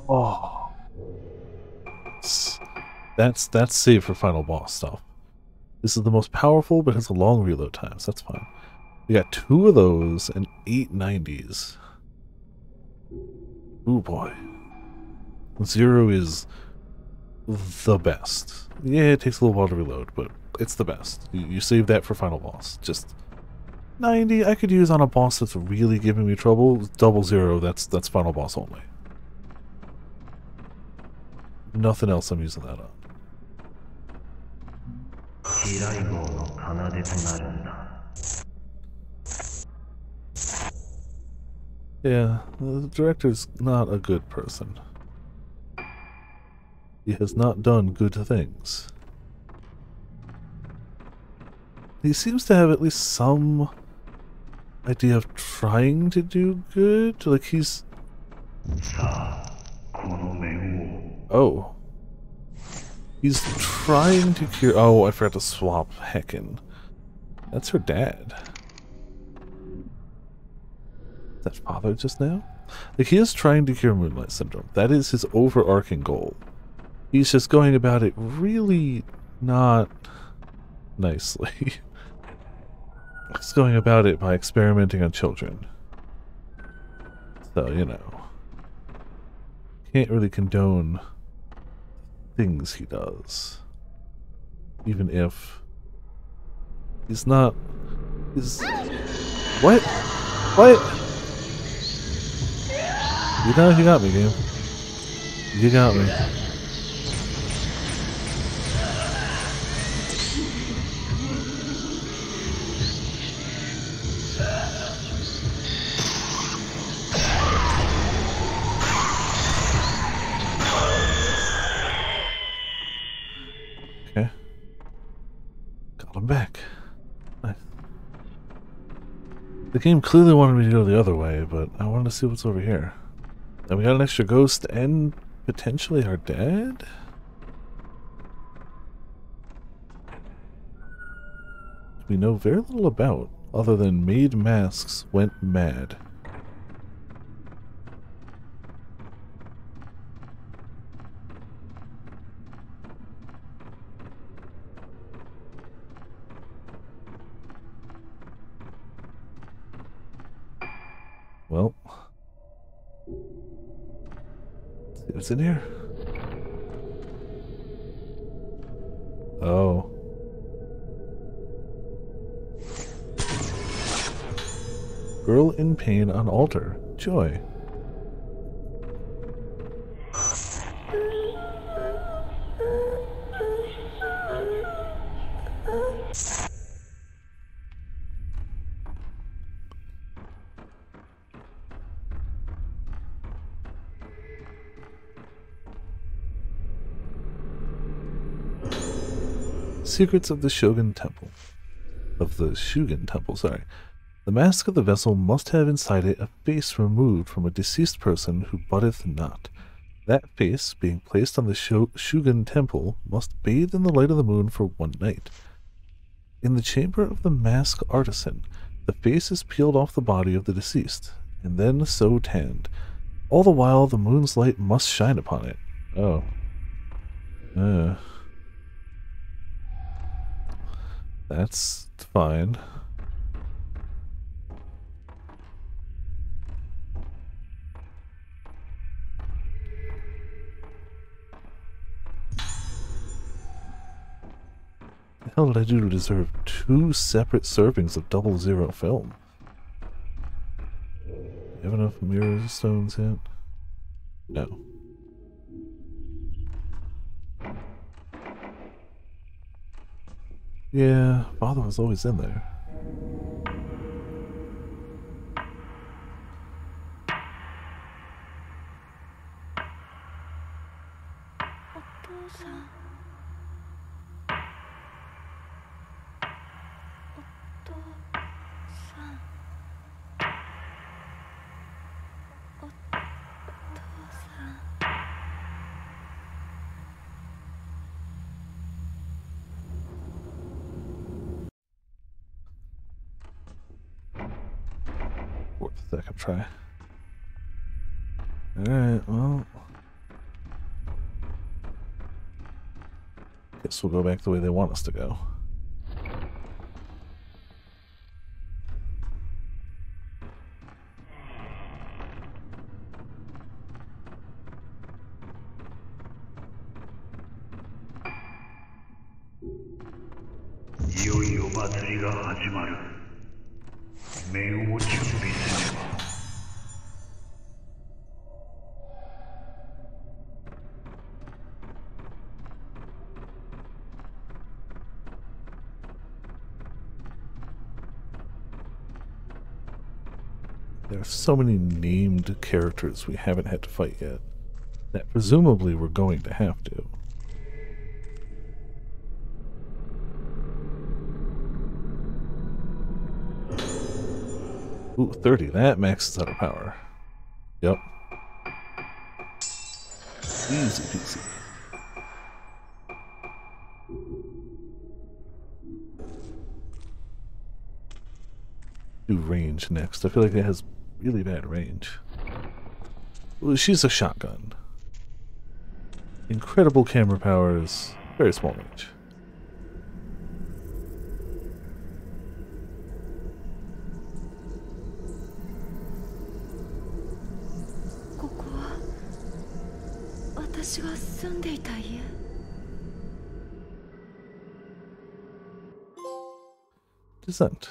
Speaker 1: Oh. That's safe for final boss stuff. This is the most powerful, but has a long reload time, so that's fine. We got 2 of those and 8 90s. Ooh, boy. 0 is the best. Yeah, it takes a little while to reload, but it's the best. You save that for final boss. Just 90 I could use on a boss that's really giving me trouble. 00, that's final boss only. Nothing else I'm using that on. Yeah, the director's not a good person. He has not done good things. He seems to have at least some idea of trying to do good. Like he's... Oh. He's trying to cure... Oh, I forgot to swap Heckin. That's her dad. Is that father just now? Like, he is trying to cure Moonlight Syndrome. That is his overarching goal. He's just going about it really not nicely. He's going about it by experimenting on children. So, you know. Can't really condone things he does. Even if he's not... He's... What? What? You know, you got me, game. You got me. Okay. Got him back. Nice. The game clearly wanted me to go the other way, but I wanted to see what's over here. And we got an extra ghost and potentially our dad? We know very little about, other than made masks went mad. Well, let's see what's in here. Oh. Girl in pain on altar. Joy. Secrets of the Shogun Temple. Sorry. The mask of the vessel must have inside it a face removed from a deceased person who buddeth not. That face, being placed on the Shogun Temple, must bathe in the light of the moon for 1 night. In the chamber of the mask artisan, the face is peeled off the body of the deceased, and then so tanned. All the while the moon's light must shine upon it. Oh. That's fine. What the hell did I do to deserve 2 separate servings of 00 film? Do you have enough mirror stones yet? No. Yeah, father was always in there. second try. Alright, well. Guess we'll go back the way they want us to go. There are so many named characters we haven't had to fight yet that presumably we're going to have to. Ooh, 30. That maxes out our power. Yep. Easy peasy. Do range next. I feel like it has really bad range. Well, she's a shotgun. Incredible camera powers, very small range. Descent.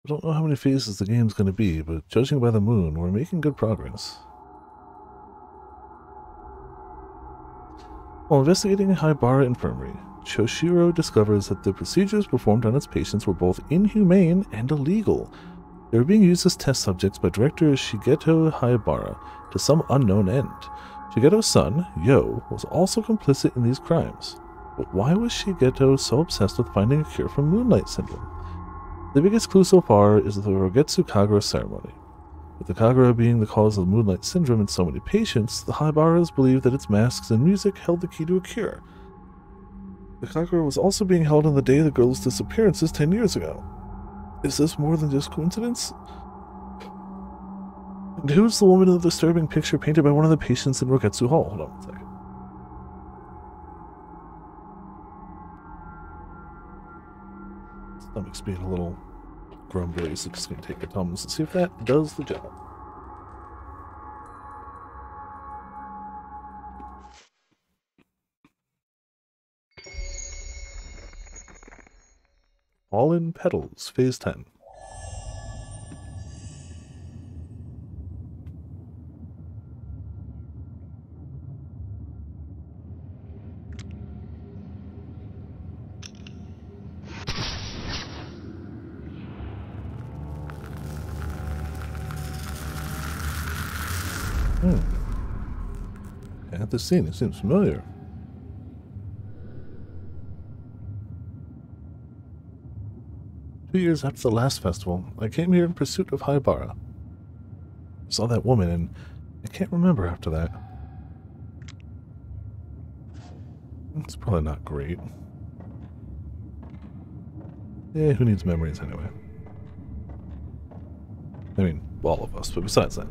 Speaker 1: I don't know how many phases the game's going to be, but judging by the moon, we're making good progress. While investigating Haibara Infirmary, Choshiro discovers that the procedures performed on its patients were both inhumane and illegal. They were being used as test subjects by director Shigeto Haibara to some unknown end. Shigeto's son, Yo, was also complicit in these crimes. But why was Shigeto so obsessed with finding a cure for Moonlight Syndrome? The biggest clue so far is the Rogetsu Kagura ceremony. With the Kagura being the cause of Moonlight Syndrome in so many patients, the Haibaras believed that its masks and music held the key to a cure. The Kagura was also being held on the day of the girl's disappearances 10 years ago. Is this more than just coincidence? And who's the woman in the disturbing picture painted by one of the patients in Rogetsu Hall? Hold on one second. Stomach's being a little grumbly, so just gonna take the Tums and see if that does the job. All in Petals, Phase 10. At this scene, it seems familiar. Two years after the last festival, I came here in pursuit of Haibara. I saw that woman, and I can't remember after that. It's probably not great. Yeah, who needs memories anyway? I mean, all of us, but besides that.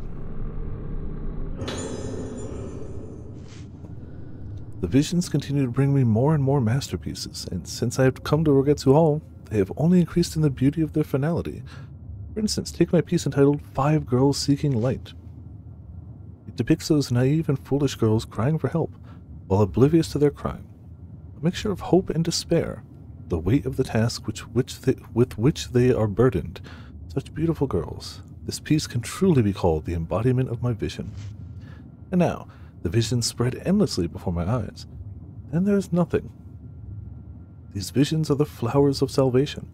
Speaker 1: The visions continue to bring me more and more masterpieces, and since I have come to Rogetsu Hall, they have only increased in the beauty of their finality. For instance, take my piece entitled 5 Girls Seeking Light. It depicts those naive and foolish girls crying for help, while oblivious to their crime. A mixture of hope and despair, the weight of the task with which they are burdened. Such beautiful girls. This piece can truly be called the embodiment of my vision. And now, the visions spread endlessly before my eyes. Then there is nothing. These visions are the flowers of salvation.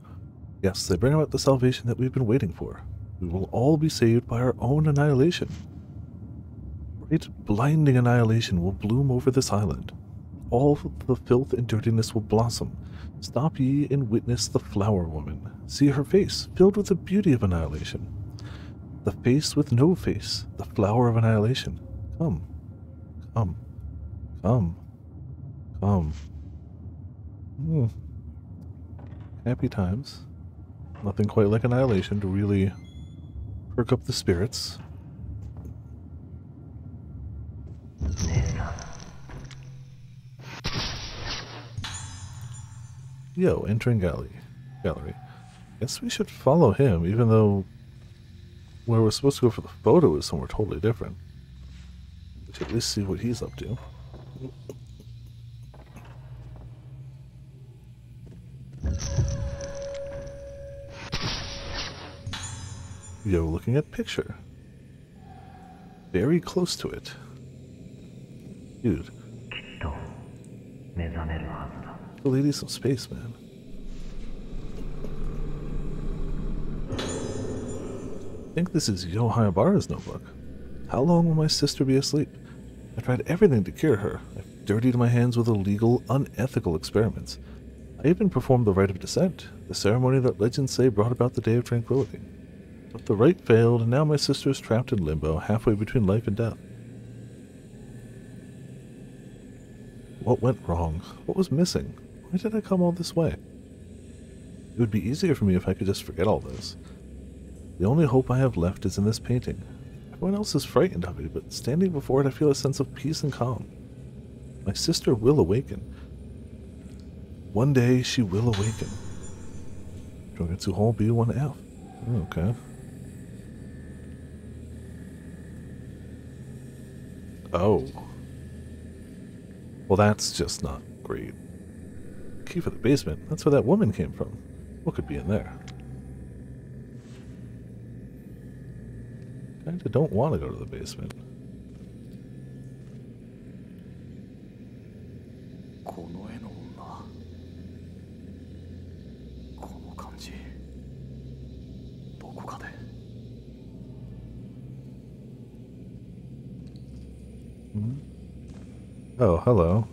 Speaker 1: Yes, they bring about the salvation that we've been waiting for. We will all be saved by our own annihilation. Great blinding annihilation will bloom over this island. all the filth and dirtiness will blossom. Stop ye and witness the flower woman. See her face, filled with the beauty of annihilation. The face with no face, the flower of annihilation. Come, come, come, come. Happy times. Nothing quite like annihilation to really perk up the spirits. Yo, entering gallery. Guess we should follow him, even though where we're supposed to go for the photo is somewhere totally different. We should at least see what he's up to. Yo, looking at picture. Very close to it. Dude. The lady's some space, man. I think this is Yo Hayabara's notebook. How long will my sister be asleep? I tried everything to cure her. I've dirtied my hands with illegal, unethical experiments. I even performed the rite of descent, the ceremony that legends say brought about the Day of Tranquility. But the rite failed, and now my sister is trapped in limbo, halfway between life and death. What went wrong? What was missing? Why did I come all this way? It would be easier for me if I could just forget all this. The only hope I have left is in this painting. Everyone else is frightened of it, but standing before it I feel a sense of peace and calm. My sister will awaken. One day she will awaken. Jogetsu Hall B1F. Okay. Oh. Well, that's just not great. Key for the basement. That's where that woman came from. What could be in there? Kinda don't want to go to the basement. Oh, hello.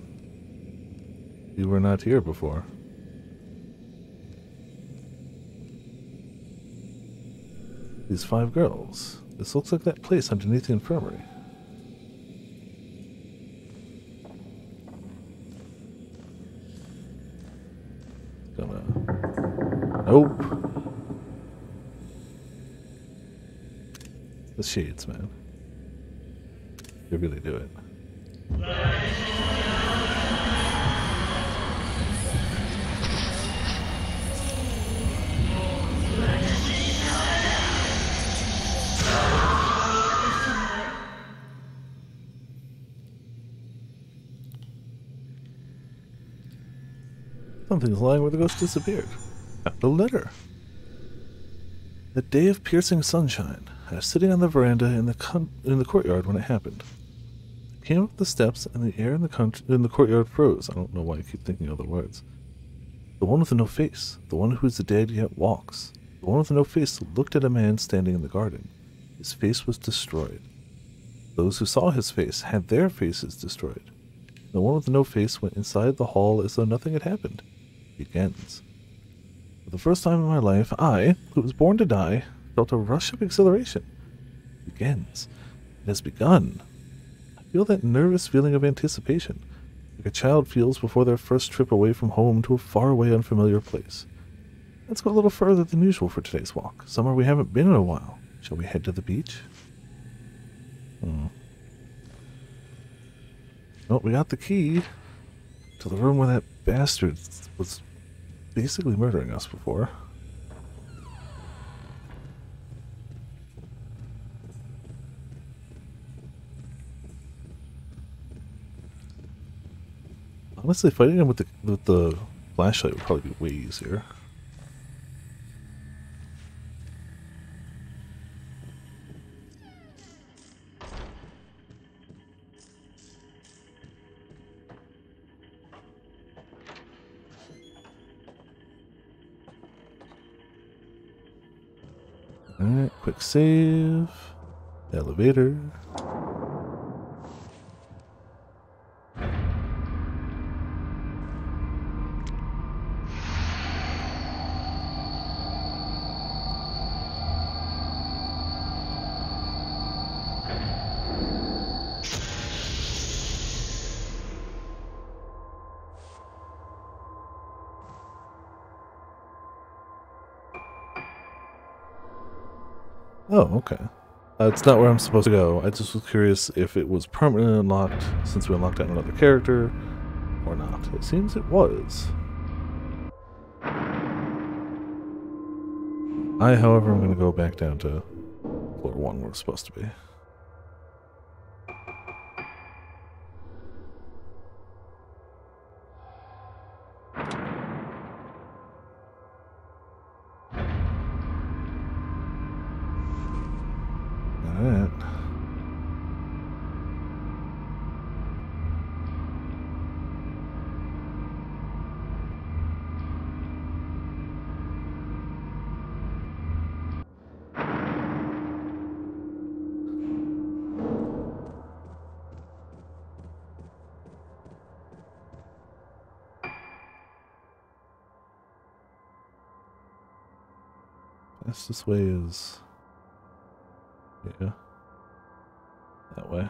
Speaker 1: You were not here before. These 5 girls. This looks like that place underneath the infirmary. Nope. The shades, man. They really do it. Something's lying where the ghost disappeared. A letter. The day of piercing sunshine. I was sitting on the veranda in the courtyard when it happened. I came up the steps, and the air in the courtyard froze. I don't know why I keep thinking other words. The one with the no face. The one who is dead yet walks. The one with the no face looked at a man standing in the garden. His face was destroyed. Those who saw his face had their faces destroyed. The one with the no face went inside the hall as though nothing had happened. Begins. For the first time in my life, I, who was born to die, felt a rush of exhilaration. Begins. It has begun. I feel that nervous feeling of anticipation, like a child feels before their first trip away from home to a faraway, unfamiliar place. Let's go a little further than usual for today's walk, somewhere we haven't been in a while. Shall we head to the beach? Oh, we got the key to the room where that bastard was basically murdering us before. Honestly, fighting him with the flashlight would probably be way easier. Alright, quick save. Elevator. Oh, okay. It's not where I'm supposed to go. I just was curious if it was permanently unlocked since we unlocked out another character or not. It seems it was. I, however, am going to go back down to floor 1 where it's supposed to be. Alright. Fastest way is... yeah. That way.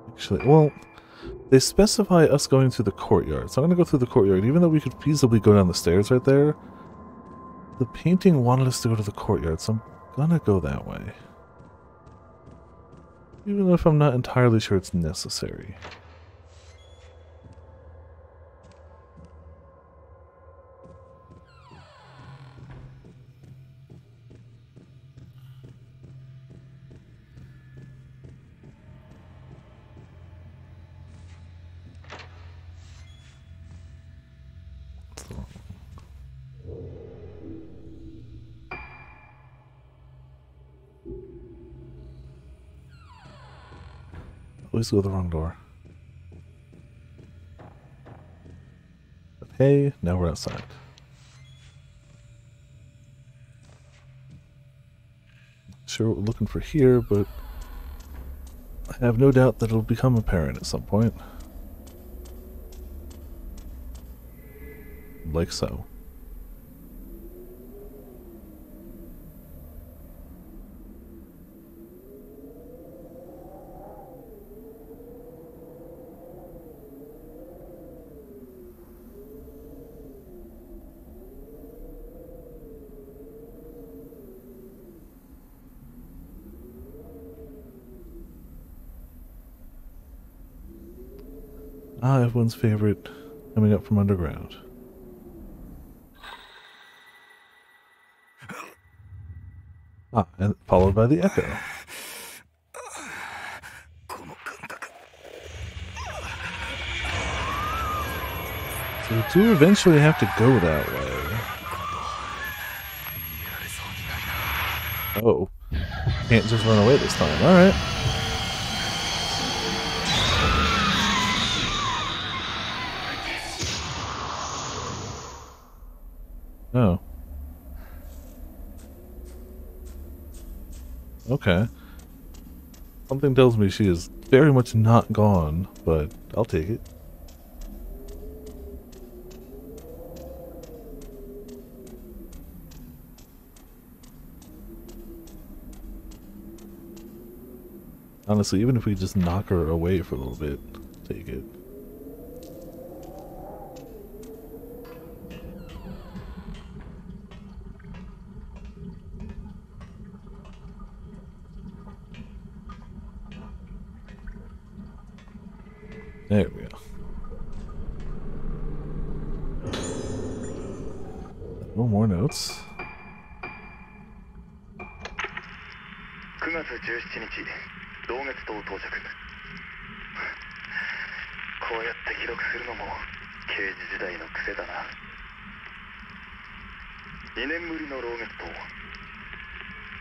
Speaker 1: Actually, well, they specify us going through the courtyard, so I'm going to go through the courtyard, even though we could feasibly go down the stairs right there. The painting wanted us to go to the courtyard, so I'm going to go that way. Even if I'm not entirely sure it's necessary. Always go the wrong door. Okay, now we're outside. Sure what we're looking for here, but I have no doubt that it'll become apparent at some point. Like so. Ah, everyone's favorite coming up from underground. Ah, and followed by the echo. So we do eventually have to go that way. Oh. Can't just run away this time. Alright. Oh. Okay. Something tells me she is very much not gone, but I'll take it. Honestly, even if we just knock her away for a little bit, take it. There we go. No more notes.
Speaker 4: 9月17日、同月島到着。こうやって記録するのも刑事時代の癖だな。2年ぶりの老月島。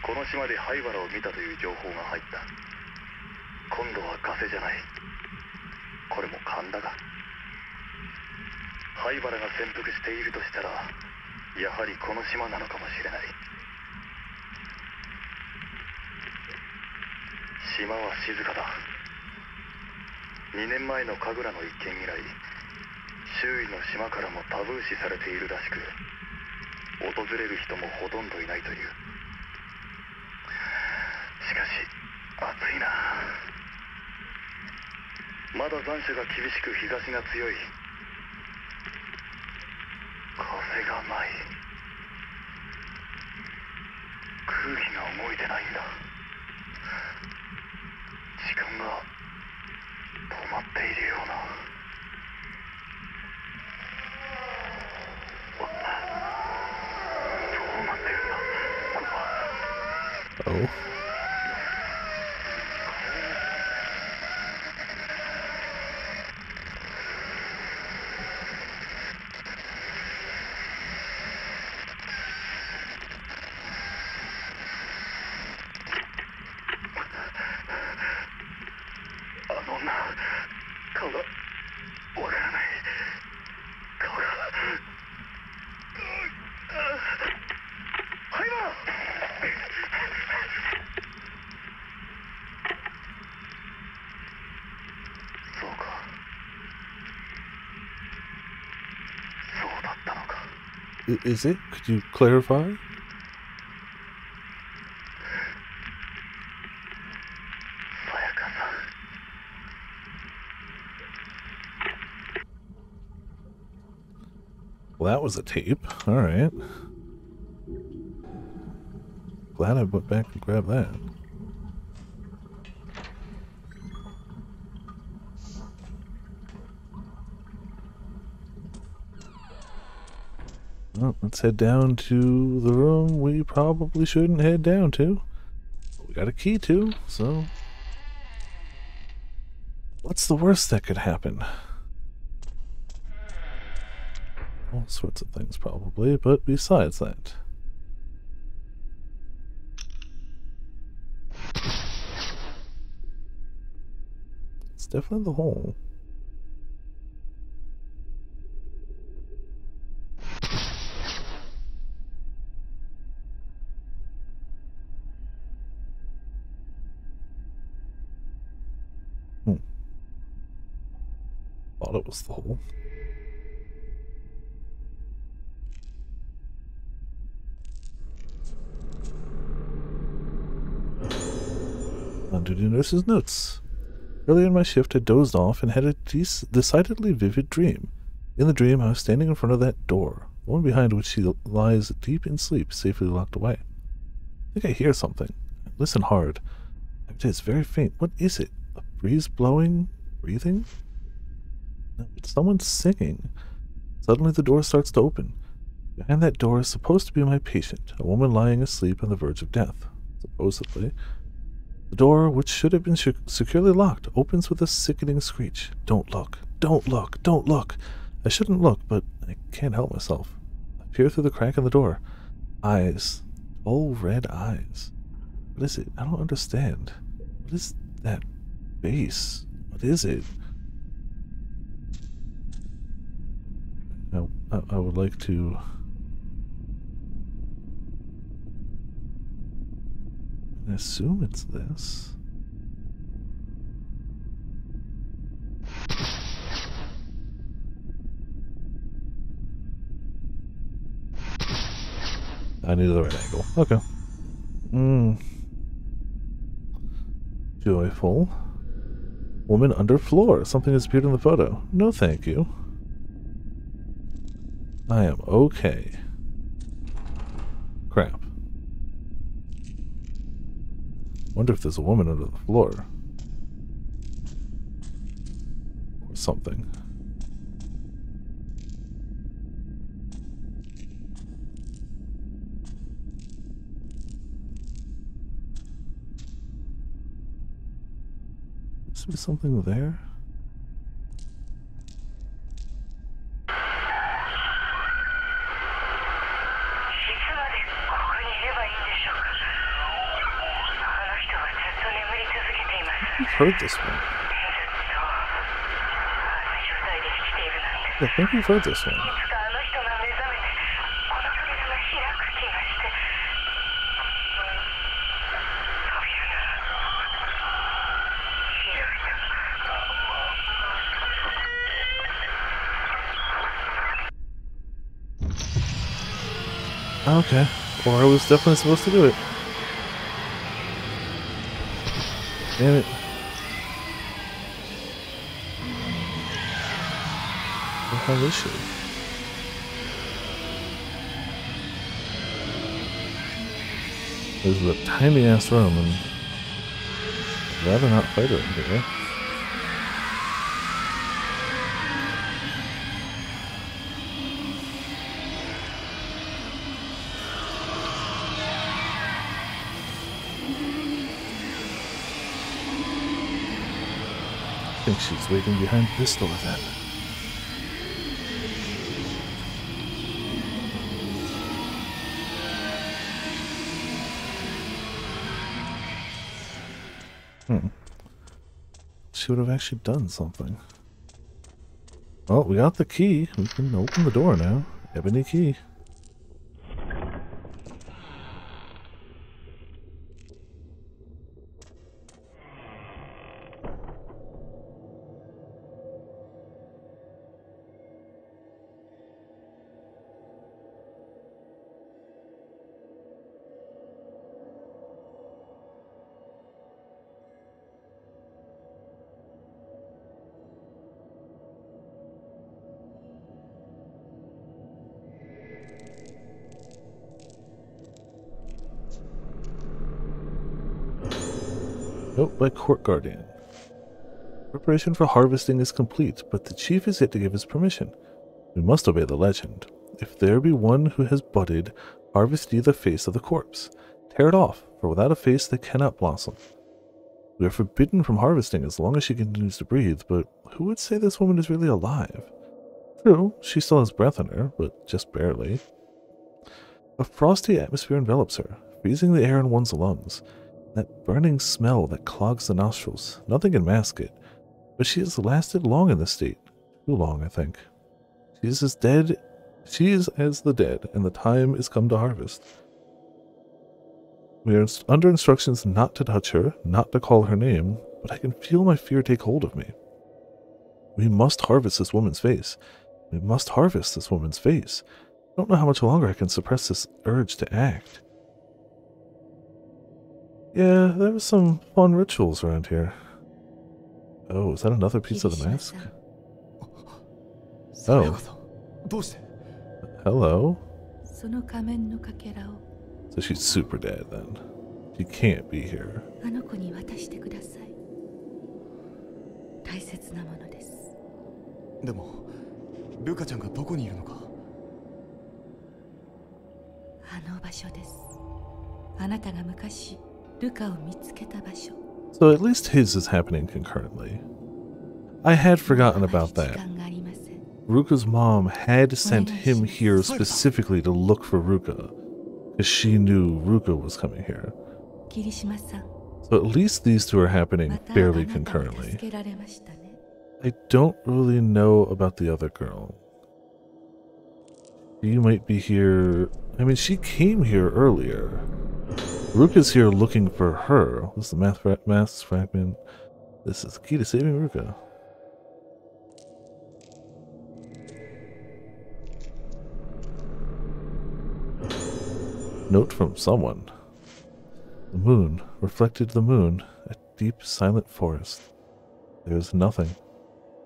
Speaker 4: この島で灰原を見たという情報が入った。今度はガセじゃない。これも勘だが。灰原が潜伏しているとしたら、やはりこの島なのかもしれない。島は静かだ。2年前の神楽の一件以来、周囲の島からもタブー視されているらしく、訪れる人もほとんどいないという。しかし暑いな。まだ残暑が厳しく日差しが強い。風がない。空気が動いてないんだ。時間が止まっているような。どうなってるんだここは。
Speaker 1: Oh. Is it? Could you clarify? Well, that was a tape. Alright. Glad I went back and grabbed that. Well, let's head down to the room we probably shouldn't head down to. We got a key to, so... What's the worst that could happen? All sorts of things, probably, but besides that... It's definitely the hole. Thought it was the hole. On-duty nurse's notes. Earlier in my shift, I dozed off and had a decidedly vivid dream. In the dream, I was standing in front of that door, the one behind which she lies deep in sleep, safely locked away. I think I hear something. I listen hard. It's very faint. What is it? A breeze blowing? Breathing? No, it's someone singing. Suddenly the door starts to open. Behind that door is supposed to be my patient, a woman lying asleep on the verge of death, supposedly. The door, which should have been securely locked, opens with a sickening screech. Don't look. Don't look. Don't look. I shouldn't look, but I can't help myself. I peer through the crack in the door. Eyes. Oh, red eyes. What is it? I don't understand. What is that base? What is it? I would like to... I assume it's this. I need the right angle. Okay. Joyful. Woman under floor. Something has appeared in the photo. No thank you. I am okay. Crap. Wonder if there's a woman under the floor. Or something. Must be something there. I've heard this one. I think we've heard this one. Okay. Or I was definitely supposed to do it. Damn it. How is she? This is a tiny ass room, and I'd rather not fight her in here. I think she's waiting behind this door then. She would have actually done something. Well, we got the key. We can open the door now. Ebony key. Note by Court Guardian. Preparation for harvesting is complete, but the chief is yet to give his permission. We must obey the legend. If there be one who has budded, harvest ye the face of the corpse. Tear it off, for without a face they cannot blossom. We are forbidden from harvesting as long as she continues to breathe, but who would say this woman is really alive? True, she still has breath in her, but just barely. A frosty atmosphere envelops her, freezing the air in one's lungs. That burning smell that clogs the nostrils, nothing can mask it. But she has lasted long in this state. Too long, I think. She is as the dead, and the time is come to harvest. We are under instructions not to touch her, not to call her name, but I can feel my fear take hold of me. We must harvest this woman's face. We must harvest this woman's face. I don't know how much longer I can suppress this urge to act. Yeah, there were some fun rituals around here. Oh, is that another piece of the mask? Oh. Hello. So she's super dead then. She can't be here. So at least his is happening concurrently. I had forgotten about that. Ruka's mom had sent him here specifically to look for Ruka, because she knew Ruka was coming here. So at least these two are happening fairly concurrently. I don't really know about the other girl. She might be here. I mean, she came here earlier. Ruka's here looking for her. This is the mass fragment. This is the key to saving Ruka. Note from someone. The moon reflected the moon, a deep, silent forest. There is nothing.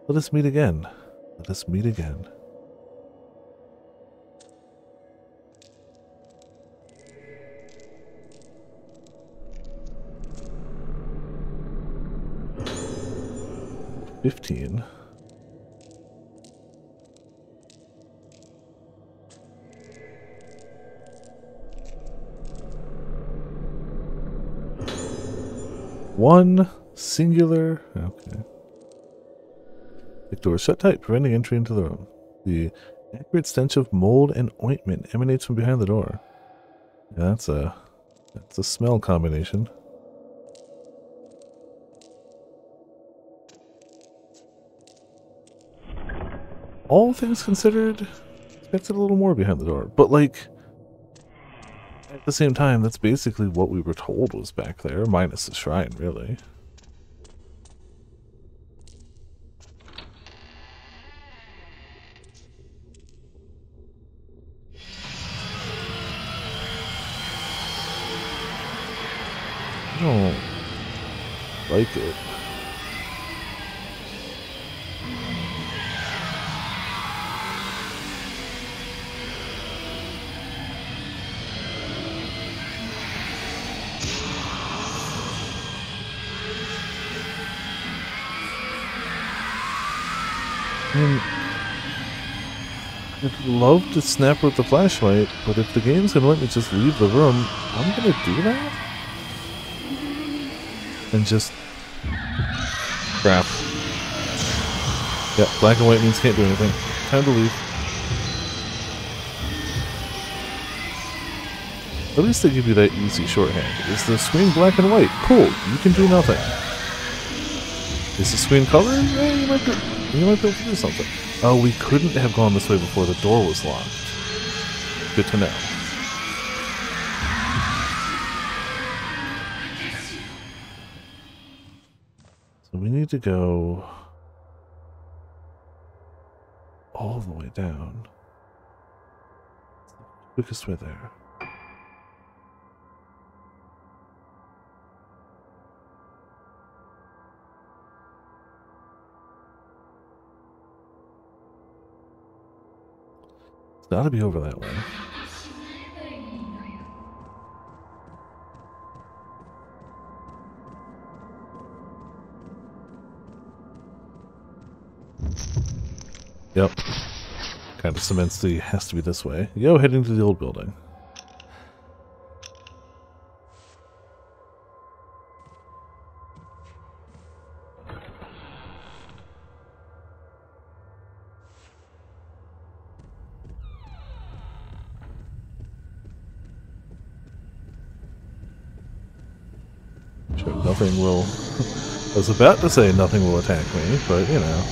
Speaker 1: Let us meet again. Let us meet again. $15. One singular. Okay. The door is shut tight, preventing entry into the room. The acrid stench of mold and ointment emanates from behind the door. Yeah, that's a smell combination. All things considered, expected a little more behind the door, but like at the same time, that's basically what we were told was back there, minus the shrine, really. I don't like it. I mean, I'd love to snap with the flashlight, but if the game's gonna let me just leave the room, I'm gonna do that? And just... crap. Yeah, black and white means can't do anything. Time to leave. At least they give you that easy shorthand. Is the screen black and white? Cool, you can do nothing. Is the screen colored? Yeah, you might be able to do something. Oh, we couldn't have gone this way before the door was locked. Good to know. So we need to go all the way down. Quickest way there. It's gotta be over that way. Yep. Kind of cements the has to be this way. Yo, heading to the old building. Sure, nothing will... I was about to say nothing will attack me, but you know.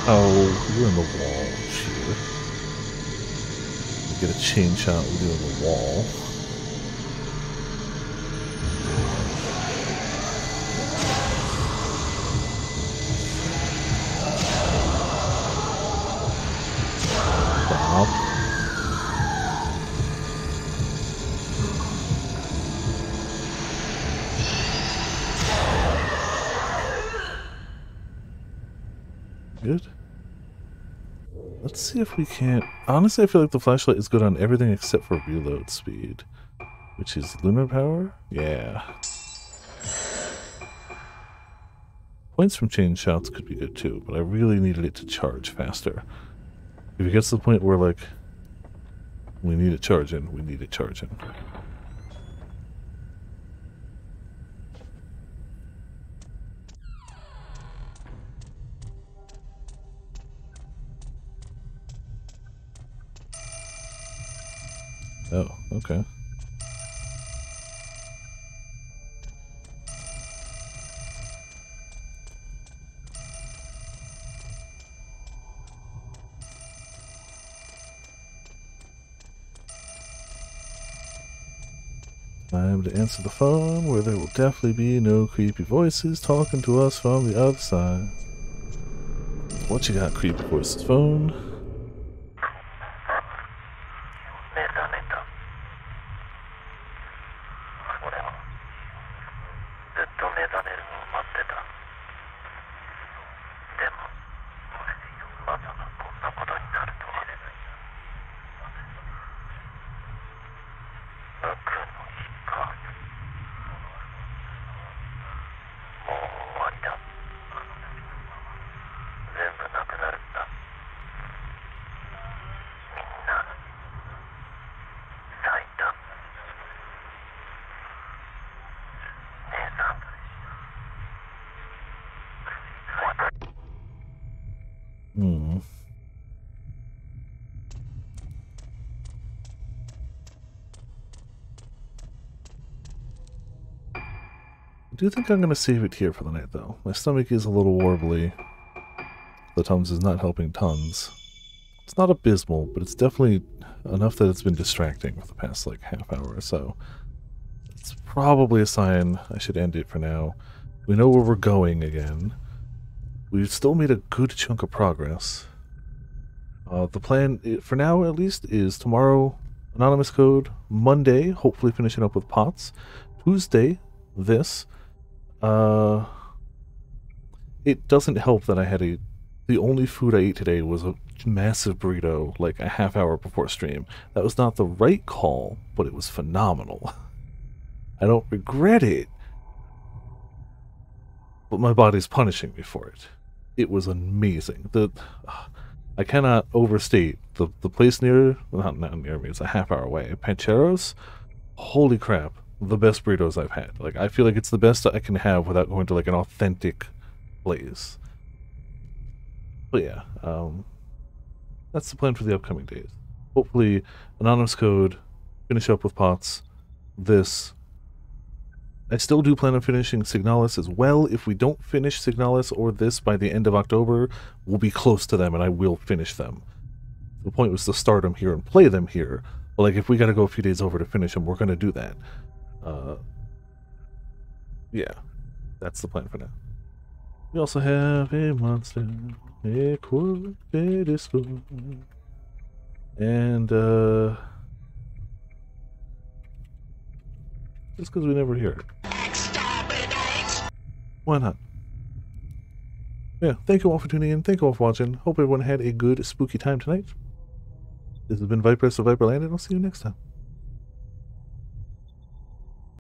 Speaker 1: Oh, you're in the wall. Sure. Get a chain shot with you in the wall. Stop. Good. Let's see if we can't... Honestly, I feel like the flashlight is good on everything except for reload speed. Which is lunar power? Yeah. Points from chain shots could be good too, but I really needed it to charge faster. If it gets to the point where, like, we need it charging, we need it charging. Oh, okay. Time to answer the phone, where there will definitely be no creepy voices talking to us from the other side. What you got, creepy voices phone? I do think I'm going to save it here for the night, though. My stomach is a little warbly. The Tums is not helping tons. It's not abysmal, but it's definitely enough that it's been distracting for the past, like, half hour or so. It's probably a sign I should end it for now. We know where we're going again. We've still made a good chunk of progress. The plan, for now at least, is tomorrow, Anonymous Code. Monday, hopefully finishing up with POTS. Tuesday, this. It doesn't help that I had a The only food I ate today was a massive burrito, like a half hour before stream. That was not the right call, but it was phenomenal. I don't regret it, but my body's punishing me for it. It was amazing. I cannot overstate the place near, well, not near me, it's a half hour away, Pancheros. Holy crap, the best burritos I've had. Like, I feel like it's the best I can have without going to like an authentic place. But yeah, that's the plan for the upcoming days. Hopefully, Anonymous Code, finish up with POTS, this. I still do plan on finishing Signalis as well. If we don't finish Signalis or this by the end of October, we'll be close to them and I will finish them. The point was to start them here and play them here. But like, if we gotta go a few days over to finish them, we're gonna do that. Yeah, that's the plan for now. We also have a monster, a quality disco, and just because we never hear it. Why not? Yeah, thank you all for tuning in. Thank you all for watching. Hope everyone had a good spooky time tonight. This has been Viperess of Viperland, and I'll see you next time.